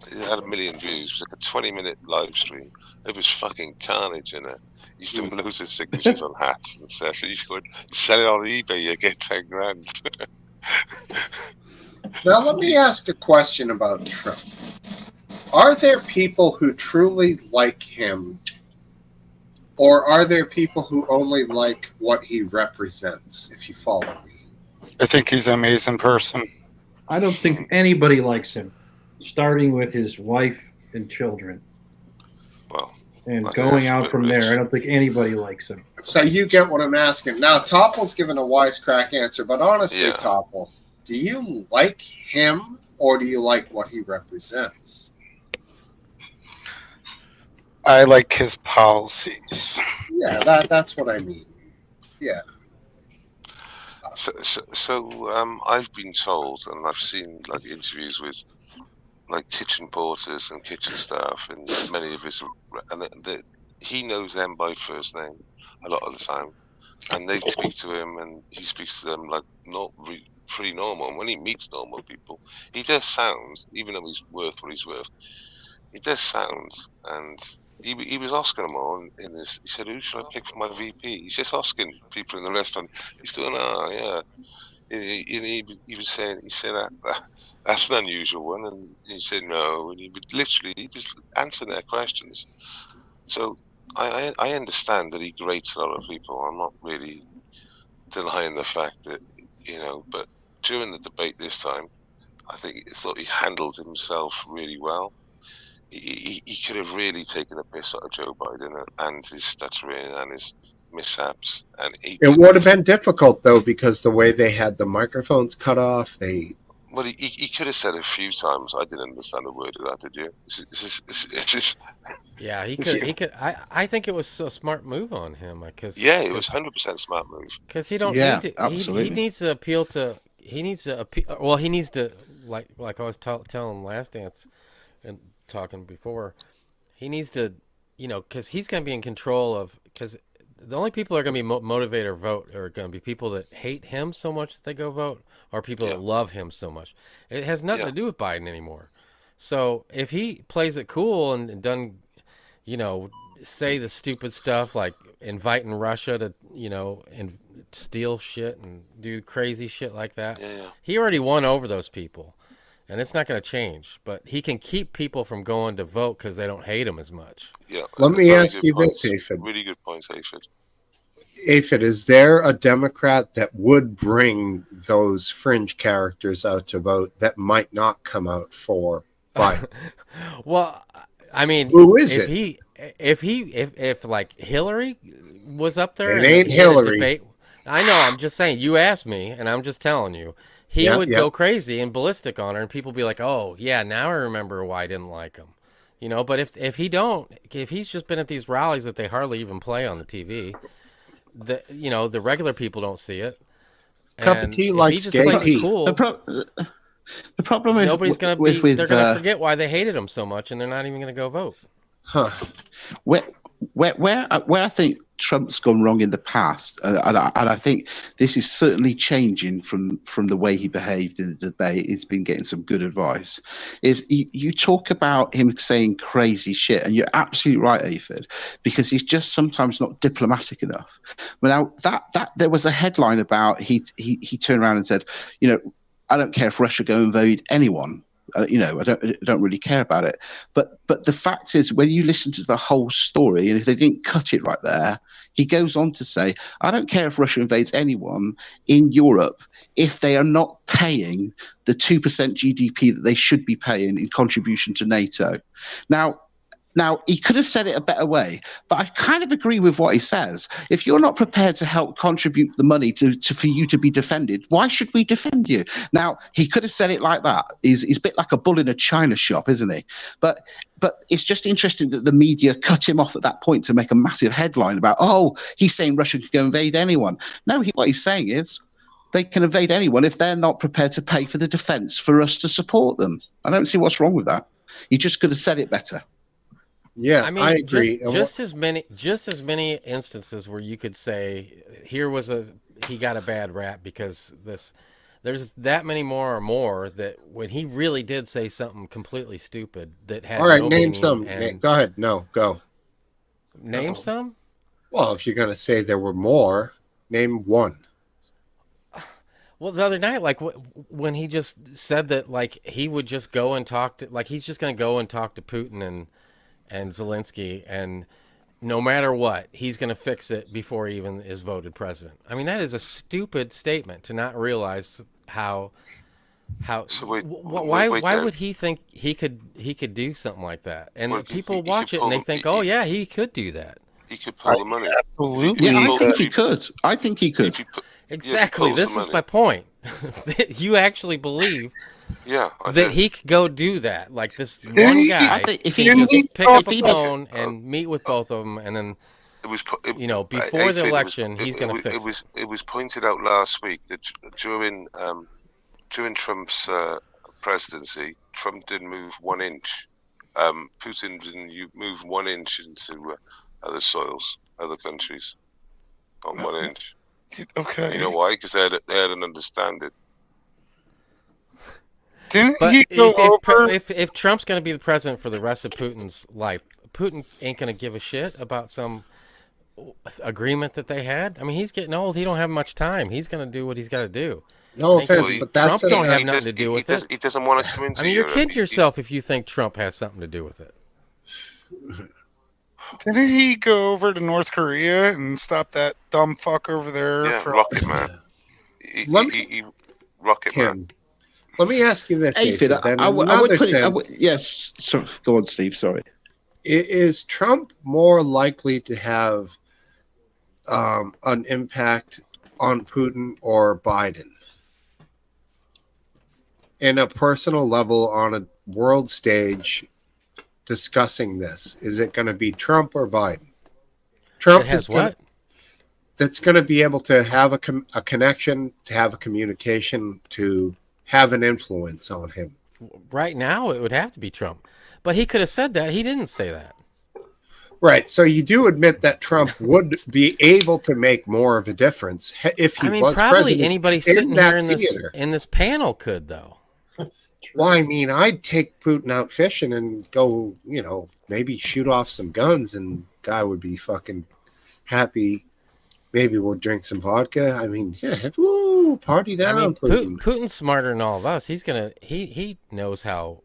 it had 1 million views. It was like a 20-minute live stream. It was fucking carnage in it. He's doing loads of signatures on hats and stuff. He's going, sell it on eBay, you get 10 grand. Now, let me ask a question about Trump. Are there people who truly like him, or are there people who only like what he represents, if you follow me? I think he's an amazing person. I don't think anybody likes him, starting with his wife and children. Well, and going out from there. I don't think anybody likes him. So you get what I'm asking. Now, Topple's given a wisecrack answer, but honestly, Topple, do you like him or do you like what he represents? I like his policies. Yeah, that's what I mean. Yeah. So I've been told, and I've seen like interviews with like kitchen porters and kitchen staff, and many of his, and he knows them by first name a lot of the time, and they speak to him, and he speaks to them like not pretty normal. And when he meets normal people, he does sound, even though he's worth what he's worth, he does sound, and he was asking them all in this. He said, "Who should I pick for my VP?" He's just asking people in the restaurant. He's going, "Oh yeah." He was saying, he said that's an unusual one, and he said no, and he was answering their questions. So I understand that he grates a lot of people. I'm not really denying the fact that, but during the debate this time, I thought he handled himself really well. He could have really taken a piss out of Joe Biden and his stuttering and his mishaps, and it would have been difficult though, because the way they had the microphones cut off, he could have said a few times, I didn't understand a word of that, did you? It's just yeah, he could. I think it was a smart move on him, because it was 100% smart move, because he don't need to, absolutely. he needs to appeal to he needs to like I was telling Last Dance and talking before, he needs to, because he's going to be in control of, because the only people that are going to be motivated or vote are going to be people that hate him so much that they go vote, or people that love him so much. It has nothing to do with Biden anymore. So if he plays it cool and doesn't, say the stupid stuff like inviting Russia to, and steal shit and do crazy shit like that, he already won over those people. And it's not going to change, but he can keep people from going to vote because they don't hate him as much. Yeah. Let me ask you this, Aphid. Really good points, Aphid. Aphid, is there a Democrat that would bring those fringe characters out to vote that might not come out for Biden? Well, I mean, who is it? If like Hillary was up there, it ain't Hillary. Debate, I know. I'm just saying. You asked me, and I'm just telling you. He would go crazy and ballistic on her, and people be like, "Oh, yeah, now I remember why I didn't like him." But if he's just been at these rallies that they hardly even play on the TV, the regular people don't see it. Cup of tea likes gay tea. Cool, the problem is nobody's going to be. They're going to forget why they hated him so much, and they're not even going to go vote. Huh? Where I think Trump's gone wrong in the past, and I think this is certainly changing from the way he behaved in the debate. He's been getting some good advice. Is you talk about him saying crazy shit, and you're absolutely right, Aphid, because he's just sometimes not diplomatic enough. But now that there was a headline about he turned around and said, I don't care if Russia go invade anyone. I don't really care about it. But the fact is, when you listen to the whole story, and if they didn't cut it right there, he goes on to say, I don't care if Russia invades anyone in Europe if they are not paying the 2% GDP that they should be paying in contribution to NATO. Now, he could have said it a better way, but I kind of agree with what he says. If you're not prepared to help contribute the money for you to be defended, why should we defend you? Now, he could have said it like that. He's a bit like a bull in a china shop, isn't he? But it's just interesting that the media cut him off at that point to make a massive headline about, he's saying Russia can go invade anyone. No, what he's saying is they can invade anyone if they're not prepared to pay for the defense for us to support them. I don't see what's wrong with that. He just could have said it better. Yeah, I mean, I agree. Just as many instances where you could say he got a bad rap because there's that many more that when he really did say something completely stupid that had All right, no name meaning some. Go ahead. No, go. Name some? Well, if you're going to say there were more, name one. Well, the other night, like when he just said that, like he would just go and talk to, like he's just going to go and talk to Putin and Zelensky, and no matter what, he's going to fix it before he even is voted president. I mean, that is a stupid statement to not realize how. Why would he think he could do something like that? And people watch it and they think, yeah, he could do that. He could pull the money. Absolutely. Yeah, I think he could. I think he could. Exactly. This is my point. You actually believe that he could go do that. Like this one guy, if he just pick up a phone and meet with both of them, and then before the election, he's going to fix it. It was pointed out last week that during Trump's presidency, Trump didn't move 1 inch. Putin didn't move 1 inch into other soils, other countries, not 1 inch. Okay. You know why? Because they had an understanding. If Trump's going to be the president for the rest of Putin's life, Putin ain't going to give a shit about some agreement that they had. I mean, he's getting old. He don't have much time. He's going to do what he's got to do. No offense, but Trump don't have nothing to do with it. He doesn't want to come into. I mean, you're kidding yourself if you think Trump has something to do with it. Didn't he go over to North Korea and stop that dumb fuck over there? Yeah, Rocket Man. Rocket Man. Let me ask you this, Aphid, I would put it, yes. So, go on, Steve. Sorry. Is Trump more likely to have an impact on Putin or Biden? In a personal level, on a world stage, discussing this, is it going to be Trump or Biden? Trump is what? That's going to be able to have a connection, to have a communication, to have an influence on him. Right now, it would have to be Trump, but he could have said that. He didn't say that. Right. So you do admit that Trump would be able to make more of a difference if he was probably president. Anybody sitting here in this panel could, though. Well, I mean, I'd take Putin out fishing and go, maybe shoot off some guns, and guy would be fucking happy. Maybe we'll drink some vodka. I mean, woo, party down. I mean, Putin's smarter than all of us. He knows how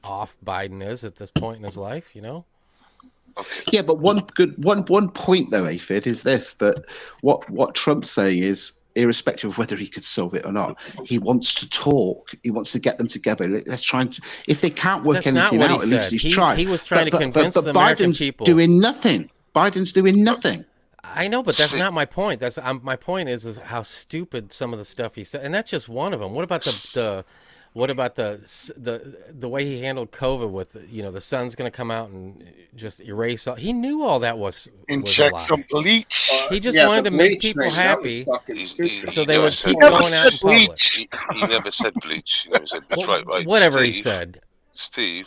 off Biden is at this point in his life, Yeah, but one point though, Aphid, is this: that what Trump's saying is, irrespective of whether he could solve it or not, he wants to talk. He wants to get them together. Let's try and, if they can't work anything out, at least he's tried. He was trying to convince the American people. Doing nothing. Biden's doing nothing. I know, but that's not my point. That's my point is how stupid some of the stuff he said, and that's just one of them. What about the way he handled COVID with the sun's going to come out and just erase all? He knew all that was inject some bleach. He just wanted to make people happy, so they would keep going out in public. He never said bleach. He never said bleach. Right. Whatever Steve, he said. Steve,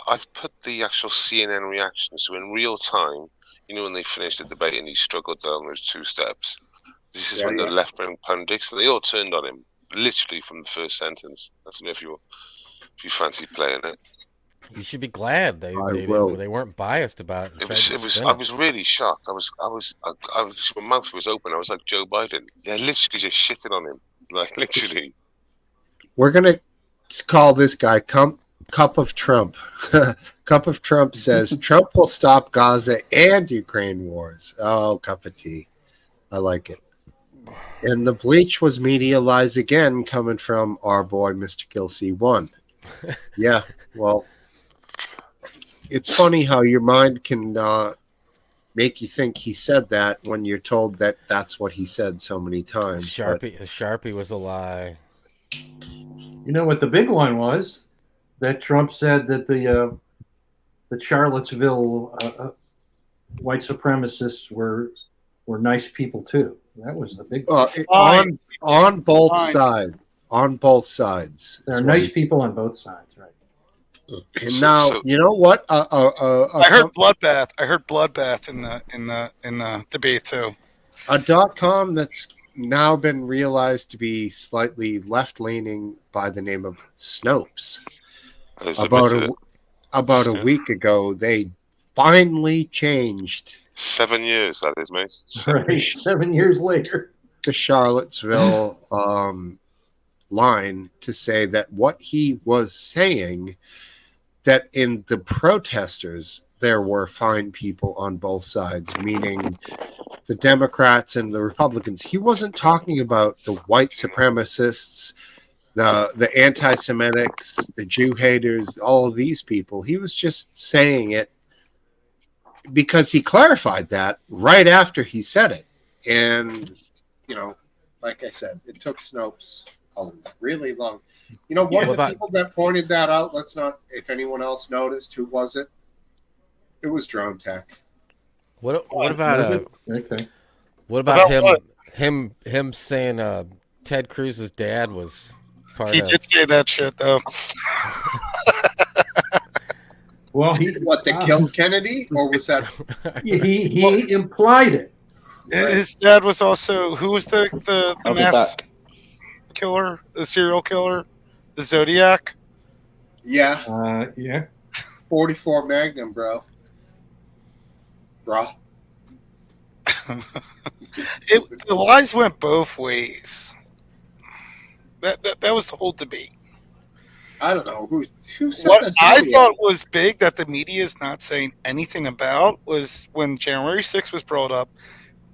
I've put the actual CNN reaction, so in real time. When they finished the debate and he struggled down those 2 steps, this is when the left-wing pundits, they all turned on him, literally from the first sentence. I don't know if you fancy playing it. You should be glad they weren't biased about it. I was really shocked. My mouth was open. I was like Joe Biden. They're literally just shitting on him, like literally. We're gonna Let's call this guy Cup of Trump. Cup of Trump says Trump will stop Gaza and Ukraine wars. Oh, cup of tea. I like it. And the bleach was media lies again, coming from our boy, Mr. Kill C1. Yeah, well, it's funny how your mind can make you think he said that when you're told that that's what he said so many times. Sharpie was a lie. You know what the big one was? That Trump said that the Charlottesville white supremacists were nice people too. That was the big on both sides. On both sides. There are nice people on both sides, right? And now you know what? I heard bloodbath. I heard bloodbath in the debate too. A .com that's now been realized to be slightly left-leaning by the name of Snopes. About a week ago, they finally changed. 7 years, that is, mate. 7 years later. The Charlottesville line to say that what he was saying, that in the protesters, there were fine people on both sides, meaning the Democrats and the Republicans. He wasn't talking about the white supremacists, the anti-Semitics, the Jew haters, all of these people. He was just saying it because he clarified that right after he said it. And, you know, like I said, it took Snopes a really long. You know, one of the people that pointed that out, let's not, if anyone else noticed, who was it? It was Drone Tech. What about okay? What about him saying Ted Cruz's dad was part He of? did say that shit though. Well, they killed Kennedy, or was that he implied it? His dad was also who was the mass killer, the serial killer, the Zodiac. Yeah. Yeah. 44 Magnum, bro. The lies went both ways. That was the whole debate. I don't know who said What that. I thought was big that the media is not saying anything about was when January 6th was brought up.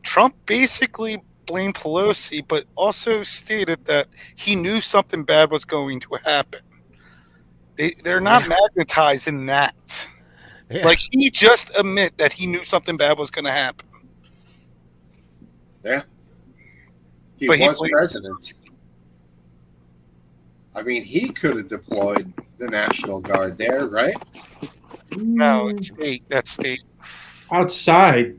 Trump basically blamed Pelosi, but also stated that he knew something bad was going to happen. They're not magnetized in that. Yeah. Like, he just admit that he knew something bad was going to happen. Yeah. He But was president. I mean, he could have deployed the National Guard there, right? No, it's state. That's state. Outside,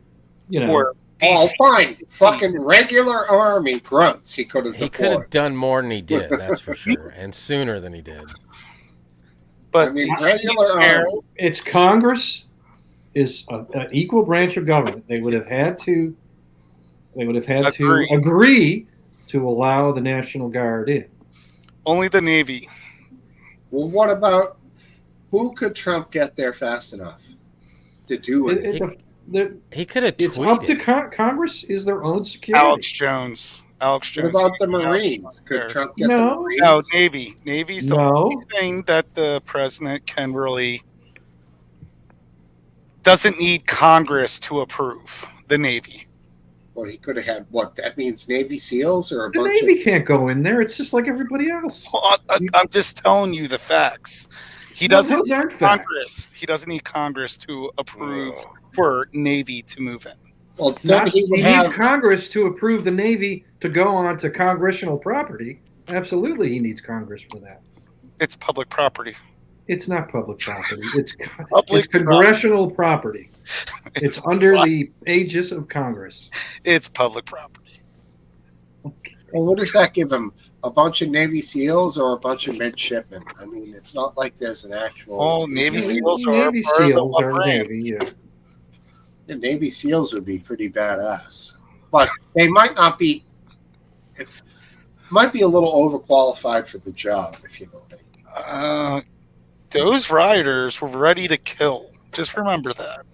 you know. Or oh, fine. Fucking regular army grunts. He could have deployed. He could have done more than he did, that's for sure, and sooner than he did. But I mean, regular army. It's Congress is an equal branch of government. They would have had to. Agree to allow the National Guard in. Only the Navy. Well, what about who could Trump get there fast enough to do it? He could have tweeted. It's up to Congress is their own security. Alex Jones. What about the Marines? Could Trump get the Marines? No, Navy. Navy's the No. only thing that the president can really doesn't need Congress to approve. The Navy. Well, he could have had what? That means Navy SEALs or a The bunch Navy can't go in there. It's just like everybody else. Well, I'm just telling you the facts. He doesn't those need aren't facts. Congress. He doesn't need Congress to approve for Navy to move in. Well, then He would needs have. Congress to approve the Navy to go onto congressional property. Absolutely, he needs Congress for that. It's public property. It's not public property. It's Public congressional property. It's under the aegis of Congress. It's public property. Well, what does that give him? A bunch of Navy SEALs or a bunch of midshipmen? I mean, it's not like there's an actual. All Navy SEALs are Navy part of SEAls the are brand. Navy. Yeah. The Navy SEALs would be pretty badass, but they might not be. It might be a little overqualified for the job, if you know what I mean. Those rioters were ready to kill. Just remember that.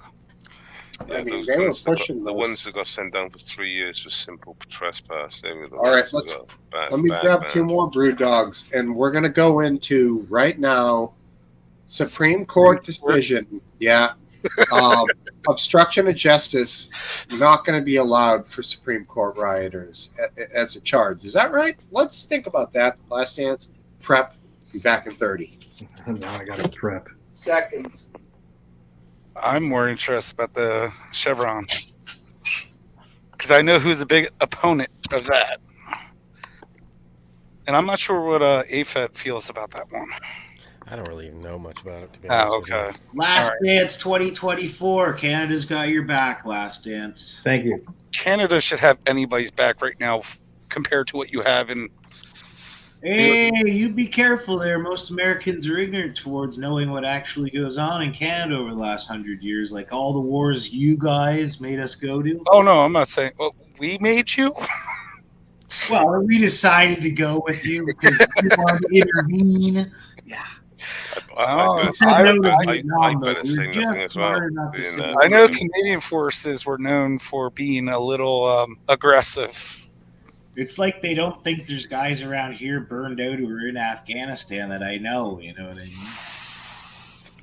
I mean, they were ones that pushing the ones those. that got sent down for 3 years for simple trespass. They were the All right, ones that got let me bad, grab bad. two more brew dogs, and we're going to go into right now Supreme Court decision. Yeah. Obstruction of justice not going to be allowed for Supreme Court rioters as a charge. Is that right? Let's think about that. Last dance. Prep. Be back in 30 Now I got to prep. seconds. I'm more interested about the Chevron because I know who's a big opponent of that, and I'm not sure what AFED feels about that one. I don't really know much about it, to be honest Oh, with you. okay. Last All right. Dance 2024. Canada's got your back, Last Dance. Thank you. Canada should have anybody's back right now compared to what you have in. Hey, you be careful there. Most Americans are ignorant towards knowing what actually goes on in Canada over the last 100 years, like all the wars you guys made us go to. Oh no, I'm not saying. Well, we made you. Well, we decided to go with you because you wanted to intervene. Yeah. I said no to I Vietnam, better though. say We're nothing just as well. smart enough to being, say I know no. Canadian forces were known for being a little aggressive. It's like they don't think there's guys around here burned out who are in Afghanistan that I know. You know what I mean?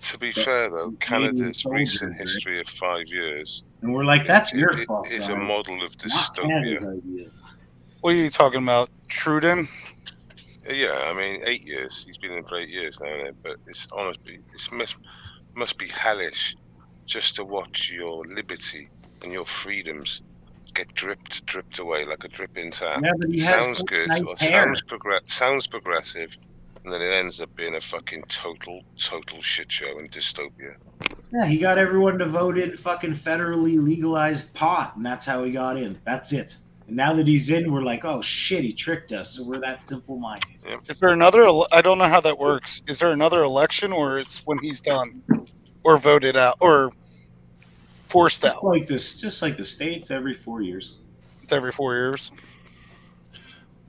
To be fair, though, Canadian Canada's soldiers, recent right? history of 5 years And we're like, that's your fault. is a guys. model of Not Canada's dystopia. idea. What are you talking about, Truden? Yeah, I mean, 8 years. He's been in for 8 years now, but it's honestly, must be hellish just to watch your liberty and your freedoms get dripped away like a dripping tap. Yeah, but he has Sounds good, nice or hair. sounds progressive, and then it ends up being a fucking total shit show and dystopia. Yeah, he got everyone to vote in fucking federally legalized pot, and that's how he got in. That's it. And now that he's in, we're like, oh shit, he tricked us. So we're that simple-minded. Yep. Is there another? I don't know how that works. Is there another election, or it's when he's done, or voted out, or forced out? Like this, just like the States, every 4 years. It's every 4 years.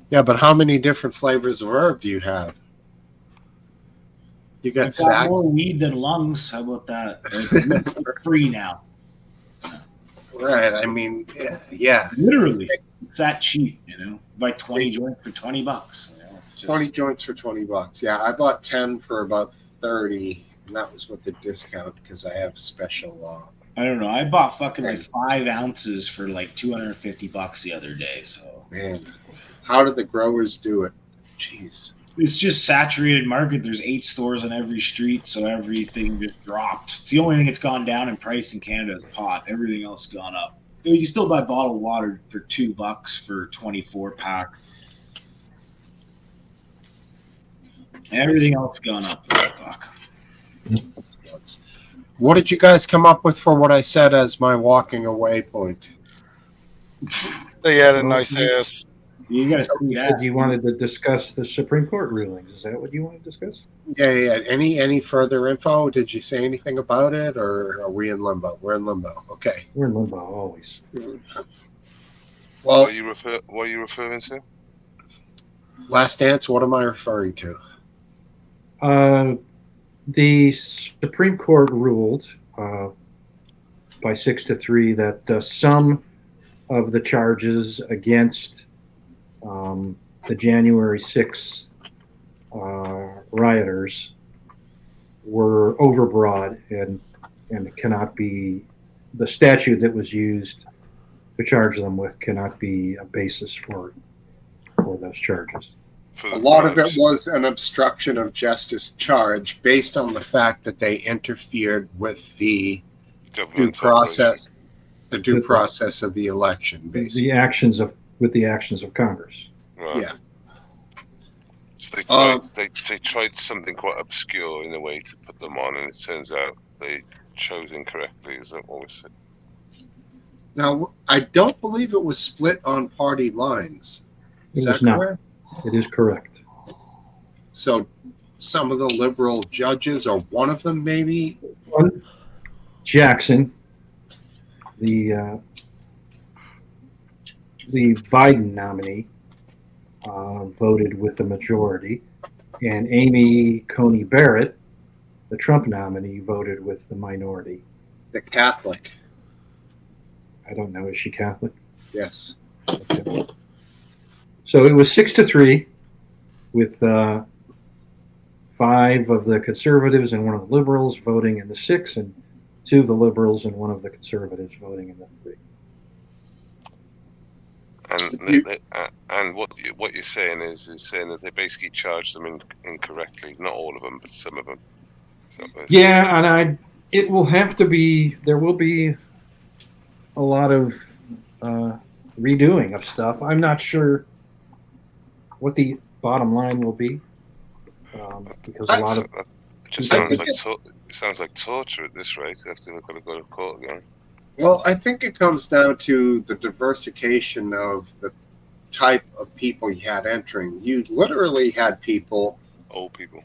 Yeah, but how many different flavors of herb do you have? You got I've got sags. more weed than lungs. How about that? It's free now. Right. I mean, yeah. Literally, it's that cheap. You know, buy 20 joints for $20. You know, it's just, 20 joints for $20. Yeah, I bought 10 for about 30, and that was with the discount because I have special. I don't know. I bought fucking like 5 ounces for like $250 the other day. So Man, how did the growers do it? Jeez. it's just saturated market. There's 8 stores on every street, so everything just dropped. It's the only thing that's gone down in price in Canada is pot. Everything else has gone up. You can still buy bottled water for $2 for 24 pack. Everything else has gone up. Fuck. What did you guys come up with for what I said as my walking away point? They had a nice ass. You gotta see You that. said you wanted to discuss the Supreme Court rulings. Is that what you want to discuss? Yeah. Any further info? Did you say anything about it, or are we in limbo? We're in limbo. Okay. We're in limbo always. What Well, are you referring to? Last Dance. What am I referring to? The Supreme Court ruled by 6-3 that some of the charges against the January 6th rioters were overbroad and cannot be, the statute that was used to charge them with cannot be a basis for those charges. A lot of it was an obstruction of justice charge based on the fact that they interfered with the due process, of the election, basically. The actions of Congress. Right. Yeah. So they tried something quite obscure in a way to put them on, and it turns out they chose incorrectly. Is that what we said? Now, I don't believe it was split on party lines. Is It was that not. correct? It is correct. So some of the liberal judges, or one of them maybe? Jackson, the Biden nominee, voted with the majority, and Amy Coney Barrett, the Trump nominee, voted with the minority. The Catholic. I don't know. Is she Catholic? Yes. Okay. So it was 6-3 with 5 of the conservatives and 1 of the liberals voting in the 6, and 2 of the liberals and 1 of the conservatives voting in the 3. And what you're saying is saying that they basically charged them incorrectly. Not all of them, but some of them. Yeah, and it will have to be. There will be a lot of redoing of stuff. I'm not sure what the bottom line will be, because a lot of it just sounds like torture at this rate. After they've got to go to court again. Well, I think it comes down to the diversification of the type of people you had entering. You literally had people, old people.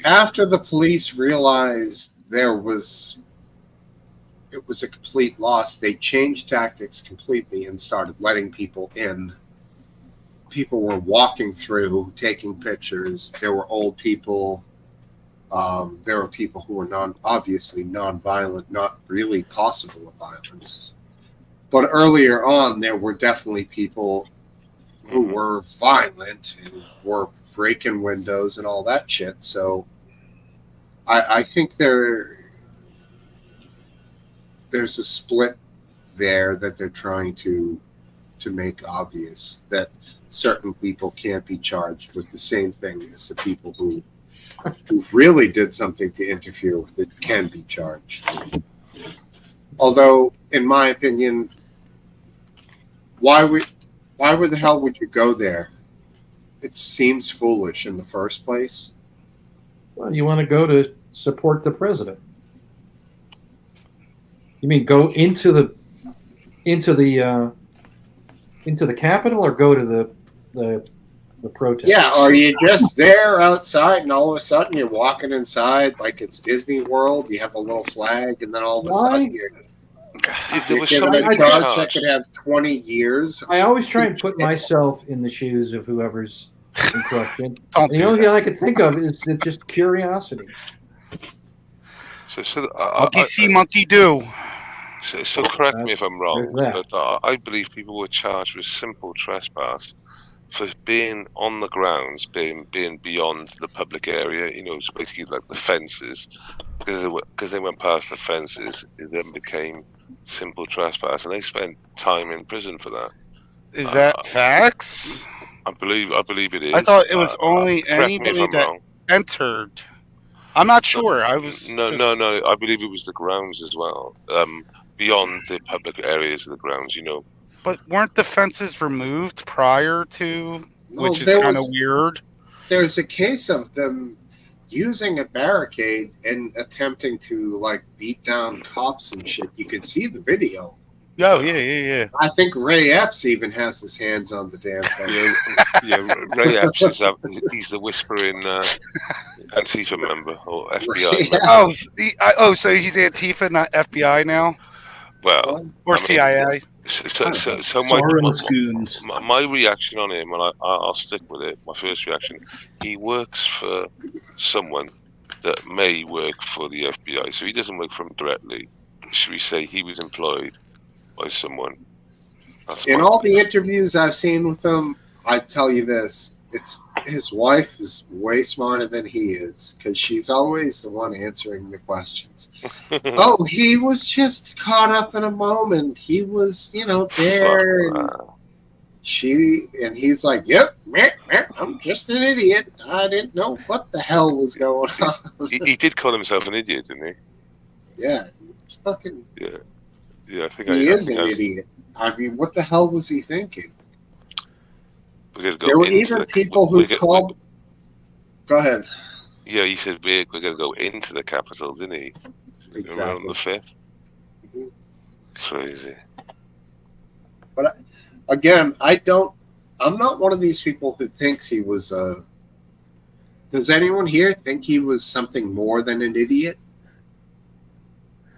After the police realized it was a complete loss, they changed tactics completely and started letting people in. People were walking through, taking pictures. There were old people. There were people who were obviously non-violent, not really possible of violence. But earlier on, there were definitely people who were violent and were breaking windows and all that shit. So I think there's a split there that they're trying to make obvious, that certain people can't be charged with the same thing as the people who really did something to interfere with it can be charged. Although, in my opinion, why the hell would you go there? It seems foolish in the first place. Well, you want to go to support the president. You mean go into the Capitol, or go to the protest? Yeah, are you just there outside and all of a sudden you're walking inside like it's Disney World? You have a little flag and then all of a sudden you're given a charge that could have 20 years. I always try and put myself in the shoes of whoever's in question. The only thing I could think of is just curiosity. Monkey see, monkey do. So correct me if I'm wrong, but I believe people were charged with simple trespass for being on the grounds, being beyond the public area. It's basically like the fences, because they went past the fences. It then became simple trespass, and they spent time in prison for that. Is that facts? I believe it is. I thought it was only anybody that entered. I'm not sure. I was no. I believe it was the grounds as well, beyond the public areas of the grounds. But weren't the fences removed prior to, which is kind of weird? There's a case of them using a barricade and attempting to beat down cops and shit. You can see the video. Oh, yeah. I think Ray Epps even has his hands on the damn thing. Ray Epps he's the whispering Antifa member or FBI member. So he's Antifa, not FBI now? Well, or CIA. So my reaction on him, and I'll stick with it. My first reaction: he works for someone that may work for the FBI, so he doesn't work for them directly. Should we say he was employed by someone? In all the interviews I've seen with him, I tell you this: his wife is way smarter than he is, because she's always the one answering the questions. Oh, he was just caught up in a moment. He was, there. And he's like, yep, I'm just an idiot. I didn't know what the hell was going on. He did call himself an idiot, didn't he? Yeah. Fucking. Yeah, I think he is an idiot. I mean, what the hell was he thinking? There were even people who called. Go ahead. Yeah, he said we're going to go into the Capitol, didn't he? Exactly. Around the 5th. Mm-hmm. Crazy. But again, I'm not one of these people who thinks he was Does anyone here think he was something more than an idiot?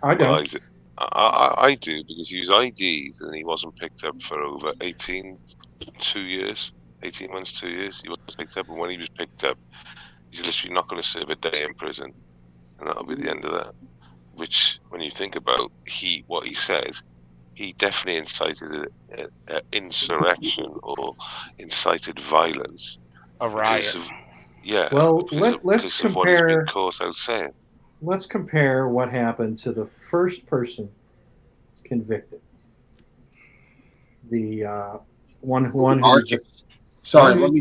I don't. Well, I do, because he was ID'd and he wasn't picked up for over 18 months, 2 years. He wasn't picked up, and when he was picked up, he's literally not going to serve a day in prison, and that'll be the end of that. Which, when you think about what he says, he definitely incited an insurrection or incited violence A because riot. of yeah, Well, let's because of what he's been compare. caught out saying. Let's compare what happened to the first person convicted. The one who Arcan. just Sorry, one who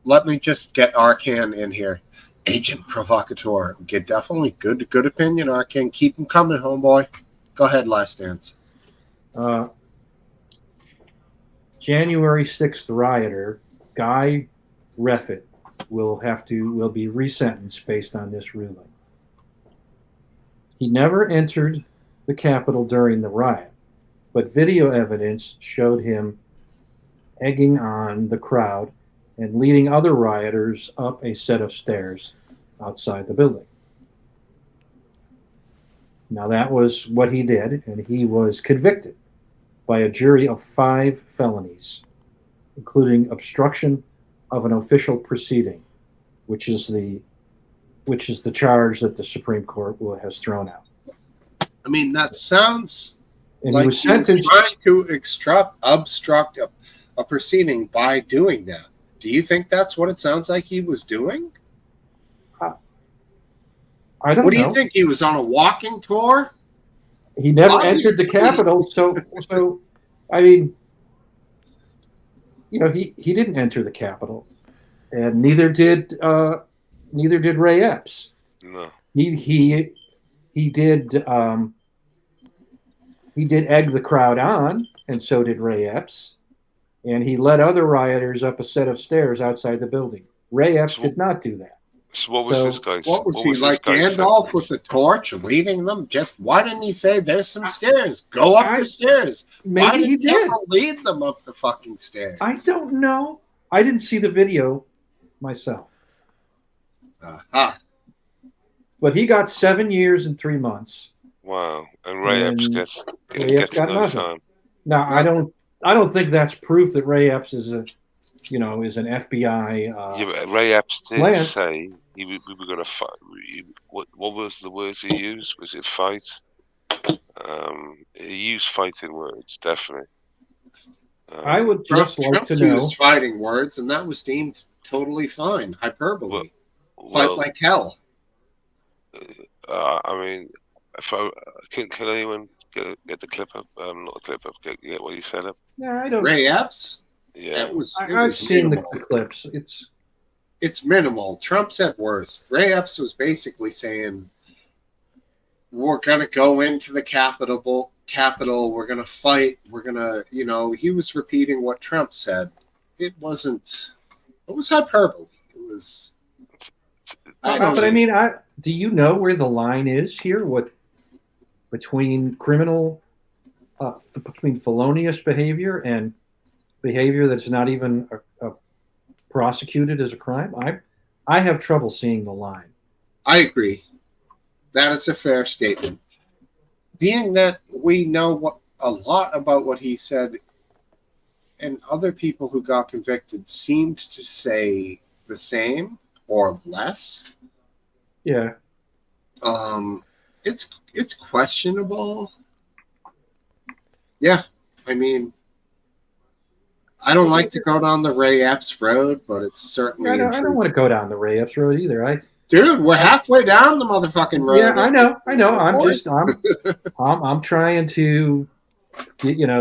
let me just get Arcan in here. Agent Provocateur. Get definitely good opinion, Arcan. Keep him coming, homeboy. Go ahead, Last Dance. January 6th rioter Guy Reffitt will be resentenced based on this ruling. He never entered the Capitol during the riot, but video evidence showed him egging on the crowd and leading other rioters up a set of stairs outside the building. Now, that was what he did, and he was convicted by a jury of 5 felonies, including obstruction of an official proceeding, which is the charge that the Supreme Court has thrown out. I mean, that sounds And like he was sentenced. trying to obstruct a proceeding by doing that. Do you think that's what it sounds like he was doing? I don't What do know. you think? He was on a walking tour? He never entered the Capitol, so I mean, he didn't enter the Capitol, and neither did Ray Epps. No. He did egg the crowd on, and so did Ray Epps, and he led other rioters up a set of stairs outside the building. Ray Epps did not do that. So what was this guy's? What was he like, Gandalf with the torch, leading them? Why didn't he say, "There's some stairs. Go up the stairs"? Why Maybe he did. Ever lead them up the fucking stairs? I don't know. I didn't see the video myself. But he got 7 years and 3 months. Wow, and Ray Epps gets got no nothing. time. Now, I don't think that's proof that Ray Epps is an FBI. Yeah, but Ray Epps did Lance. say we were going to fight. What was the words he used? Was it fight? He used fighting words, definitely. I would just like to know. Used fighting words, and that was deemed totally fine. Hyperbole. Fight like hell. I mean, can anyone get the clip up? Not the clip up. Get what you said up. Yeah, I don't. Ray Epps. Yeah, I've seen the clips. It's minimal. Trump said worse. Ray Epps was basically saying, "We're gonna go into the Capitol. We're gonna fight. We're gonna." He was repeating what Trump said. It wasn't. It was hyperbole. It was. Do you know where the line is here? Between felonious behavior and behavior that's not even prosecuted as a crime? I have trouble seeing the line. I agree. That is a fair statement. Being that we know a lot about what he said, and other people who got convicted seemed to say the same or less. Yeah. It's questionable. Yeah, I mean, I don't like to go down the Ray Epps road, but it's certainly. I don't want to go down the Ray Epps road either. Dude, we're halfway down the motherfucking road. Yeah, I know. I'm trying to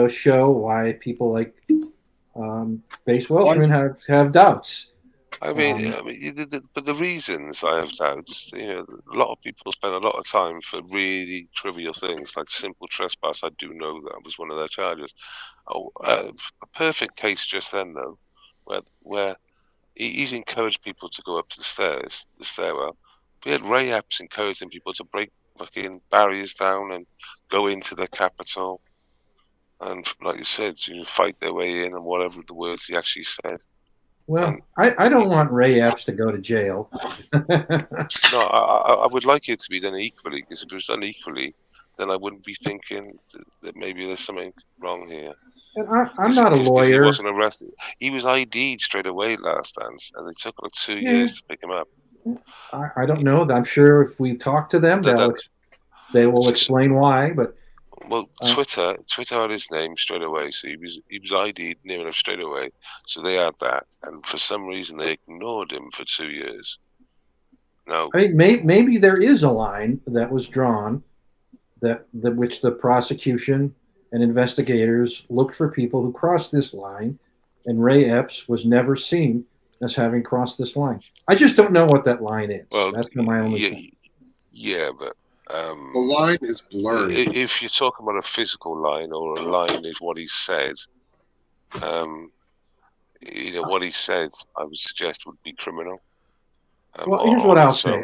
show why people like Base Welshman have doubts. I mean, but the reasons I have doubts, a lot of people spend a lot of time for really trivial things like simple trespass. I do know that was one of their charges. A perfect case just then, though, where he's encouraged people to go up to the stairwell. We had Ray Epps encouraging people to break fucking barriers down and go into the Capitol, and like you said, fight their way in and whatever the words he actually said. Well, I don't want Ray Epps to go to jail. No, I would like it to be done equally, because if it was done equally, then I wouldn't be thinking that maybe there's something wrong here. And I'm not a lawyer. He wasn't arrested. He was ID'd straight away last dance, and they took like 2 years to pick him up. I don't know. I'm sure if we talk to them, they will explain why. But Well, Twitter had his name straight away, so he was ID'd near enough straight away. So they had that, and for some reason they ignored him for 2 years. Now, I mean, maybe there is a line that was drawn which the prosecution and investigators looked for people who crossed this line, and Ray Epps was never seen as having crossed this line. I just don't know what that line is. well, That's my only thing. yeah, but The line is blurry. if you're talking about a physical line or a line is what he said, what he said, I would suggest would be criminal. Well, here's what I'll say.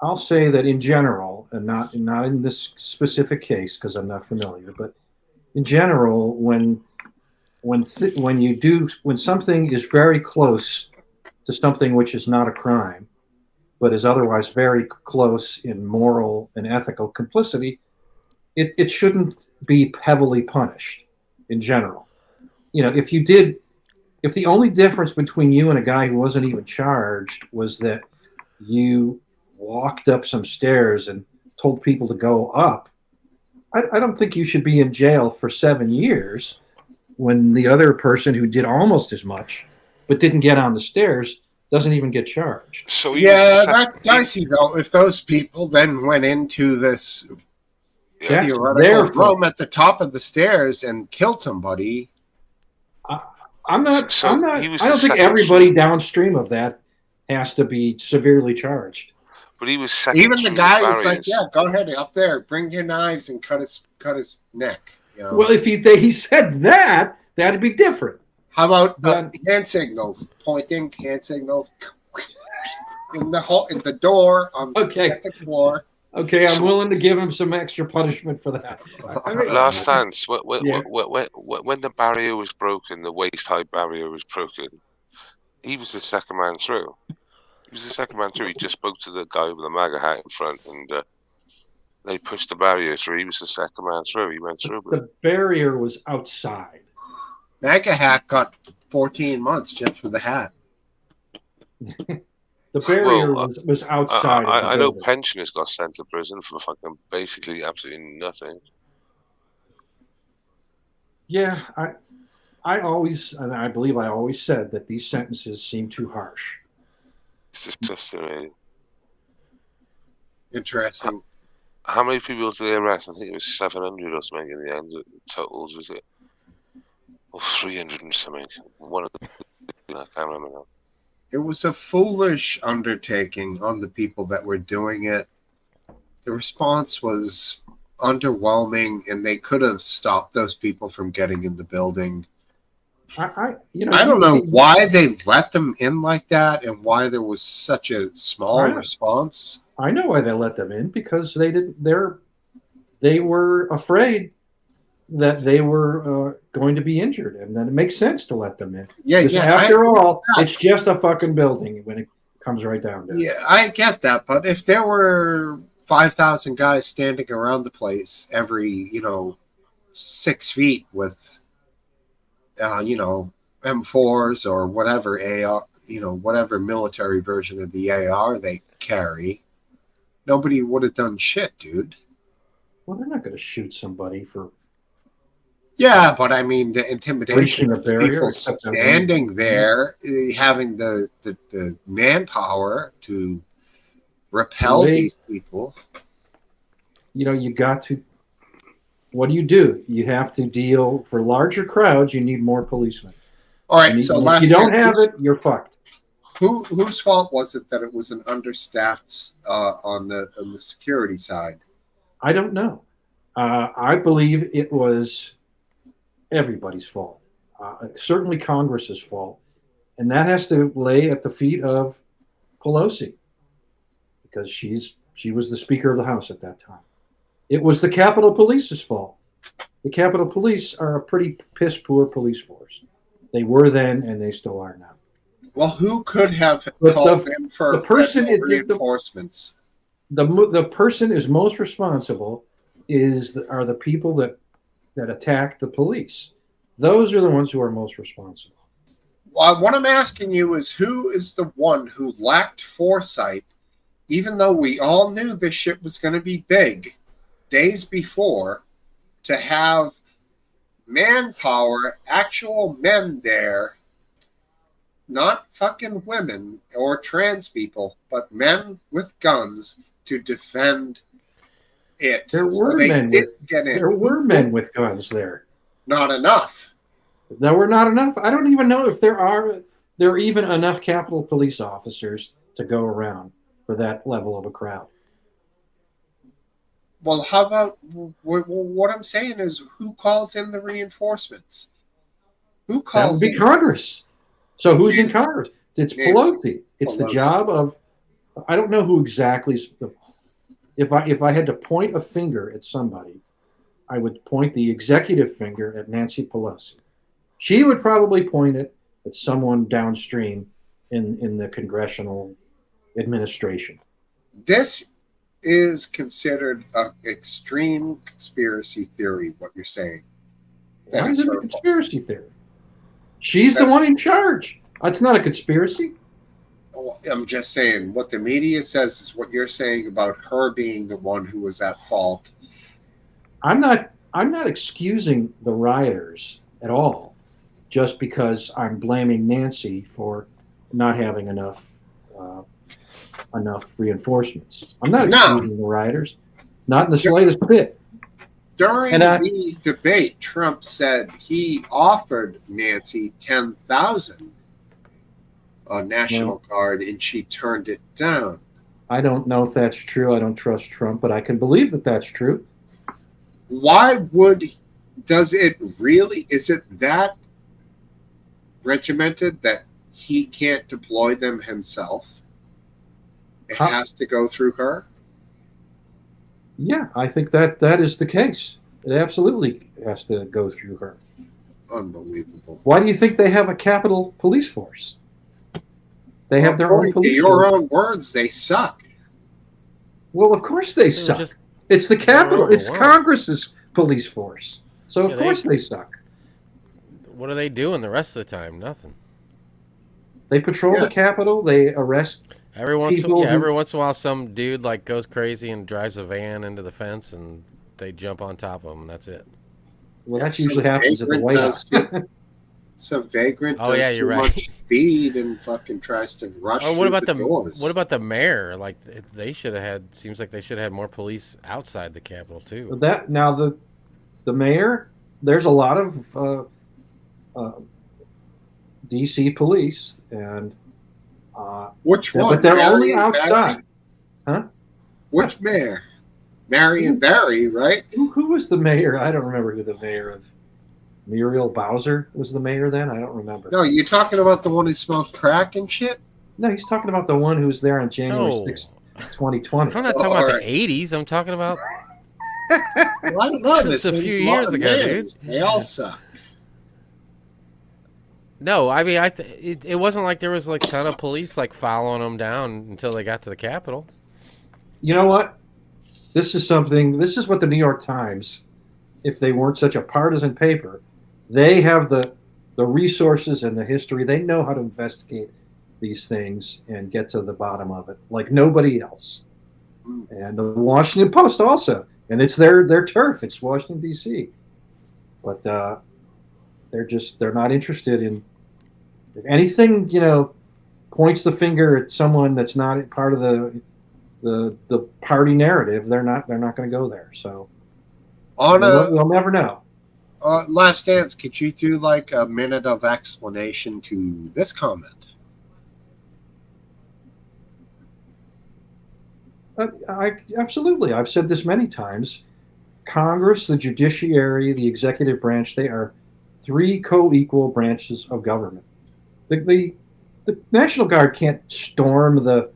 I'll say that in general, and not in this specific case because I'm not familiar, but in general, when something is very close to something which is not a crime, but is otherwise very close in moral and ethical complicity, it shouldn't be heavily punished in general. If the only difference between you and a guy who wasn't even charged was that you walked up some stairs and told people to go up, I don't think you should be in jail for 7 years when the other person who did almost as much but didn't get on the stairs doesn't even get charged. So that's dicey, though. If those people then went into this theoretical room at the top of the stairs and killed somebody, I don't think everybody downstream of that has to be severely charged. But he was second. Even the guy was like, "Yeah, go ahead up there, bring your knives and cut his neck." Well, if he said that, that'd be different. How about hand signals, pointing hand signals in the door on the second floor? Okay, I'm willing to give him some extra punishment for that. Last dance. When the barrier was broken, the waist-high barrier was broken. He was the second man through. He just spoke to the guy with the MAGA hat in front, and they pushed the barrier through. He was the second man through. He went through. The barrier was outside. MAGA hat got 14 months just for the hat. The barrier was outside. I know pensioners got sent to prison for fucking basically absolutely nothing. Yeah, I believe I always said that these sentences seem too harsh. It's just interesting. How many people did they arrest? I think it was 700 or something in the end. Totals, was it? Or 300 and something. One of them, I can't remember now. It was a foolish undertaking on the people that were doing it. The response was underwhelming, and they could have stopped those people from getting in the building. I don't know why they let them in like that and why there was such a small response. I know why they let them in, because they were afraid that they were going to be injured, and then it makes sense to let them in. After all, it's just a fucking building when it comes right down to it. Yeah, I get that, but if there were 5,000 guys standing around the place every 6 feet with M4s or whatever AR, whatever military version of the AR they carry, nobody would have done shit, dude. Well, they're not going to shoot somebody for. Yeah, but I mean the intimidation of barrier, people standing there, having the manpower to repel these people. You got to. What do? You have to deal for larger crowds. You need more policemen. All right, so if you don't have it, you're fucked. Whose fault was it that it was an understaffed on the security side? I don't know. I believe it was everybody's fault. Certainly Congress's fault, and that has to lay at the feet of Pelosi, because she was the Speaker of the House at that time. It was the Capitol Police's fault. The Capitol Police are a pretty piss-poor police force. They were then, and they still are now. Well, who could have called them for reinforcements? The person is most responsible are the people that attack the police. Those are the ones who are most responsible. Well, what I'm asking you is, who is the one who lacked foresight, even though we all knew this shit was going to be big, days before to have manpower, actual men there, not fucking women or trans people, but men with guns to defend it. There So were they men did with get in. there were men with guns there. Not enough. There were not enough. I don't even know if there are even enough Capitol Police officers to go around for that level of a crowd. Well, how about what I'm saying is who calls in the reinforcements? Who That would calls be in? Congress. So who's in Nancy. Congress? It's Nancy Pelosi. It's the Pelosi. job of. I don't know who exactly. If I had to point a finger at somebody, I would point the executive finger at Nancy Pelosi. She would probably point it at someone downstream in the congressional administration. This is considered an extreme conspiracy theory, what you're saying. That Why it's is it a her fault. conspiracy theory? She's the one in charge. That's not a conspiracy. Well, I'm just saying what the media says is what you're saying about her being the one who was at fault. I'm not excusing the rioters at all, just because I'm blaming Nancy for not having enough reinforcements. I'm not excusing the rioters, not in the slightest bit. During the debate, Trump said he offered Nancy 10,000 a National Guard, and she turned it down. I don't know if that's true. I don't trust Trump, but I can believe that that's true. Why does it really, is it that regimented that he can't deploy them himself? It has to go through her? Yeah, I think that is the case. It absolutely has to go through her. Unbelievable. Why do you think they have a Capitol Police Force? They have their own police your force. own words, they suck. Well, of course they suck. It's the Capitol. It's Congress's police force. So of course they suck. What are they doing the rest of the time? Nothing. They patrol the Capitol. They arrest every once in a while. Some dude like goes crazy and drives a van into the fence, and they jump on top of him, and that's it. Well, that usually happens at the White House. Some vagrant Oh, yeah, does you're too right. much speed and fucking tries to rush Oh, through what about the doors. what about the mayor? Like they should have had. Seems like they should have had more police outside the Capitol too. That now the mayor. There's a lot of DC police and which one? But they're Marion only outside. Barry? Huh? Which mayor? Marion Barry, right? Who was the mayor? I don't remember who the mayor of. Muriel Bowser was the mayor then? I don't remember. No, you're talking about the one who smoked crack and shit? No, he's talking about the one who was there on January 6th, 2020. I'm not talking about the 80s. I'm talking about well, I don't know. just a few years ago, dude. They all suck. No, I mean, it wasn't like there was like a ton of police like following them down until they got to the Capitol. You know what? This is what the New York Times, if they weren't such a partisan paper, they have the resources and the history. They know how to investigate these things and get to the bottom of it like nobody else. And the Washington Post also. And it's their turf. It's Washington, D.C. But they're not interested in if anything, points the finger at someone that's not part of the party narrative. They're not going to go there. So they'll never know. Last Dance, could you do like a minute of explanation to this comment? Absolutely. I've said this many times. Congress, the judiciary, the executive branch, they are three co-equal branches of government. The National Guard can't storm the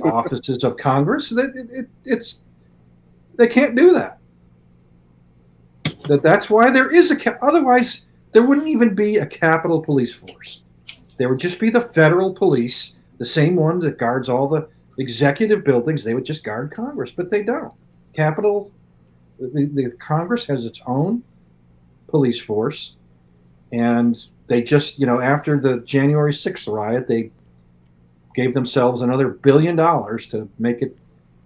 offices of Congress. They can't do that. That's why there is otherwise there wouldn't even be a Capitol Police Force. There would just be the federal police, the same one that guards all the executive buildings. They would just guard Congress, but they don't. The Congress has its own police force, and they just, after the January 6th riot, they gave themselves another $1 billion to make it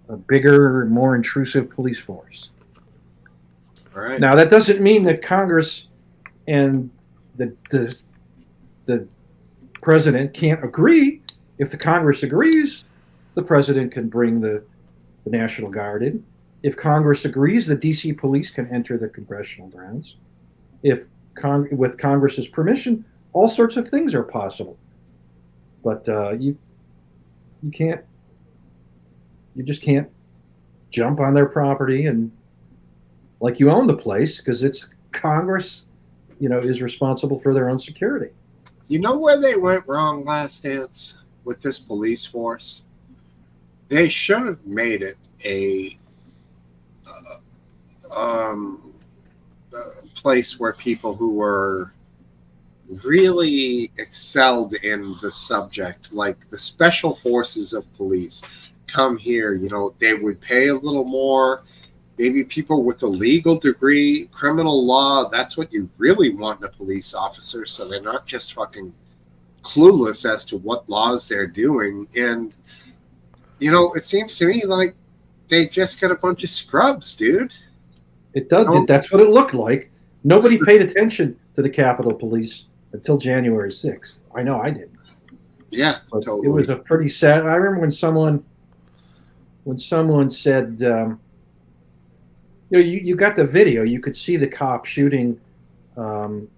a bigger, more intrusive police force. All right. Now that doesn't mean that Congress and the president can't agree. If the Congress agrees, the president can bring the National Guard in. If Congress agrees, the DC police can enter the congressional grounds. If with Congress's permission, all sorts of things are possible. But you just can't jump on their property and like you own the place because it's Congress, is responsible for their own security. You know where they went wrong, Last Dance, with this police force? They should have made it a place where people who were really excelled in the subject, like the special forces of police, come here. They would pay a little more. Maybe people with a legal degree, criminal law, that's what you really want in a police officer, so they're not just fucking clueless as to what laws they're doing. And, it seems to me like they just got a bunch of scrubs, dude. It does. That's what it looked like. Nobody paid attention to the Capitol Police until January 6th. I know I didn't. Yeah, but totally. It was a pretty sad. I remember when someone said, you got the video. You could see the cop shooting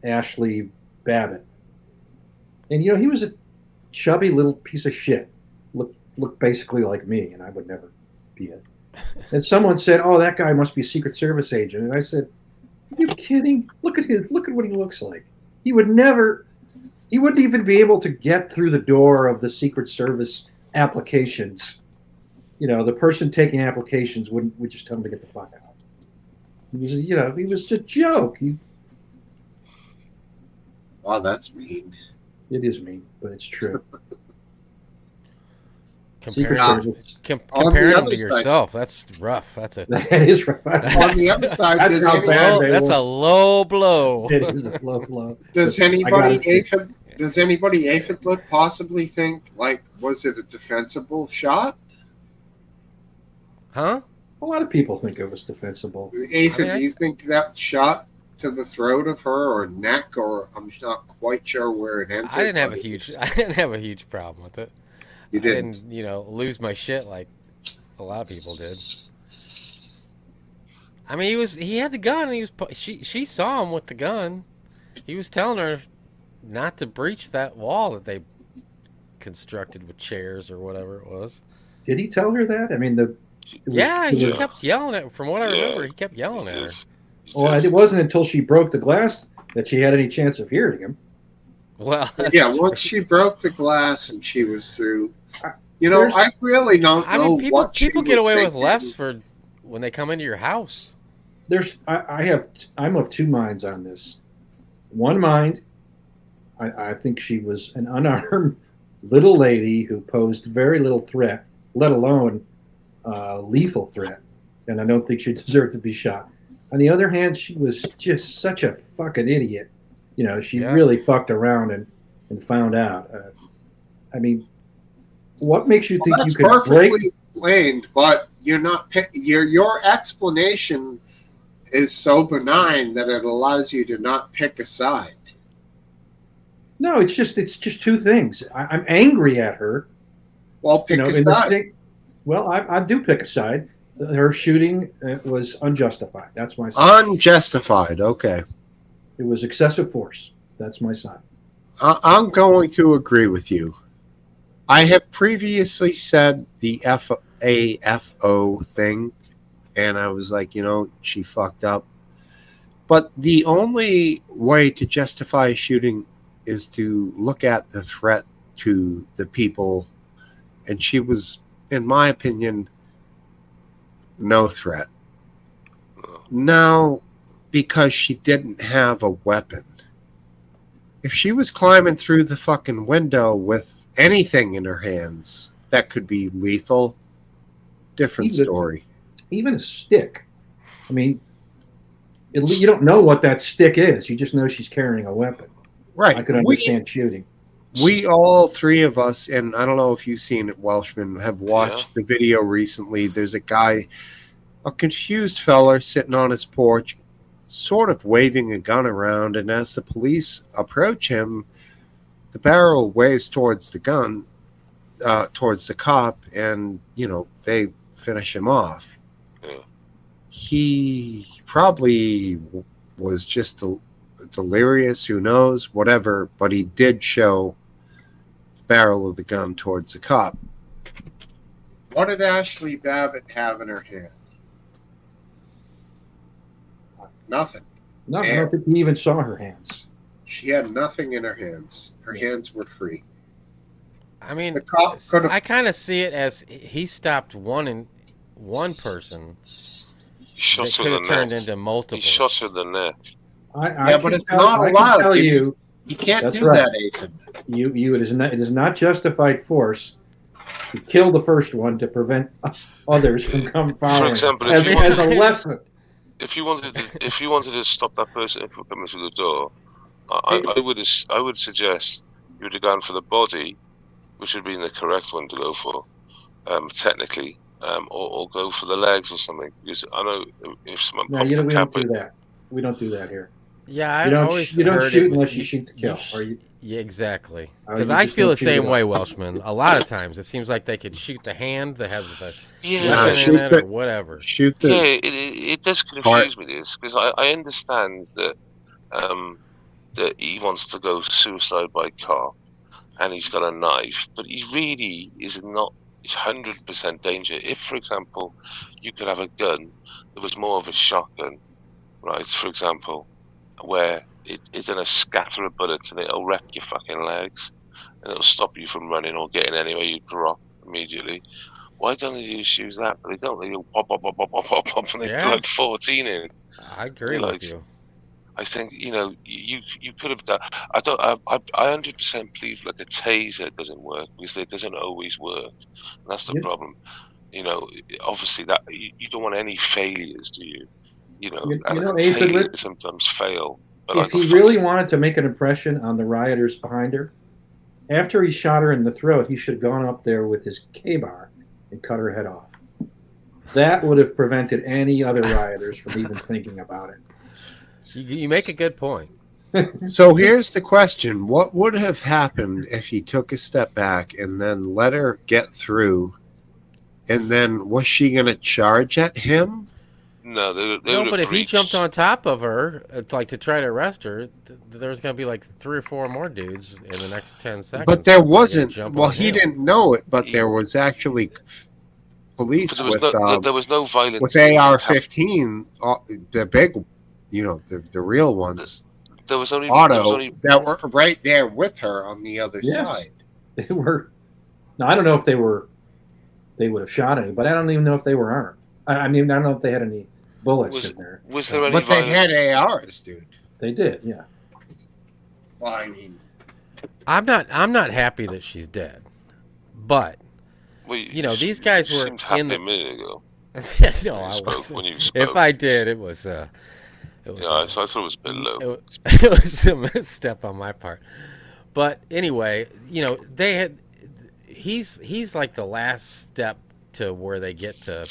Ashley Babbitt, and he was a chubby little piece of shit. Looked basically like me, and I would never be it. And someone said, "Oh, that guy must be a Secret Service agent." And I said, "Are you kidding? Look at what he looks like. He wouldn't even be able to get through the door of the Secret Service applications. The person taking applications would just tell him to get the fuck out. He was a joke. Wow, that's mean. It is mean, but it's true. Comparing them to yourself, that's rough. That is rough. On the other side, that's a low blow. It is a low blow. Does anybody possibly think, was it a defensible shot? Huh? A lot of people think it was defensible. Aphid, do you think that shot to the throat of her or neck, or I'm not quite sure where it ended? I didn't have a huge problem with it. You didn't? I didn't, lose my shit like a lot of people did. I mean, he had the gun. And she saw him with the gun. He was telling her not to breach that wall that they constructed with chairs or whatever it was. Did he tell her that? I mean, he kept yelling at her. From what I remember, he kept yelling at her. Well, it wasn't until she broke the glass that she had any chance of hearing him. Well, once she broke the glass and she was through. I really don't know what people get away with less for when they come into your house. I'm of two minds on this. One mind, I think she was an unarmed little lady who posed very little threat, let alone lethal threat, and I don't think she deserved to be shot. On the other hand, she was just such a fucking idiot. She really fucked around and found out. I mean, what makes you think you could break? Perfectly explained, but you're not. Your explanation is so benign that it allows you to not pick a side. No, it's just two things. I'm angry at her. Well, pick a side. I do pick a side. Her shooting was unjustified. That's my side. Unjustified. Okay. It was excessive force. That's my side. I'm going to agree with you. I have previously said the FAFO thing, and I was like, she fucked up. But the only way to justify a shooting is to look at the threat to the people, and she was, in my opinion, no threat. Now, because she didn't have a weapon. If she was climbing through the fucking window with anything in her hands that could be lethal, different story. Even a stick. I mean, you don't know what that stick is. You just know she's carrying a weapon. Right. I could understand shooting. We all three of us, and I don't know if you've seen it, Welshman, have watched the video recently. There's a guy, a confused fella, sitting on his porch, sort of waving a gun around, and as the police approach him, the barrel waves towards the gun, towards the cop, and they finish him off. Yeah. He probably was just delirious, who knows, whatever, but he did show the barrel of the gun towards the cop. What did Ashley Babbitt have in her hand? Nothing. No, I don't think he even saw her hands. She had nothing in her hands. Her hands were free. I mean, The cop could have. I kind of see it as he stopped one person He shot that her could in have the turned neck. into He multiple. shot her in the neck. Yeah, but it's not allowed. Tell you, You can't That's do right. that, Ethan. it is not justified force to kill the first one to prevent others from coming For following. example, as a lesson. if you wanted to stop that person from coming through the door, I would suggest you would have gone for the body, which would have been the correct one to go for, technically, or go for the legs or something. Because I know if someone No, popped we a don't cap do that. We don't do that here. Yeah, You I don't, always you don't heard shoot it was, unless you shoot to kill. Yeah, exactly. Oh, Because you I just feel don't the shoot it same up. way, Welshman. A lot of times it seems like they could shoot the hand that has the Yeah, weapon shoot in it the- or whatever. Shoot the. yeah, it does confuse me, this, because I understand that that he wants to go suicide by cop and he's got a knife, but he really is not 100% danger. If, for example, you could have a gun that was more of a shotgun, right, for example, where it's going to scatter of bullets and it'll wreck your fucking legs and it'll stop you from running or getting anywhere, you drop immediately. Why don't they just use that? But they don't. They go pop, pop, pop, pop, pop, pop, pop, and they Yeah. put like 14 in. I agree Like, with you. I think you could have done. I don't. I 100% believe like a taser doesn't work because it doesn't always work. And that's the Yeah. problem. Obviously that you don't want any failures, do you? And Aphid, tailors sometimes fail. But if he really wanted to make an impression on the rioters behind her, after he shot her in the throat, he should have gone up there with his K-bar and cut her head off. That would have prevented any other rioters from even thinking about it. You make a good point. So here's the question: what would have happened if he took a step back and then let her get through? And then was she going to charge at him? No, they No, would but have if he breached. jumped on top of her, it's like to try to arrest her, there's going to be like 3 or 4 more dudes in the next 10 seconds. But there that are gonna wasn't. jump Well, on he him. didn't know it, but there was actually police But with there was no violence. with AR-15, the big, the real ones, There was only that were right there with her on the other Yes. side. They were. Now, I don't know if they would have shot any, but I don't even know if they were armed. I mean, I don't know if they had any bullets in there. Was there any But they violence? had ARs, dude. They did, yeah. Well, I mean, I'm not happy that she's dead. But Well, these guys you were seemed happy in the a minute ago. no, when I you spoke- wasn't. when you spoke. If I did, it was Yeah, I thought it was a bit low. it was a misstep on my part. But anyway, they had he's like the last step to where they get to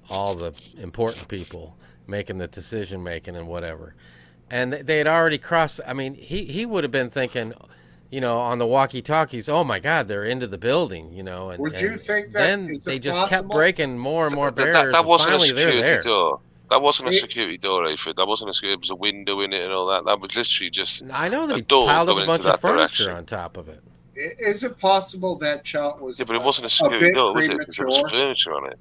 all the important people making the decision making and whatever. And they had already crossed. I mean, he would have been thinking, on the walkie-talkies, oh my God, they're into the building, and would you think that then is they it just kept possible? breaking more and more That barriers. that and wasn't a finally they're security there. door. That wasn't a It- security door, Aphid. That wasn't a security. It was a window in it and all that. That was literally just I know a they door piled up going a bunch into of that furniture direction. on top of it. Is it possible that shot was Yeah, but it wasn't a a security bit door, was it? Because there was premature? furniture on it.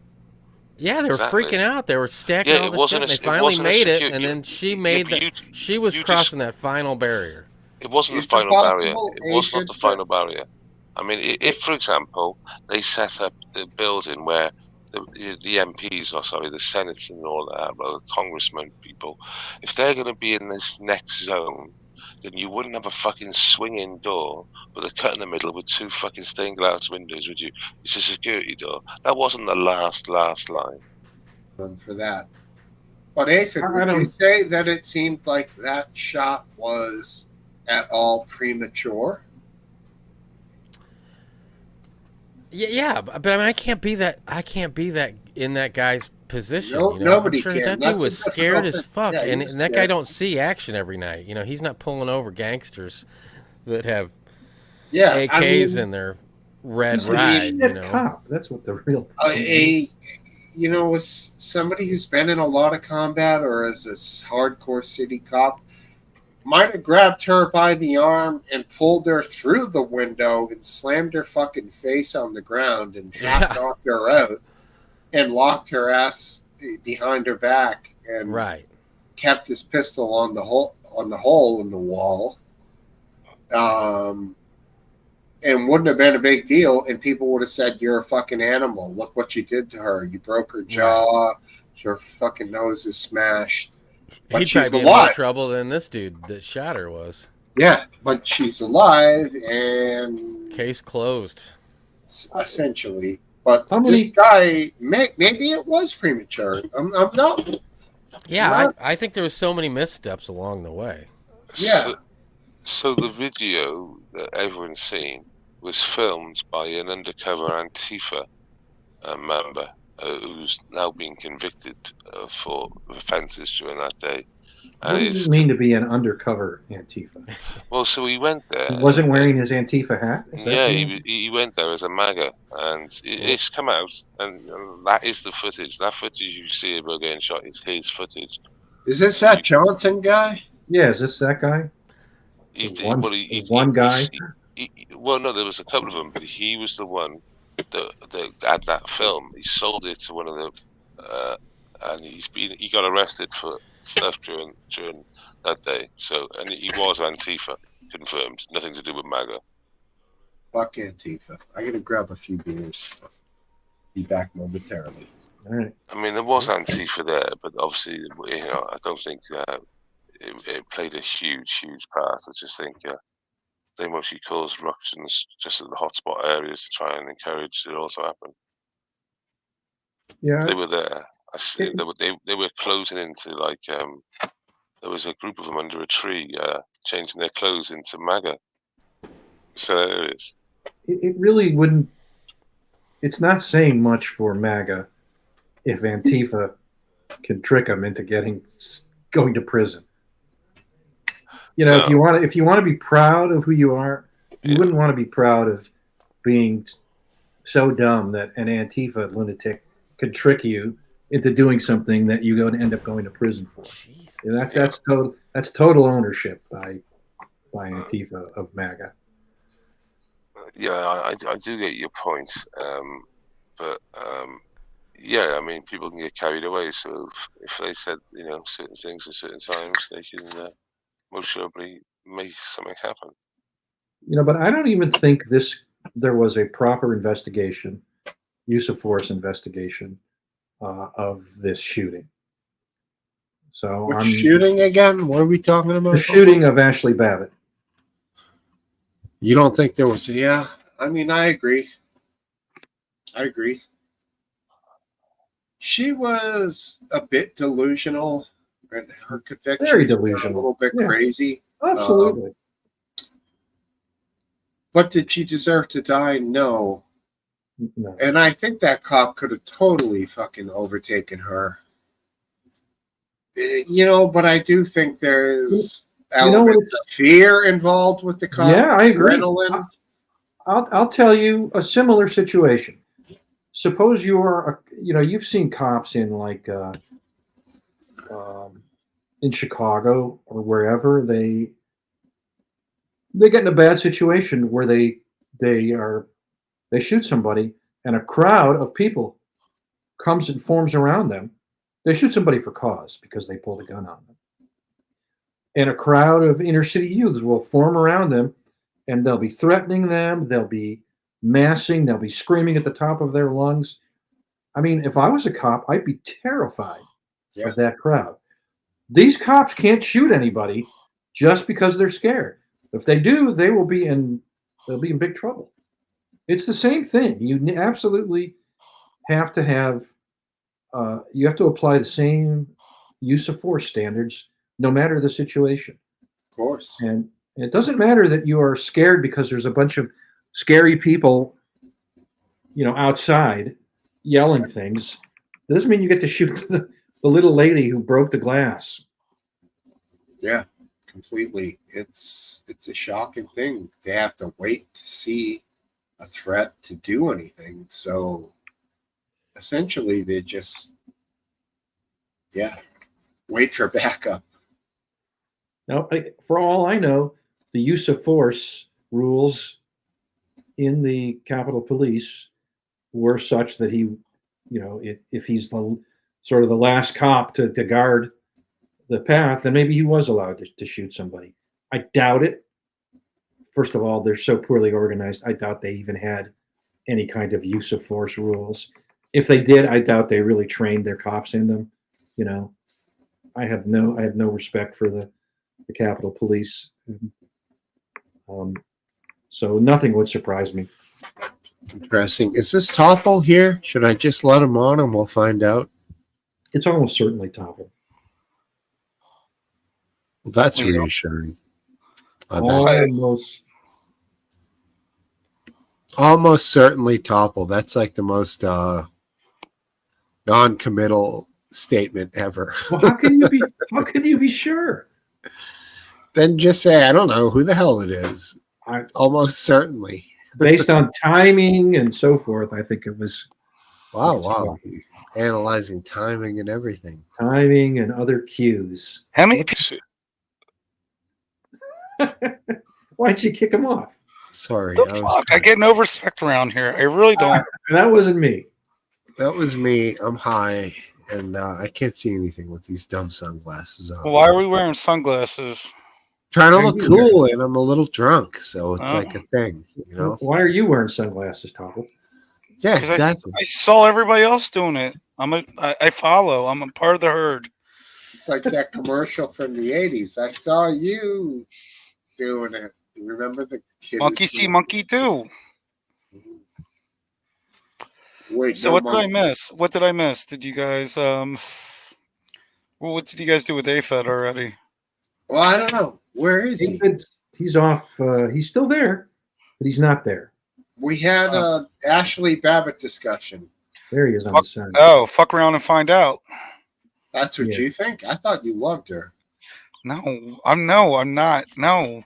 Yeah, they were Exactly. freaking out. They were stacking Yeah, all it the wasn't shit. a- And they it finally wasn't a made it, secu- and you- then she yeah, made but the. you- She was you just- crossing that final barrier. It wasn't Is the it final barrier. possible, It was not Aphid, the final barrier. I mean, if, for example, they set up the building where the MPs, or sorry, the senators and all that, well, the congressmen people, if they're going to be in this next zone, then you wouldn't have a fucking swinging door with a cut in the middle with 2 fucking stained glass windows, would you? It's a security door. That wasn't the last line. For that. But Aphid, I would you don't- say that it seemed like that shot was at all premature? Yeah, but I mean, I can't be that in that guy's position. No, You know, nobody I'm sure can. that dude That's a was scared difficult as thing. fuck, Yeah, he and was that guy scared. don't see action every night. You know, he's not pulling over gangsters that have Yeah, I AKs mean, in their red He's a ride. You shit know, cop. That's what the real. as somebody who's been in a lot of combat or as this hardcore city cop, might have grabbed her by the arm and pulled her through the window and slammed her fucking face on the ground and half knocked her out and locked her ass behind her back and right? kept his pistol on the hole in the wall. And wouldn't have been a big deal, and people would have said, "You're a fucking animal. Look what you did to her. You broke her jaw. Her fucking nose is smashed." But He'd she's probably be in more alive. trouble than this dude that shot her was. Yeah, but she's alive, and Case closed. essentially. But How many- this guy, maybe it was premature. I'm not. Yeah, I think there was so many missteps along the way. Yeah. So the video that everyone's seen was filmed by an undercover Antifa member who's now being convicted for offences during that day. What does it mean to be an undercover Antifa? Well, so he went there. He wasn't wearing his Antifa hat? Is that Yeah, the- he went there as a MAGA, and it's come out, and that is the footage. That footage you see about getting shot is his footage. Is this that Johnson guy? Yeah, is this that guy? One guy? Well, no, there was a couple of them, but he was the one that had that film. He sold it to one of the, and he got arrested for stuff during that day. So, and he was Antifa, confirmed. Nothing to do with MAGA. Fuck Antifa. I gotta grab a few beers. Be back momentarily. All right. I mean, there was Antifa there, but obviously, I don't think it played a huge part. I just think they mostly caused ructions just in the hotspot areas to try and encourage it all to happen. Yeah. They were there. They were closing into like there was a group of them under a tree changing their clothes into MAGA. So there it is. It really wouldn't. It's not saying much for MAGA if Antifa can trick them into going to prison. You know, No. if you want to be proud of who you are, you wouldn't want to be proud of being so dumb that an Antifa lunatic could trick you into doing something that you're going to end up going to prison for. And that's total ownership by Antifa of MAGA. Yeah, I do get your point, but yeah, I mean, people can get carried away. So if they said certain things at certain times, they can most surely make something happen. You know, but I don't even think there was a proper investigation, use of force investigation of this shooting. So Which shooting again? What are we talking about? The shooting of Ashley Babbitt. You don't think there was? Yeah, I mean, I agree. She was a bit delusional, and her convictions Very were delusional. a little bit Yeah. crazy. Absolutely. But did she deserve to die? No. No. And I think that cop could have totally fucking overtaken her. But I do think there's elements of fear involved with the cop. Yeah, I agree. Adrenaline. I'll tell you a similar situation. Suppose you've seen cops in like in Chicago or wherever they get in a bad situation where they shoot somebody and a crowd of people comes and forms around them. They shoot somebody for cause because they pulled a gun on them. And a crowd of inner city youths will form around them and they'll be threatening them. They'll be massing. They'll be screaming at the top of their lungs. I mean, if I was a cop, I'd be terrified of that crowd. These cops can't shoot anybody just because they're scared. If they do, they'll be in big trouble. It's the same thing. You absolutely have to have you have to apply the same use of force standards no matter the situation. Of course. And it doesn't matter that you are scared because there's a bunch of scary people, outside yelling things. doesn't mean you get to shoot the little lady who broke the glass. Yeah, completely. It's a shocking thing. They have to wait to see a threat to do anything. So essentially, they just, yeah, wait for backup. Now, for all I know, the use of force rules in the Capitol Police were such that he, if he's the sort of the last cop to guard the path, then maybe he was allowed to shoot somebody. I doubt it. First of all, they're so poorly organized. I doubt they even had any kind of use of force rules. If they did, I doubt they really trained their cops in them. I have no respect for the Capitol Police. So nothing would surprise me. Interesting. Is this Topple here? Should I just let him on and we'll find out? It's almost certainly Topple. Well, that's Yeah. reassuring. Almost certainly Topple. That's like the most non-committal statement ever. Well, how can you be sure? Then just say, I don't know who the hell it is. Almost certainly. Based on timing and so forth, I think it was. Wow. Analyzing timing and everything. Timing and other cues. How many Why'd you kick him off? Sorry. fuck? I get no respect around here. I really don't. That wasn't me. That was me. I'm high, and I can't see anything with these dumb sunglasses on. Why are we wearing sunglasses? Trying to look cool, and I'm a little drunk, so it's like a thing, Why are you wearing sunglasses, Topple? Yeah, exactly. I saw everybody else doing it. I follow. I'm a part of the herd. It's like that commercial from the 80s. I saw you doing it. You remember the kid? Monkey see, monkey do. Wait, so no, what did I miss? What did I miss? Did you guys what did you guys do with AFED already? Well, I don't know. Where is he? He's off. He's still there, but he's not there. We had a Ashley Babbitt discussion. There he is on the side. Oh, fuck around and find out. That's what you think? I thought you loved her. No, I'm not. No.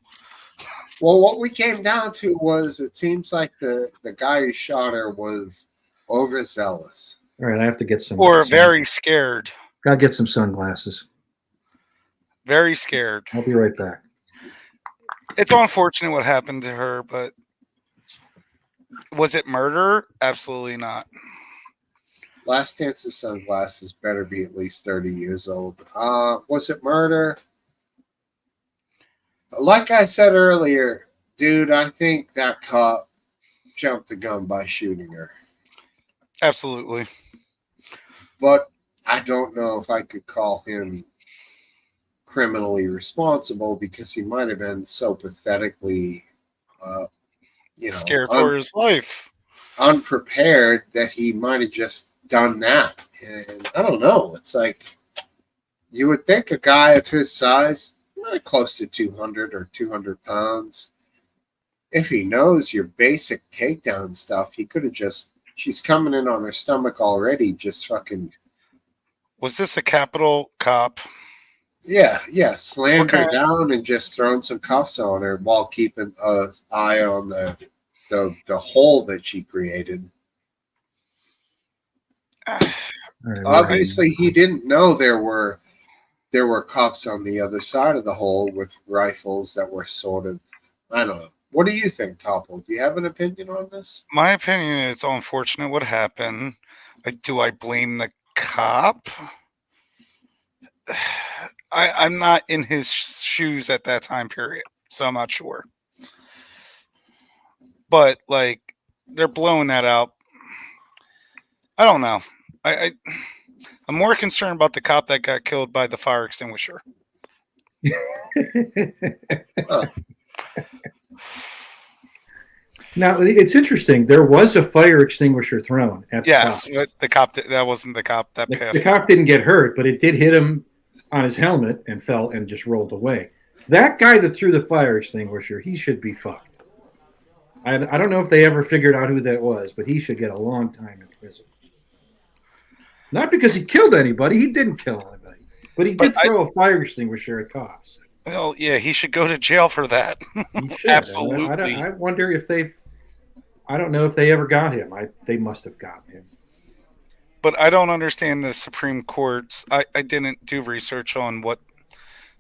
Well, what we came down to was it seems like the guy who shot her was overzealous. All right, I have to get some. Or very scared. Gotta get some sunglasses. Very scared. I'll be right back. It's unfortunate what happened to her, but was it murder? Absolutely not. Last Dance's sunglasses better be at least 30 years old. Was it murder? Like I said earlier, dude, I think that cop jumped the gun by shooting her. Absolutely. But I don't know if I could call him criminally responsible because he might have been so pathetically, scared for his life, unprepared that he might have just done that. And I don't know. It's like you would think a guy of his size, close to 200 or 200 pounds, if he knows your basic takedown stuff, he could have just. She's coming in on her stomach already. Just fucking. Was this a Capitol cop? Yeah, slammed her down and just thrown some cuffs on her while keeping an eye on the hole that she created. Obviously, he didn't know there were cops on the other side of the hole with rifles that were sort of. I don't know. What do you think, Topple? Do you have an opinion on this? My opinion is it's unfortunate what happened. Do I blame the cop? I'm not in his shoes at that time period, so I'm not sure. But like they're blowing that out. I don't know. I'm more concerned about the cop that got killed by the fire extinguisher. Now it's interesting. There was a fire extinguisher thrown at the cop. But the cop that wasn't the cop that passed. The cop didn't get hurt, but it did hit him on his helmet and fell and just rolled away. That guy that threw the fire extinguisher, he should be fucked. I don't know if they ever figured out who that was, but he should get a long time in prison. Not because he killed anybody. He didn't kill anybody. But he did throw a fire extinguisher at cops. Well, yeah, he should go to jail for that. He should. Absolutely. I wonder if they've. I don't know if they ever got him. They must have gotten him. But I don't understand the Supreme Court's. I didn't do research on what.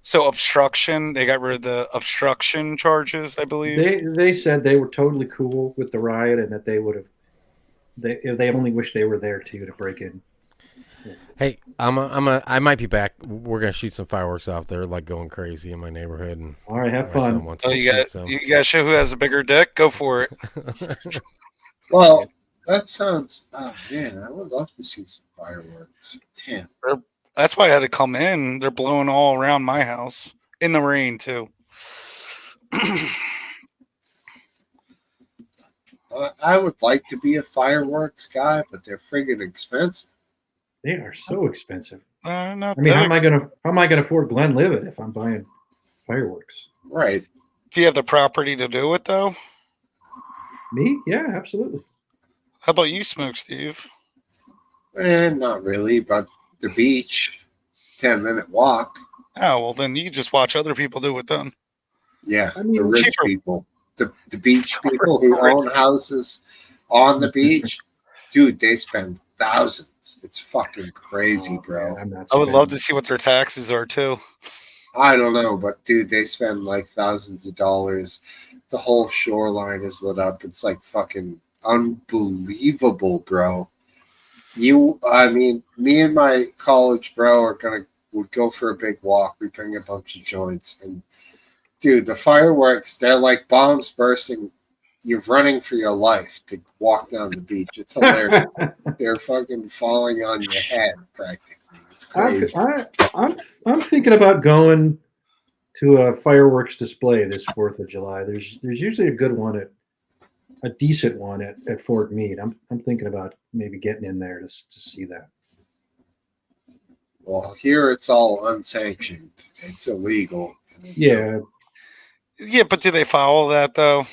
So obstruction, they got rid of the obstruction charges, I believe. They said they were totally cool with the riot and that they would have. They only wish they were there too to break in. Hey, I might be back. We're gonna shoot some fireworks off there, like going crazy in my neighborhood. And all right, have fun. Oh, you got to show who has a bigger dick. Go for it. Well, that sounds. Oh man, I would love to see some fireworks. Damn. That's why I had to come in. They're blowing all around my house in the rain too. I would like to be a fireworks guy, but they're friggin' expensive. They are so expensive. Not I mean, how am I gonna afford Glenlivet if I'm buying fireworks? Right. Do you have the property to do it though? Me? Yeah, absolutely. How about you, Smokesteve? Not really, but the beach, 10-minute walk. Oh, well, then you can just watch other people do it then. Yeah, I mean, the rich people. The beach people who own houses on the beach, dude, they spend thousands. It's fucking crazy, bro. Man, I would love to see what their taxes are too. I don't know, but dude, they spend like thousands of dollars. The whole shoreline is lit up. It's like fucking unbelievable, bro. I mean, me and my college bro would go for a big walk. We bring a bunch of joints, and dude, the fireworks, they're like bombs bursting. You're running for your life to walk down the beach. It's hilarious. They're fucking falling on your head practically. It's crazy. I'm thinking about going to a fireworks display this 4th of July. There's usually a good one a decent one at Fort Meade. I'm thinking about maybe getting in there to see that. Well, here it's all unsanctioned. It's illegal. Yeah. Yeah, but do they follow that though?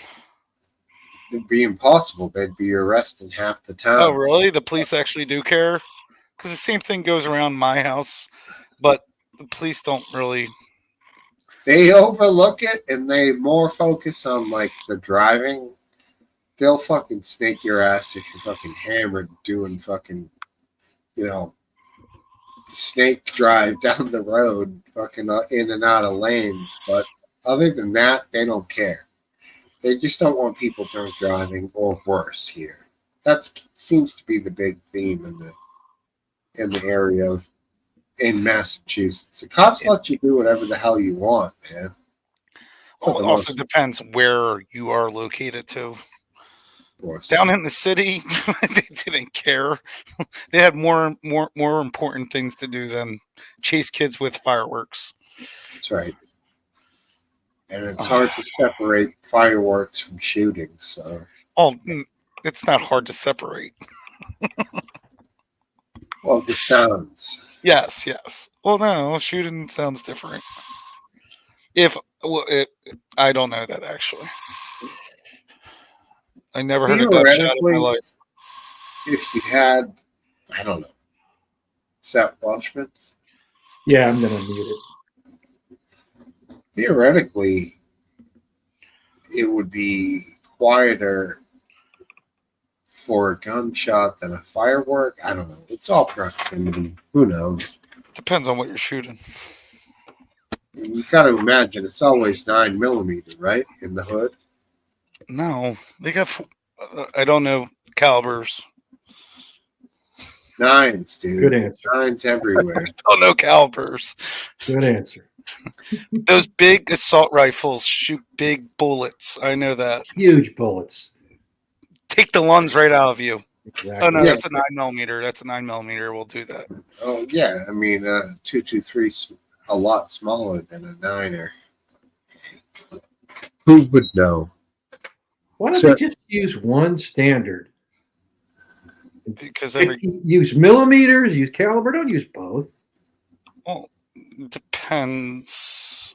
It'd be impossible. They'd be arresting half the town. Oh, really? The police actually do care? Because the same thing goes around my house, but the police don't really. They overlook it and they more focus on like the driving. They'll fucking snake your ass if you're fucking hammered doing fucking, snake drive down the road, fucking in and out of lanes. But other than that, they don't care. They just don't want people drunk driving or worse here. That seems to be the big theme in the area in Massachusetts. The cops let you do whatever the hell you want, man. Well, it also depends where you are located too. Down in the city, they didn't care. They had more important things to do than chase kids with fireworks. That's right. And it's hard to separate fireworks from shootings. So. Oh, it's not hard to separate. Well, the sounds. Yes. Well, no, shooting sounds different. I don't know that actually. I never heard a gunshot in my life. If you had, I don't know, Seth Welshman? Yeah, I'm going to mute it. Theoretically, it would be quieter for a gunshot than a firework. I don't know. It's all proximity. Who knows? Depends on what you're shooting. You got to imagine it's always 9mm, right? In the hood. No, they got. I don't know calibers. 9s, dude. Good answer. 9s everywhere. I don't know calibers. Good answer. Those big assault rifles shoot big bullets. I know that. Huge bullets. Take the lungs right out of you. Exactly. Oh no, that's a 9mm. That's a 9mm. We'll do that. Oh yeah, I mean, 223's a lot smaller than a 9er. Who would know? Why don't they just use one standard? Because use millimeters, use caliber. Don't use both. Well, it depends.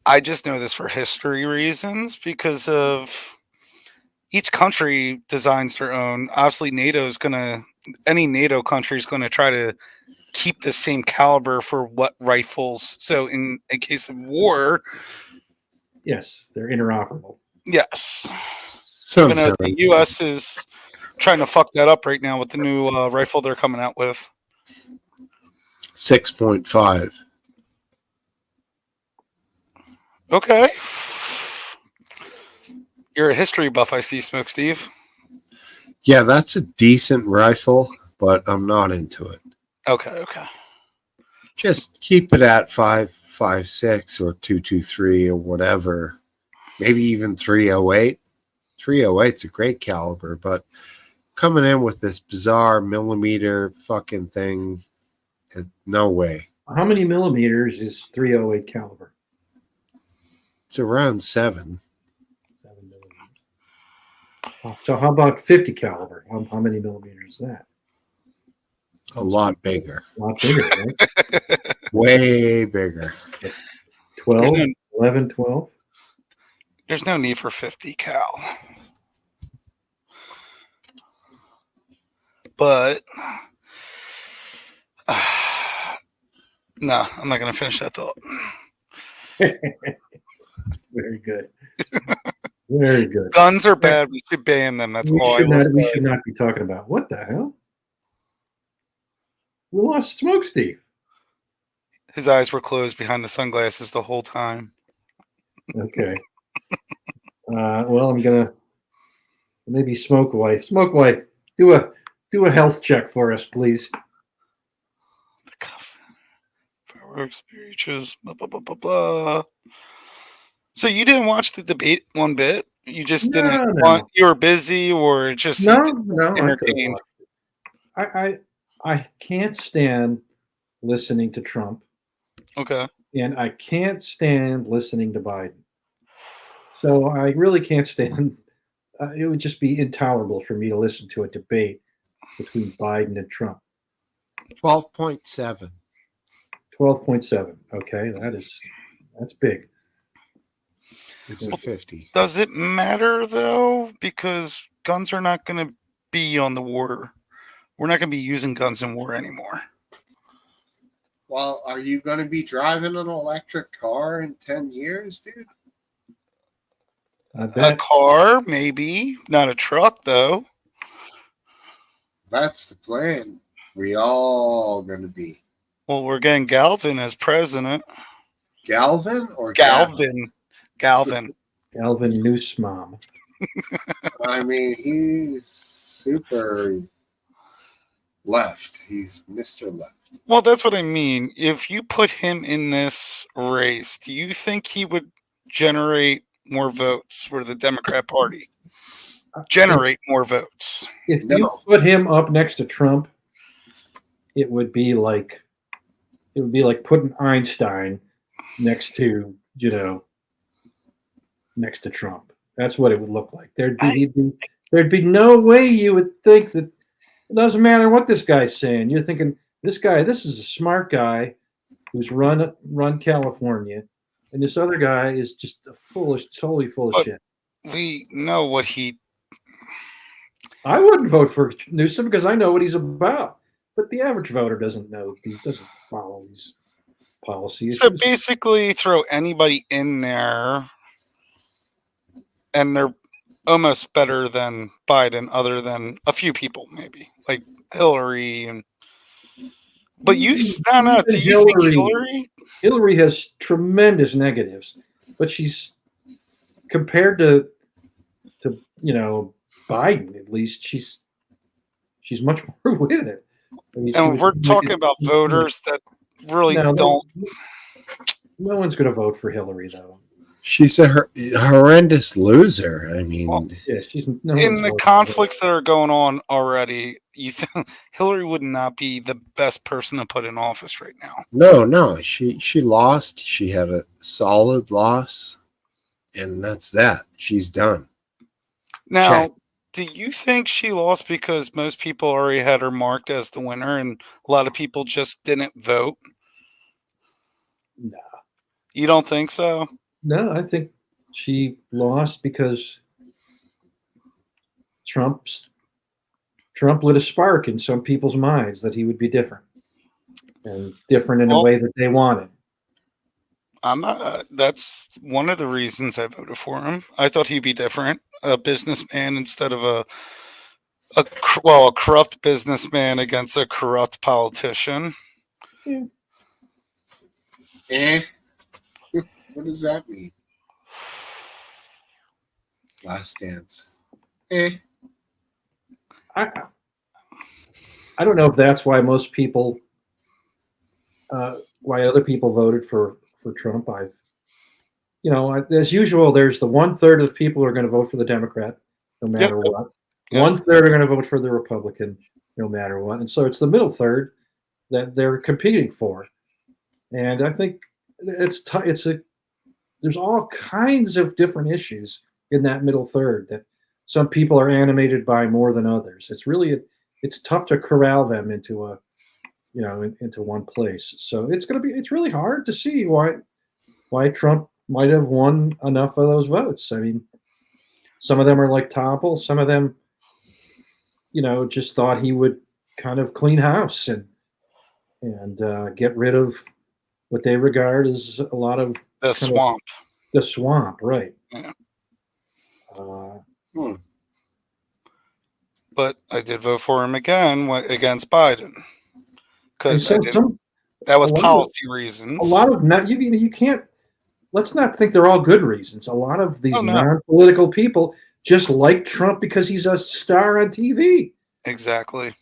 I just know this for history reasons because of each country designs their own. Obviously, any NATO country is going to try to keep the same caliber for what rifles. So in case of war, Yes, they're interoperable. yes. Even though Sometimes the U.S. is trying to fuck that up right now with the new rifle they're coming out with. 6.5. Okay. You're a history buff, I see, Smokesteve. Yeah, that's a decent rifle, but I'm not into it. Okay. Just keep it at 5.56 or 2.23 or whatever. Maybe even 3.08. 3.08's a great caliber, but coming in with this bizarre millimeter fucking thing, no way. How many millimeters is 308 caliber? It's around 7. 7 millimeters. So how about 50 caliber? How many millimeters is that? A lot bigger. A lot bigger, right? Way bigger. 12, 11, 12. There's no need for 50 cal. But no, I'm not going to finish that thought. Very good. Very good. Guns are bad. We should ban them. That's all I will say. We should not be talking about. What the hell? We lost Smokesteve. His eyes were closed behind the sunglasses the whole time. Okay. Well, I'm gonna maybe Smoke Wife. Smoke Wife, do a health check for us, please. The cuffs, fireworks, speeches, blah blah blah blah blah. So you didn't watch the debate one bit? You just didn't want. You were busy, or just entertained? I can't stand listening to Trump. Okay. And I can't stand listening to Biden. So I really can't stand. It would just be intolerable for me to listen to a debate between Biden and Trump. 12.7. 12.7. Okay, that's big. It's a 50. Does it matter though? Because guns are not going to be on the war. We're not going to be using guns in war anymore. Well, are you going to be driving an electric car in 10 years, dude? A car, maybe. Not a truck, though. That's the plan. We all going to be. Well, we're getting Galvin as president. Galvin or Galvin? Galvin. Galvin Newsmom. I mean, he's super left. He's Mr. Left. Well, that's what I mean. If you put him in this race, do you think he would generate more votes for the Democrat Party? Generate more votes. If you put him up next to Trump, it would be like putting Einstein next to next to Trump. That's what it would look like. There'd be no way you would think that it doesn't matter what this guy's saying. You're thinking this is a smart guy who's run California, and this other guy is just totally full of shit. We know what he. I wouldn't vote for Newsom because I know what he's about, but the average voter doesn't know. He doesn't follow these policies. So basically, throw anybody in there, and they're almost better than Biden, other than a few people, maybe like Hillary and. But do you think Hillary? Hillary has tremendous negatives, but she's compared to Biden, at least she's much more with it. I mean, and we're talking about voters that really don't. No one's going to vote for Hillary, though. She's a horrendous loser. I mean, she's in the conflicts that are going on already. You think Hillary would not be the best person to put in office right now? No. She lost. She had a solid loss, and that's that. She's done. Now, do you think she lost because most people already had her marked as the winner, and a lot of people just didn't vote? No. You don't think so? No, I think she lost because Trump lit a spark in some people's minds that he would be different, and different in a Well, way that they wanted. I'm not. That's one of the reasons I voted for him. I thought he'd be different, a businessman instead of a corrupt businessman against a corrupt politician. Yeah. Eh? What does that mean? Last Dance. Eh? I don't know if that's why most people, why other people voted for Trump. As usual, there's the 1/3 of people who are going to vote for the Democrat, no matter what. Yep. 1/3 are going to vote for the Republican, no matter what. And so it's the middle third that they're competing for. And I think there's all kinds of different issues in that middle third that some people are animated by more than others. It's tough to corral them into into one place. So it's really hard to see why Trump might have won enough of those votes. I mean, some of them are like Topple, some of them, just thought he would kind of clean house and get rid of what they regard as a lot of The swamp. The swamp, right? Yeah. Hmm. But I did vote for him again against Biden because so that was a lot policy of, reasons. A lot of not you can't. Let's not think they're all good reasons. A lot of these Oh, no. non-political people just like Trump because he's a star on TV. Exactly.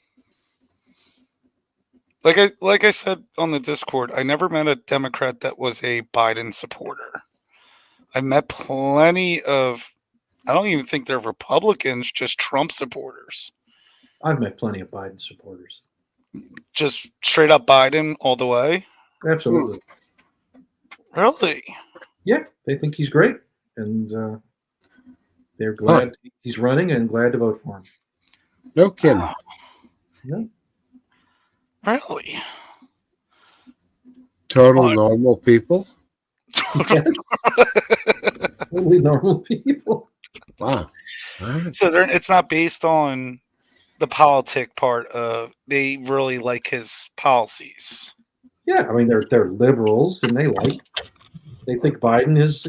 Like I said on the Discord, I never met a Democrat that was a Biden supporter. I met plenty of, I don't even think they're Republicans, just Trump supporters. I've met plenty of Biden supporters. Just straight up Biden all the way. Absolutely. Really? Yeah, they think he's great, and they're glad he's running and glad to vote for him. No kidding. Yeah. Really? Total normal people. Totally normal people. Wow. All right. So it's not based on the politic part of they really like his policies. Yeah, I mean they're liberals and they think Biden is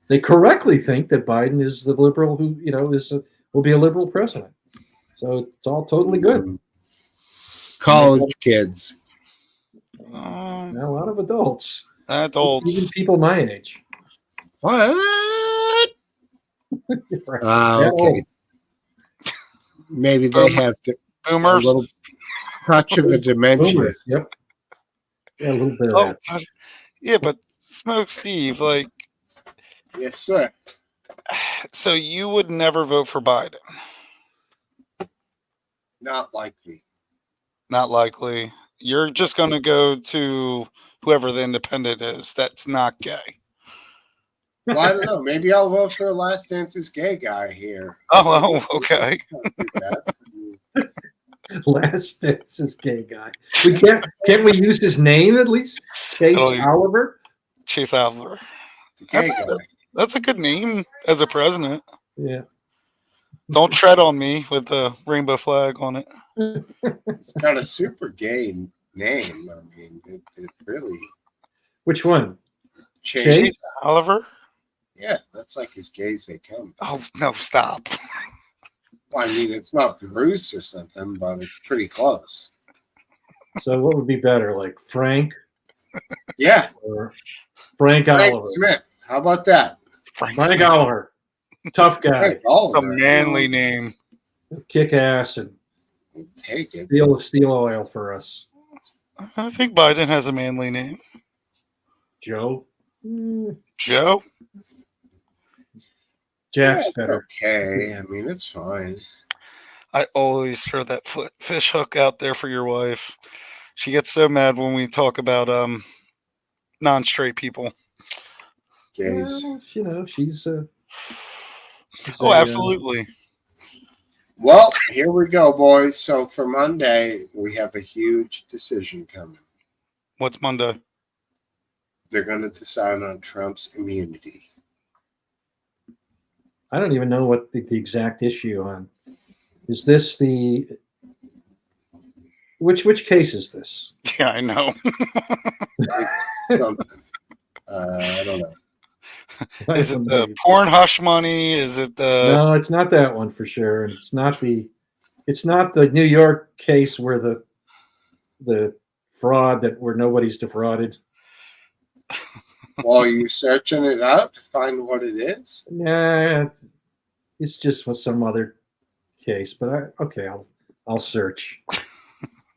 they correctly think that Biden is the liberal who will be a liberal president. So it's all totally good. College kids. A lot of adults. Adults. Even people my age. What? Right. Okay. Maybe they have boomers. A little touch of the dementia. Boomers, yep. Yeah, a little bit of that. Yeah, but Smokesteve, like, yes, sir. So you would never vote for Biden? Not likely. Not likely. You're just going to go to whoever the independent is that's not gay. Well, I don't know. Maybe I'll vote for a Last Dance's gay guy here. Oh, okay. Last Dance's gay guy. We can't we use his name at least? Chase Oliver? Chase Oliver. That's a good name as a president. Yeah. Don't tread on me with the rainbow flag on it. It's got a super gay name. I mean, it really. Which one? Chase Oliver? Yeah, that's like as gay as they come. Oh, no, stop. Well, I mean, it's not Bruce or something, but it's pretty close. So what would be better, like Frank? Yeah. Or Frank Oliver. Smith. How about that? Frank Oliver. Tough guy. Frank Oliver. A manly name. Kick ass and take it. Steal oil for us. I think Biden has a manly name. Joe? Joe? Jack's better. Okay. I mean, it's fine. I always throw that fish hook out there for your wife. She gets so mad when we talk about non-straight people. Gays. Well, she's absolutely. Well, here we go, boys. So for Monday, we have a huge decision coming. What's Monday? They're going to decide on Trump's immunity. I don't even know what the exact issue on. Is this the which case is this? Yeah, I know. It's something. I don't know. Is it the porn hush money? Is it the No, it's not that one for sure. And it's not the New York case where the fraud where nobody's defrauded. While you're searching it out to find what it is? Nah, it's just some other case. But I'll search.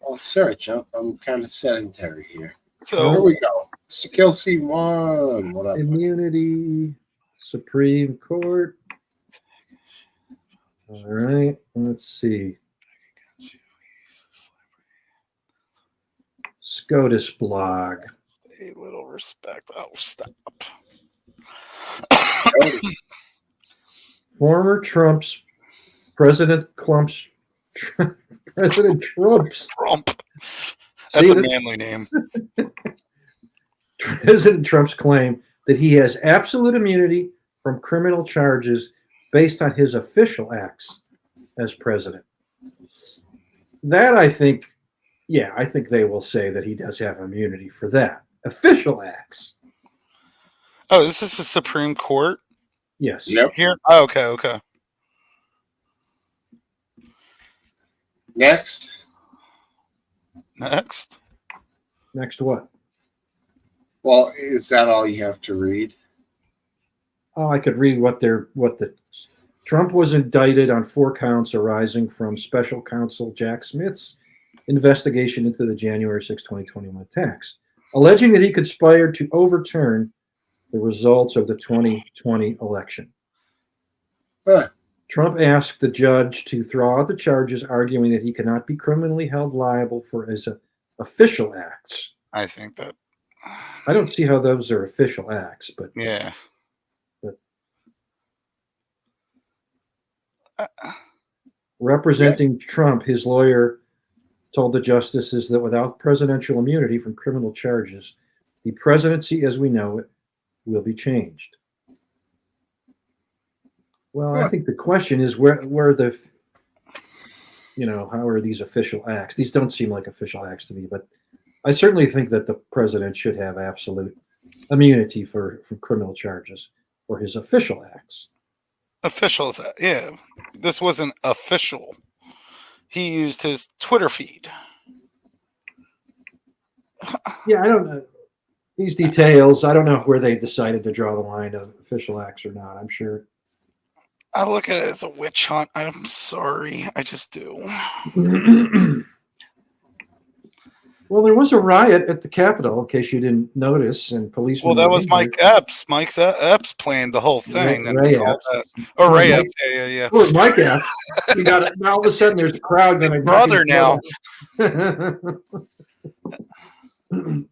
I'll search. I'm kind of sedentary here. so Here we go. Kelsey won. What up? Immunity, Supreme Court. All right, let's see. SCOTUS blog. a little respect. Oh, stop. Former President Trump's. Trump. That's See, a manly name. President Trump's claim that he has absolute immunity from criminal charges based on his official acts as president. That I think they will say that he does have immunity for that. Official acts. Oh, this is the Supreme Court? Yes. Yep. Here? Oh, okay. Next. Next what? Well, is that all you have to read? Oh, I could read Trump was indicted on 4 counts arising from special counsel Jack Smith's investigation into the January 6, 2021 attacks, alleging that he conspired to overturn the results of the 2020 election. Huh. Trump asked the judge to throw out the charges, arguing that he cannot be criminally held liable for his official acts. I think that. I don't see how those are official acts, but yeah. Representing Trump, his lawyer told the justices that without presidential immunity from criminal charges, the presidency as we know it will be changed. Well, I think the question is where how are these official acts? These don't seem like official acts to me, but I certainly think that the president should have absolute immunity from criminal charges for his official acts. Officials, yeah. This wasn't official. He used his Twitter feed. Yeah, I don't know these details. I don't know where they decided to draw the line of official acts or not. I'm sure. I look at it as a witch hunt. I'm sorry. I just do. Well, there was a riot at the Capitol, in case you didn't notice, and policemen. Well, that was Mike Epps. Mike Epps planned the whole thing. Ray Epps. Ray Epps. Yeah. Or Mike Epps. You got it. Now all of a sudden, there's a crowd going to. Brother now. I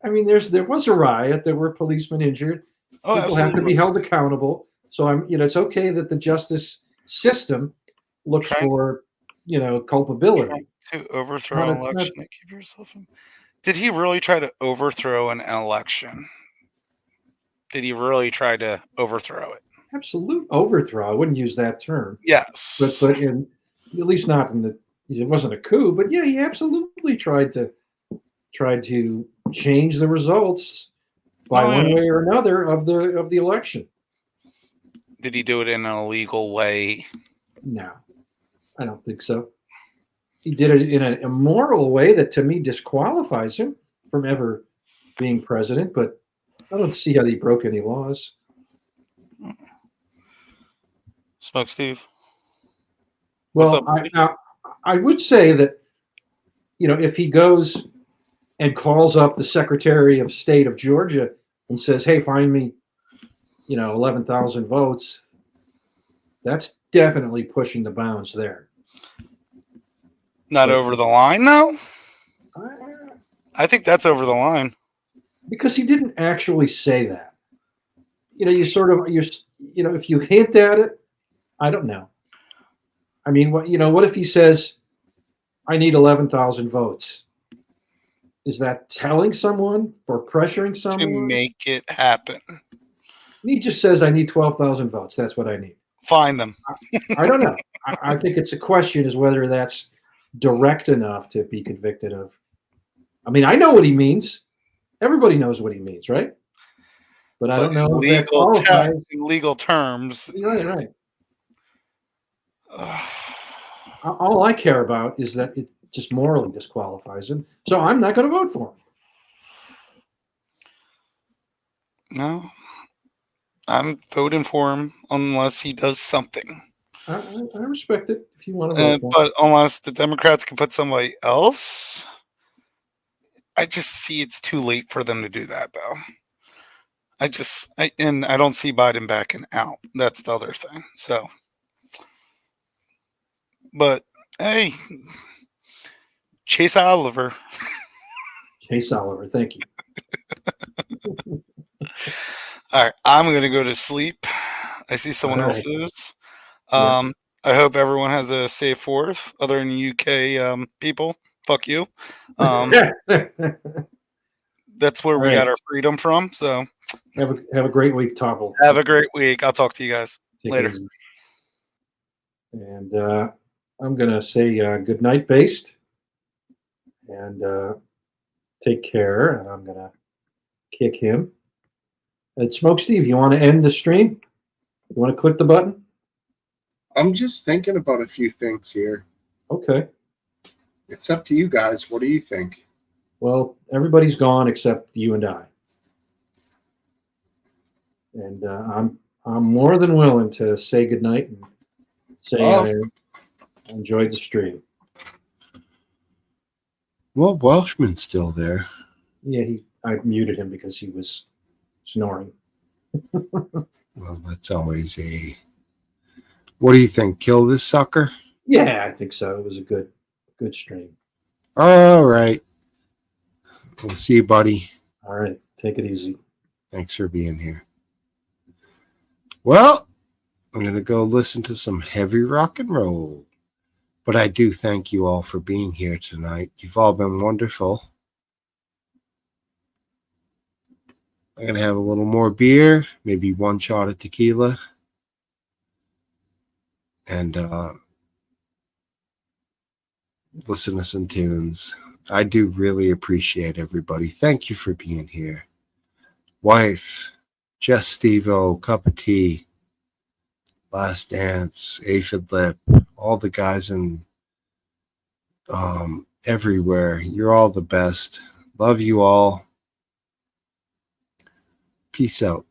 mean, there was a riot. There were policemen injured. Oh, People absolutely. have to be held accountable. So it's okay that the justice system looks for, culpability. To overthrow an election. Keep yourself in. Did he really try to overthrow an election? Did he really try to overthrow it? Absolute overthrow. I wouldn't use that term. Yes. But at least not it wasn't a coup, but yeah, he absolutely tried to change the results by one way or another of the election. Did he do it in an illegal way? No, I don't think so. He did it in an immoral way that, to me, disqualifies him from ever being president. But I don't see how he broke any laws. Smokesteve. Well, I would say that, if he goes and calls up the Secretary of State of Georgia and says, "Hey, find me, 11,000 votes," that's definitely pushing the bounds there. Not over the line, though? I think that's over the line. Because he didn't actually say that. If you hint at it, I don't know. I mean, what if he says, "I need 11,000 votes"? Is that telling someone or pressuring someone? To make it happen. He just says, "I need 12,000 votes. That's what I need." Find them. I don't know. I think it's a question is whether that's direct enough to be convicted of. I mean, I know what he means. Everybody knows what he means, right? But I don't know if that qualifies. In legal terms. Right. All I care about is that it just morally disqualifies him. So I'm not going to vote for him. No, I'm voting for him unless he does something. I respect it if you want to vote for him. But unless the Democrats can put somebody else, I just see it's too late for them to do that, though. I don't see Biden backing out. That's the other thing. So, but hey, Chase Oliver. Chase Oliver, thank you. All right, I'm going to go to sleep. I see someone else is. I hope everyone has a safe Fourth, other than UK people. Fuck you. That's where we got our freedom from. So have a great week, Topple. Have a great week. I'll talk to you guys later. And I'm going to say good night, Based. And take care. And I'm going to kick him. And Smokesteve, you want to end the stream? You want to click the button? I'm just thinking about a few things here. Okay. It's up to you guys. What do you think? Well, everybody's gone except you and I. And I'm more than willing to say goodnight and say I enjoyed the stream. Well, Welshman's still there. Yeah, I muted him because he was snoring. Well, that's always a... What do you think? Kill this sucker? Yeah, I think so. It was a good stream. All right. We'll see you, buddy. All right. Take it easy. Thanks for being here. Well, I'm going to go listen to some heavy rock and roll. But I do thank you all for being here tonight. You've all been wonderful. I'm going to have a little more beer, maybe one shot of tequila. And listen to some tunes. I do really appreciate everybody. Thank you for being here. Wife, Jess Steve-O, Cup of Tea, Last Dance, Aphid Lip, all the guys in everywhere. You're all the best. Love you all. Peace out.